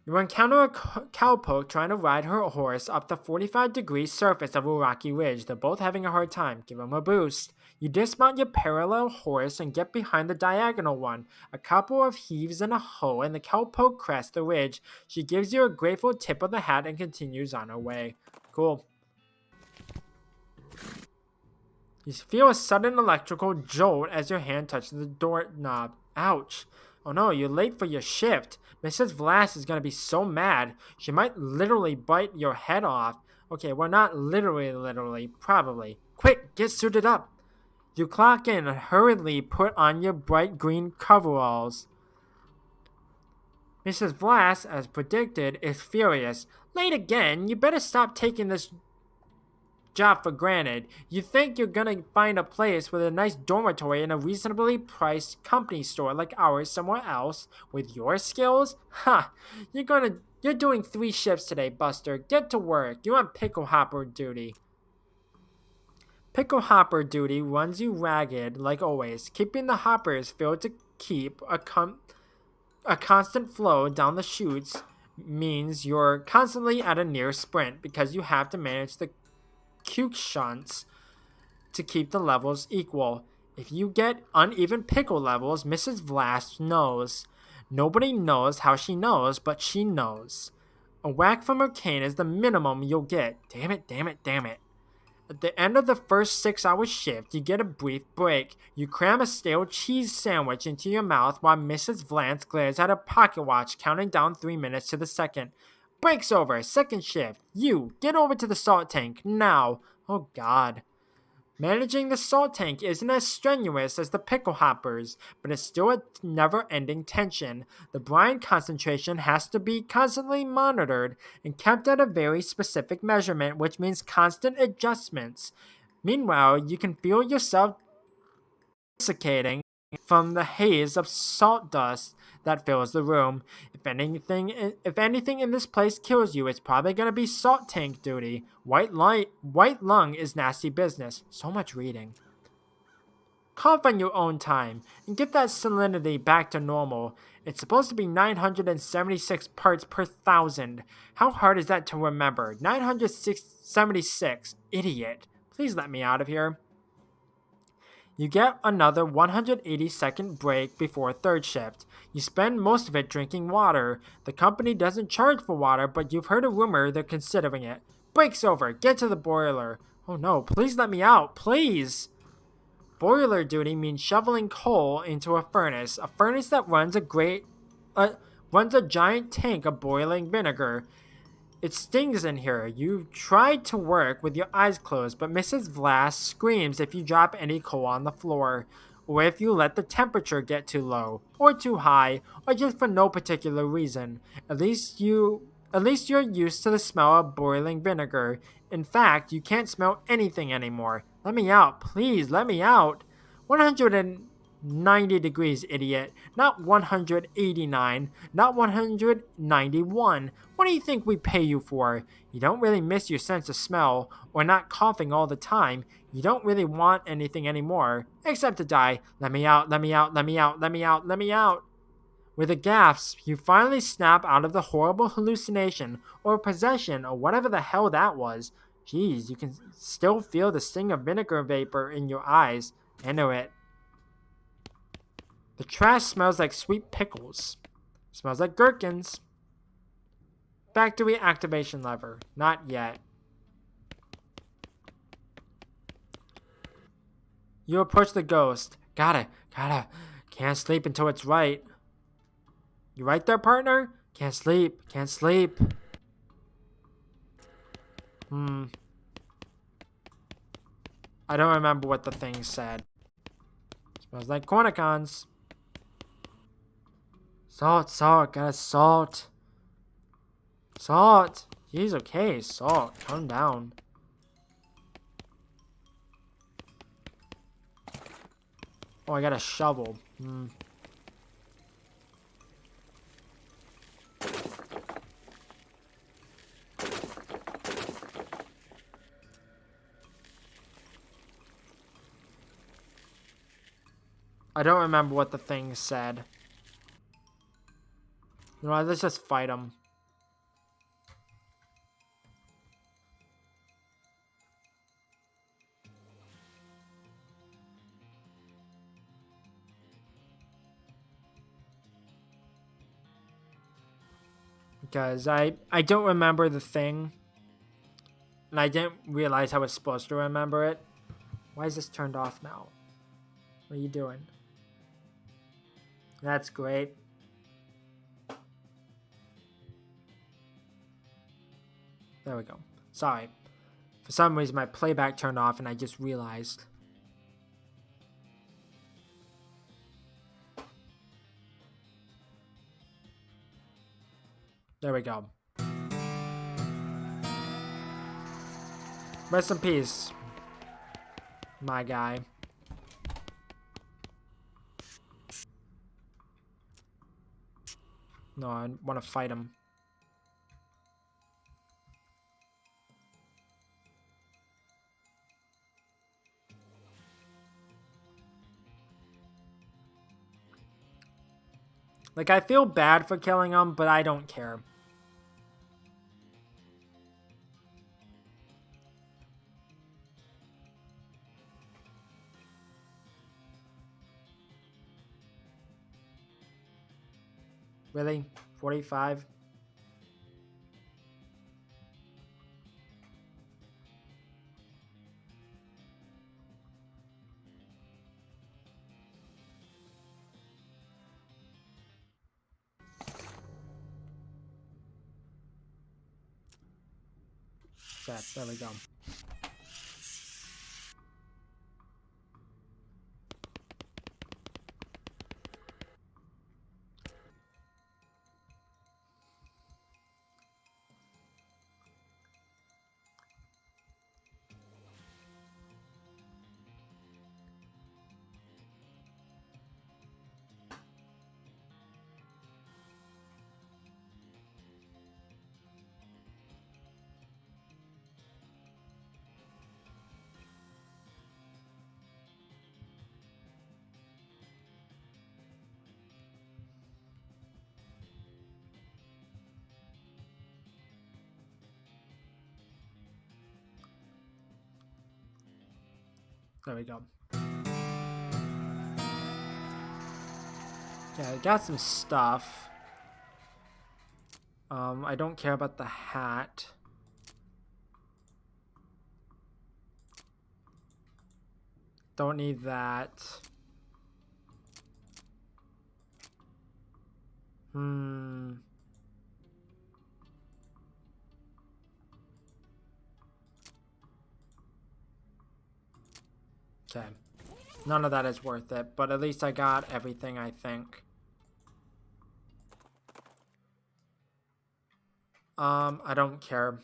You encounter a cowpoke trying to ride her horse up the 45-degree surface of a rocky ridge. They're both having a hard time. Give them a boost. You dismount your parallel horse and get behind the diagonal one. A couple of heaves and a hoe, and the cowpoke crests the ridge. She gives you a grateful tip of the hat and continues on her way. Cool. You feel a sudden electrical jolt as your hand touches the doorknob. Ouch. Oh no, you're late for your shift. Mrs. Vlass is going to be so mad. She might literally bite your head off. Okay, well, not literally, probably. Quick, get suited up. You clock in and hurriedly put on your bright green coveralls. Mrs. Vlass, as predicted, is furious. Late again? You better stop taking this job for granted. You think you're gonna find a place with a nice dormitory in a reasonably priced company store like ours somewhere else with your skills? Ha! You're doing 3 shifts today, Buster. Get to work. You're on pickle hopper duty. Pickle hopper duty runs you ragged, like always. Keeping the hoppers filled to keep a constant flow down the chutes means you're constantly at a near sprint because you have to manage the cue shunts to keep the levels equal. If you get uneven pickle levels, Mrs. Vlast knows. Nobody knows how she knows, but she knows. A whack from her cane is the minimum you'll get. Damn it, damn it, damn it. At the end of the first 6-hour shift, you get a brief break. You cram a stale cheese sandwich into your mouth while Mrs. Vlance glares at her pocket watch, counting down 3 minutes to the second. Break's over. Second shift. You, get over to the salt tank, now. Oh god. Managing the salt tank isn't as strenuous as the pickle hoppers, but it's still a never-ending tension. The brine concentration has to be constantly monitored and kept at a very specific measurement, which means constant adjustments. Meanwhile, you can feel yourself desiccating from the haze of salt dust that fills the room. If anything in this place kills you, it's probably gonna be salt tank duty. White lung is nasty business. So much reading. Cough on your own time and get that salinity back to normal. It's supposed to be 976 parts per thousand. How hard is that to remember? 976. Idiot. Please let me out of here. You get another 180-second break before third shift. You spend most of it drinking water. The company doesn't charge for water, but you've heard a rumor they're considering it. Break's over. Get to the boiler. Oh no, please let me out, please! Boiler duty means shoveling coal into a furnace that runs a giant tank of boiling vinegar. It stings in here. You tried to work with your eyes closed, but Mrs. Vlass screams if you drop any coal on the floor, or if you let the temperature get too low, or too high, or just for no particular reason. At least you're used to the smell of boiling vinegar. In fact, you can't smell anything anymore. Let me out, please, let me out. 190 degrees, idiot. Not 189, not 191. What do you think we pay you for? You don't really miss your sense of smell, or not coughing all the time. You don't really want anything anymore, except to die. Let me out, let me out, let me out, let me out, let me out. With a gasp, you finally snap out of the horrible hallucination, or possession, or whatever the hell that was. Jeez, you can still feel the sting of vinegar vapor in your eyes. I know it. The trash smells like sweet pickles. Smells like gherkins. Factory activation lever. Not yet. You approach the ghost. Gotta. Can't sleep until it's right. You right there, partner? Can't sleep. I don't remember what the thing said. Smells like cornicons. Salt, gotta salt. Salt. He's okay, salt. Calm down. Oh, I got a shovel. I don't remember what the thing said. You know what, let's just fight him. Because I don't remember the thing. And I didn't realize I was supposed to remember it. Why is this turned off now? What are you doing? That's great. There we go. Sorry. For some reason my playback turned off and I just realized. There we go. Rest in peace, my guy. No, I want to fight him. Like, I feel bad for killing him, but I don't care. Really? 45? Okay, there we go. There we go. Yeah, I got some stuff. I don't care about the hat. Don't need that. Okay. None of that is worth it, but at least I got everything, I think. I don't care.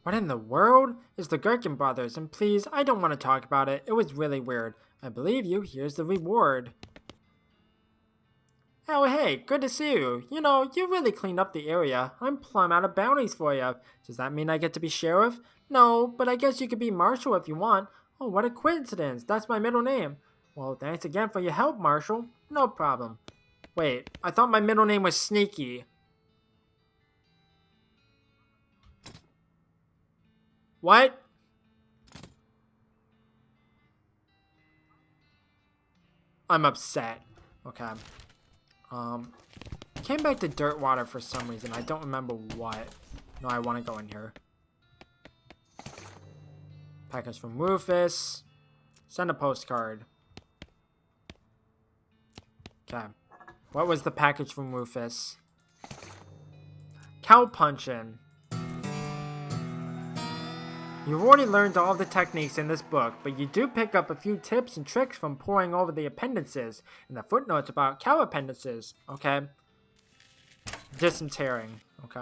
What in the world? It's the Gherkin brothers, and please, I don't want to talk about it. It was really weird. I believe you. Here's the reward. Oh, hey, good to see you. You know, you really cleaned up the area. I'm plumb out of bounties for you. Does that mean I get to be sheriff? No, but I guess you could be marshal if you want. Oh, what a coincidence. That's my middle name. Well, thanks again for your help, Marshal. No problem. Wait, I thought my middle name was Sneaky. What? I'm upset. Okay. Came back to Dirtwater for some reason. I don't remember what. No, I want to go in here. Package from Rufus. Send a postcard. Okay. What was the package from Rufus? Cow punching. You've already learned all the techniques in this book, but you do pick up a few tips and tricks from poring over the appendices and the footnotes about cow appendices, okay? Dysentery, okay.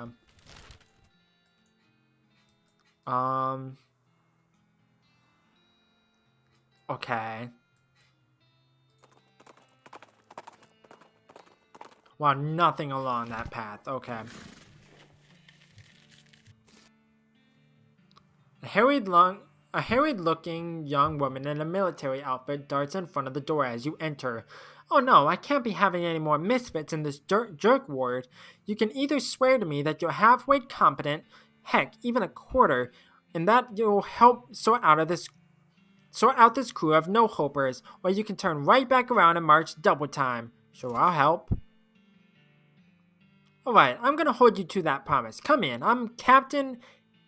Okay. Wow, nothing along that path, okay. A harried-looking young woman in a military outfit darts in front of the door as you enter. Oh no, I can't be having any more misfits in this jerk ward. You can either swear to me that you're halfway competent, heck, even a quarter, and that you'll help sort out this crew of no-hopers, or you can turn right back around and march double time. Sure, I'll help. Alright, I'm gonna hold you to that promise. Come in, I'm Captain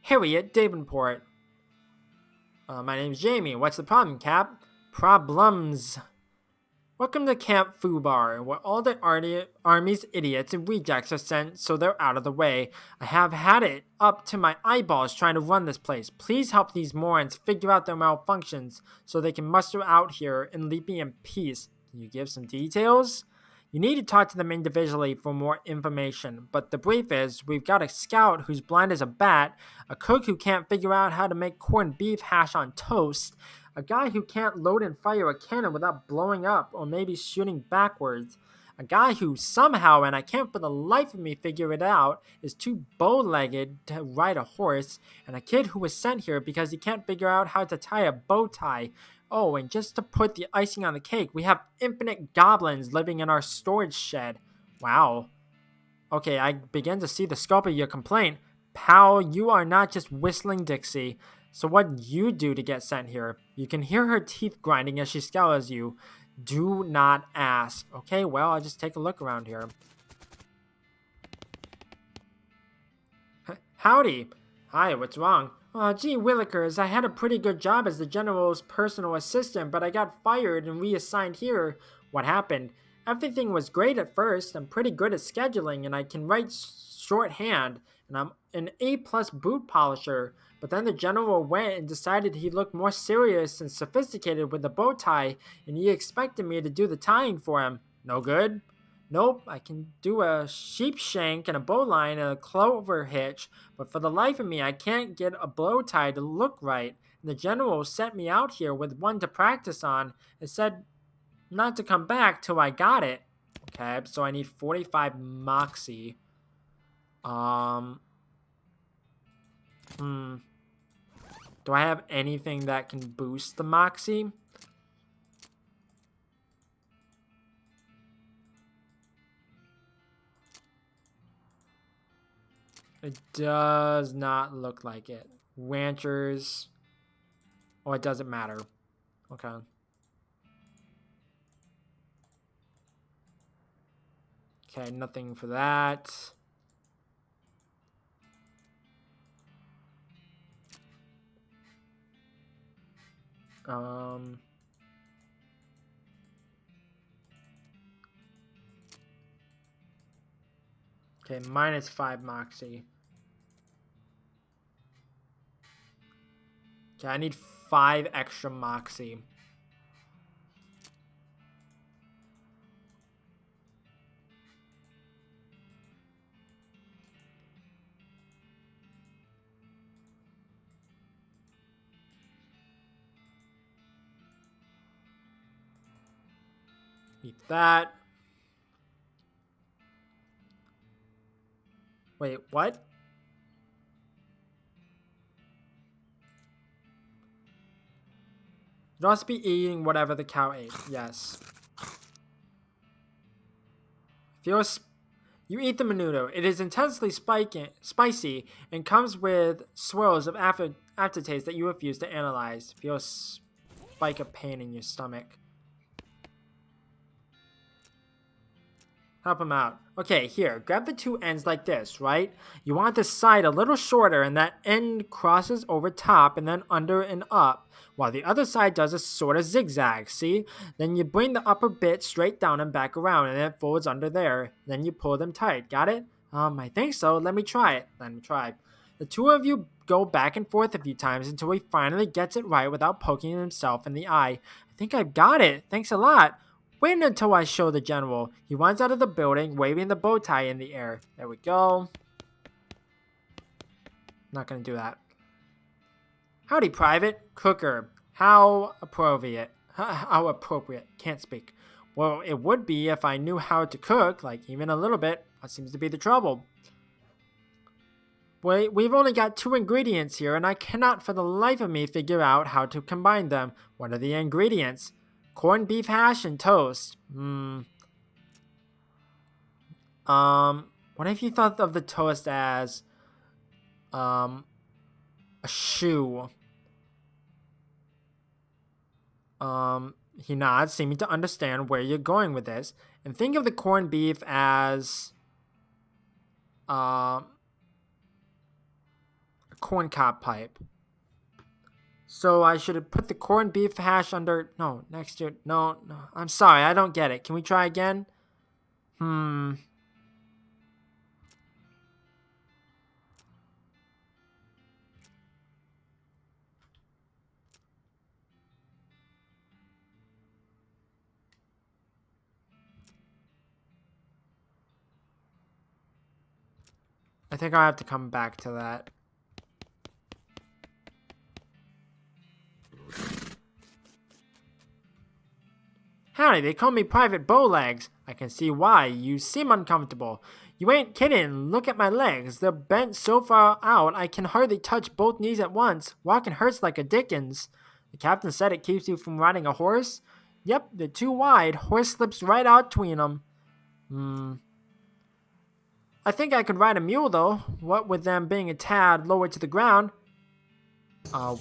Harriet Davenport. My name's Jamie. What's the problem, Cap? Problems. Welcome to Camp Fubar, where all the army's idiots and rejects are sent so they're out of the way. I have had it up to my eyeballs trying to run this place. Please help these morons figure out their malfunctions so they can muster out here and leave me in peace. Can you give some details? You need to talk to them individually for more information, but the brief is we've got a scout who's blind as a bat, a cook who can't figure out how to make corned beef hash on toast, a guy who can't load and fire a cannon without blowing up or maybe shooting backwards. A guy who somehow, and I can't for the life of me figure it out, is too bow-legged to ride a horse, and a kid who was sent here because he can't figure out how to tie a bow tie. Oh, and just to put the icing on the cake, we have infinite goblins living in our storage shed. Wow. Okay, I begin to see the scope of your complaint. Pal, you are not just whistling Dixie. So what'd you do to get sent here? You can hear her teeth grinding as she scours you. Do not ask. Okay, well, I'll just take a look around here. Howdy. Hi, what's wrong? Gee willikers, I had a pretty good job as the general's personal assistant, but I got fired and reassigned here. What happened? Everything was great at first. I'm pretty good at scheduling, and I can write shorthand, and I'm an A-plus boot polisher. But then the general went and decided he looked more serious and sophisticated with the bow tie, and he expected me to do the tying for him. No good? Nope, I can do a sheep shank and a bowline and a clover hitch, but for the life of me, I can't get a bow tie to look right. And the general sent me out here with one to practice on and said not to come back till I got it. Okay, so I need 45 moxie. Do I have anything that can boost the moxie? It does not look like it. Ranchers. Oh, it doesn't matter. Okay. Okay, nothing for that. Okay, minus 5 moxie. Okay, I need 5 extra moxie. Eat that. Wait, what? You must be eating whatever the cow ate. Yes. You eat the menudo. It is intensely spicy and comes with swirls of aftertaste that you refuse to analyze. Feel a spike of pain in your stomach. Help him out. Okay, here, grab the two ends like this, right? You want the side a little shorter and that end crosses over top and then under and up, while the other side does a sort of zigzag, see? Then you bring the upper bit straight down and back around and it folds under there. Then you pull them tight, got it? I think so. Let me try it. Let me try. The two of you go back and forth a few times until he finally gets it right without poking himself in the eye. I think I've got it. Thanks a lot. Wait until I show the general. He runs out of the building, waving the bow tie in the air. There we go. Not gonna do that. Howdy, Private. Cooker. How appropriate. How appropriate. Can't speak. Well, it would be if I knew how to cook, like even a little bit. That seems to be the trouble. Wait, we've only got 2 ingredients here, and I cannot for the life of me figure out how to combine them. What are the ingredients? Corned beef hash and toast. What if you thought of the toast as a shoe? He nods, seeming to understand where you're going with this. And think of the corned beef as a corncob pipe. So I should have put the corned beef hash under... No, next to... No, no. I'm sorry, I don't get it. Can we try again? I think I'll have to come back to that. Howdy, they call me Private Bowlegs. I can see why. You seem uncomfortable. You ain't kidding. Look at my legs. They're bent so far out I can hardly touch both knees at once. Walking hurts like a dickens. The captain said it keeps you from riding a horse? Yep, they're too wide. Horse slips right out between them. I think I could ride a mule, though. What with them being a tad lower to the ground.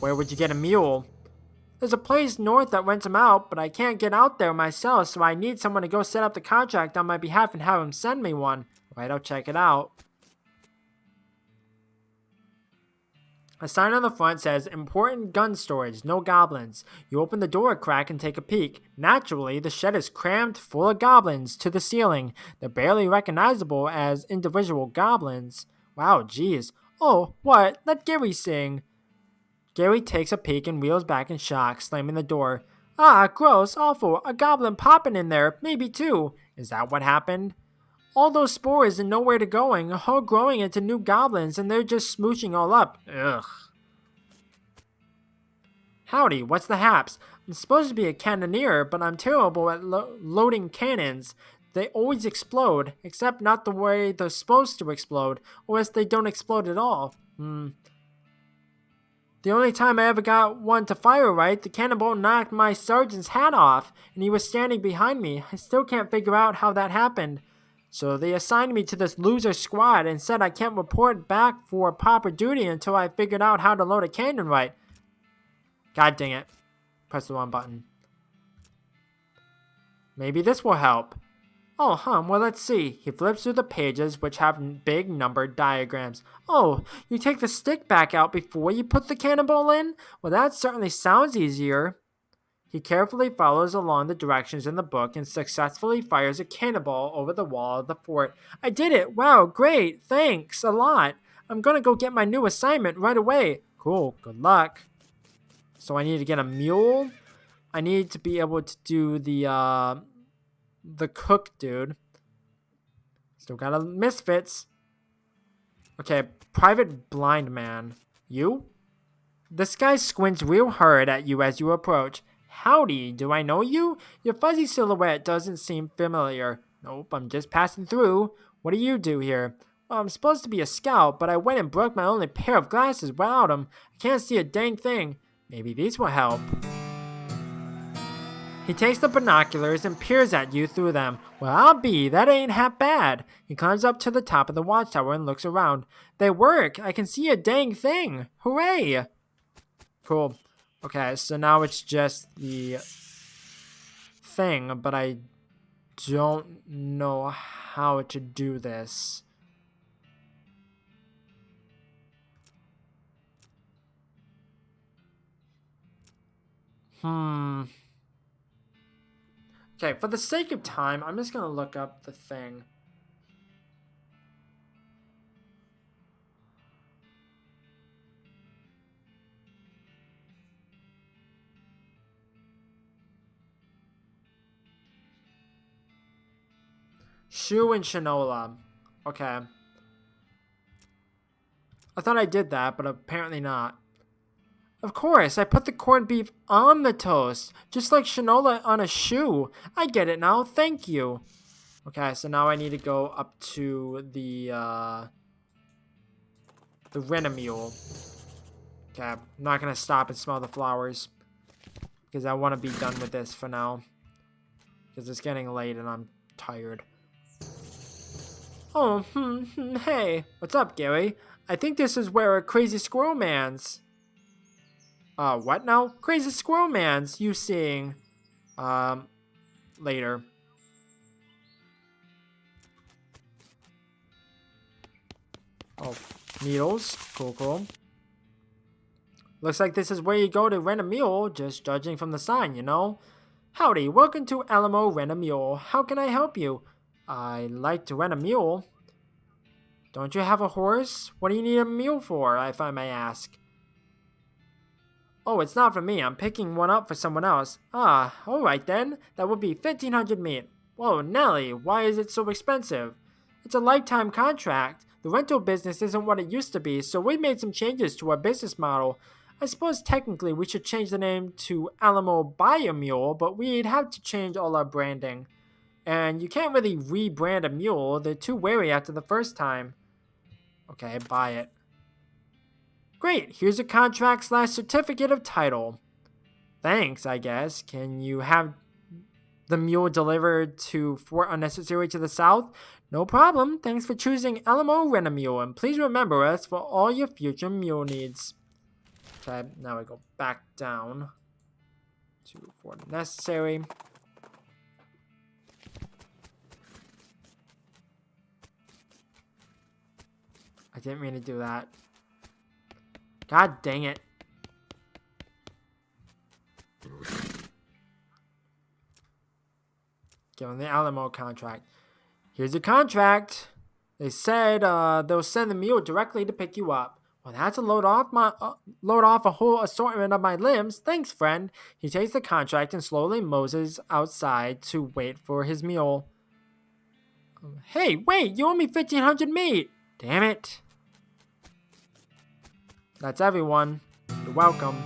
Where would you get a mule? There's a place north that rents them out, but I can't get out there myself, so I need someone to go set up the contract on my behalf and have him send me one. Right, I'll check it out. A sign on the front says, important gun storage, no goblins. You open the door a crack and take a peek. Naturally, the shed is crammed full of goblins to the ceiling. They're barely recognizable as individual goblins. Wow, geez. Oh, what? Let Gary sing. Gary takes a peek and wheels back in shock, slamming the door. Ah, gross, awful, a goblin popping in there, maybe two. Is that what happened? All those spores and nowhere to going, all growing into new goblins, and they're just smooching all up. Ugh. Howdy, what's the haps? I'm supposed to be a cannoneer, but I'm terrible at loading cannons. They always explode, except not the way they're supposed to explode, or else they don't explode at all. The only time I ever got one to fire right, the cannonball knocked my sergeant's hat off, and he was standing behind me. I still can't figure out how that happened. So they assigned me to this loser squad and said I can't report back for proper duty until I figured out how to load a cannon right. God dang it. Press the wrong button. Maybe this will help. Oh, well, let's see. He flips through the pages, which have big numbered diagrams. Oh, you take the stick back out before you put the cannonball in? Well, that certainly sounds easier. He carefully follows along the directions in the book and successfully fires a cannonball over the wall of the fort. I did it! Wow, great! Thanks a lot! I'm gonna go get my new assignment right away. Cool, good luck. So I need to get a mule. I need to be able to do the cook dude. Still got a misfits. Okay, private blind man. You? This guy squints real hard at you as you approach. Howdy, do I know you? Your fuzzy silhouette doesn't seem familiar. Nope, I'm just passing through. What do you do here? Well, I'm supposed to be a scout, but I went and broke my only pair of glasses without them. I can't see a dang thing. Maybe these will help. He takes the binoculars and peers at you through them. Well, I'll be. That ain't half bad. He climbs up to the top of the watchtower and looks around. They work. I can see a dang thing. Hooray! Cool. Okay, so now it's just the thing, but I don't know how to do this. Okay, for the sake of time, I'm just going to look up the thing. Shu and Shinola. Okay. I thought I did that, but apparently not. Of course, I put the corned beef on the toast, just like Shinola on a shoe. I get it now, thank you. Okay, so now I need to go up to the Renamule. Okay, I'm not gonna stop and smell the flowers, because I want to be done with this for now. Because it's getting late and I'm tired. Oh, hey, what's up, Gary? I think this is where a Crazy Squirrel Man's. What now? Crazy Squirrel Man's, you seeing? Later. Oh, needles. Cool, cool. Looks like this is where you go to rent a mule, just judging from the sign, you know? Howdy, welcome to Alamo Rent a Mule. How can I help you? I'd like to rent a mule. Don't you have a horse? What do you need a mule for, if I may ask? Oh, it's not for me. I'm picking one up for someone else. Ah, alright then. That would be 1,500 meat. Whoa, Nelly, why is it so expensive? It's a lifetime contract. The rental business isn't what it used to be, so we made some changes to our business model. I suppose technically we should change the name to Alamo Buy a Mule, but we'd have to change all our branding. And you can't really rebrand a mule. They're too wary after the first time. Okay, buy it. Great, here's a contract / certificate of title. Thanks, I guess. Can you have the mule delivered to Fort Unnecessary to the south? No problem. Thanks for choosing Alamo Rent a Mule, and please remember us for all your future mule needs. Okay, now we go back down to Fort Unnecessary. I didn't mean to do that. God dang it. Give them the Alamo contract. Here's your contract. They said they'll send the mule directly to pick you up. Well, that's to load off a whole assortment of my limbs. Thanks, friend. He takes the contract and slowly moses outside to wait for his mule. Hey, wait! You owe me 1,500 meat. Damn it. That's everyone. You're welcome.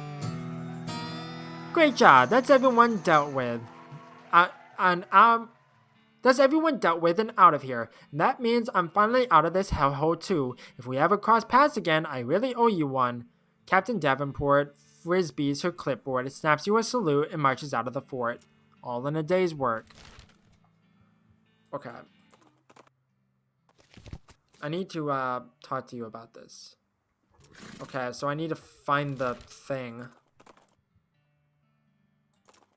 Great job. That's everyone dealt with. That's everyone dealt with and out of here. And that means I'm finally out of this hellhole too. If we ever cross paths again, I really owe you one. Captain Davenport frisbees her clipboard, snaps you a salute, and marches out of the fort. All in a day's work. Okay. I need to talk to you about this. Okay, so I need to find the thing.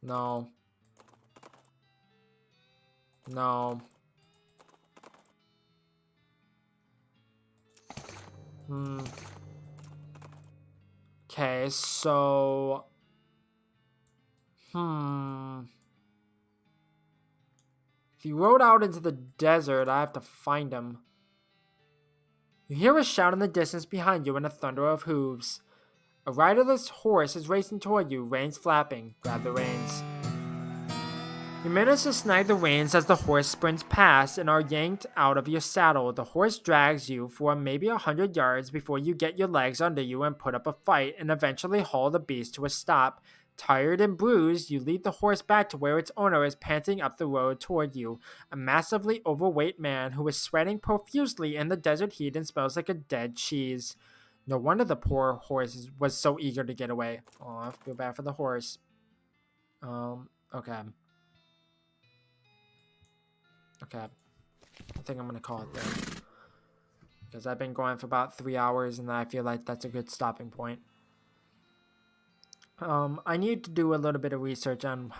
No. No. Okay, so... If you rode out into the desert, I have to find him. You hear a shout in the distance behind you and a thunder of hooves. A riderless horse is racing toward you, reins flapping. Grab the reins. You manage to snag the reins as the horse sprints past and are yanked out of your saddle. The horse drags you for maybe 100 yards before you get your legs under you and put up a fight and eventually haul the beast to a stop. Tired and bruised, you lead the horse back to where its owner is panting up the road toward you, a massively overweight man who is sweating profusely in the desert heat and smells like a dead cheese. No wonder the poor horse was so eager to get away. Oh, I feel bad for the horse. Okay. Okay. I think I'm going to call it there. Because I've been going for about 3 hours and I feel like that's a good stopping point. I need to do a little bit of research on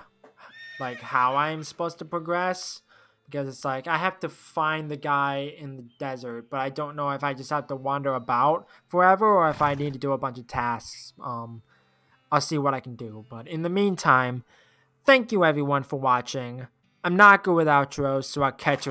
like how I'm supposed to progress, because it's like I have to find the guy in the desert, but I don't know if I just have to wander about forever or if I need to do a bunch of tasks. I'll see what I can do, but in the meantime, thank you everyone for watching. I'm not good with outros, so I'll catch you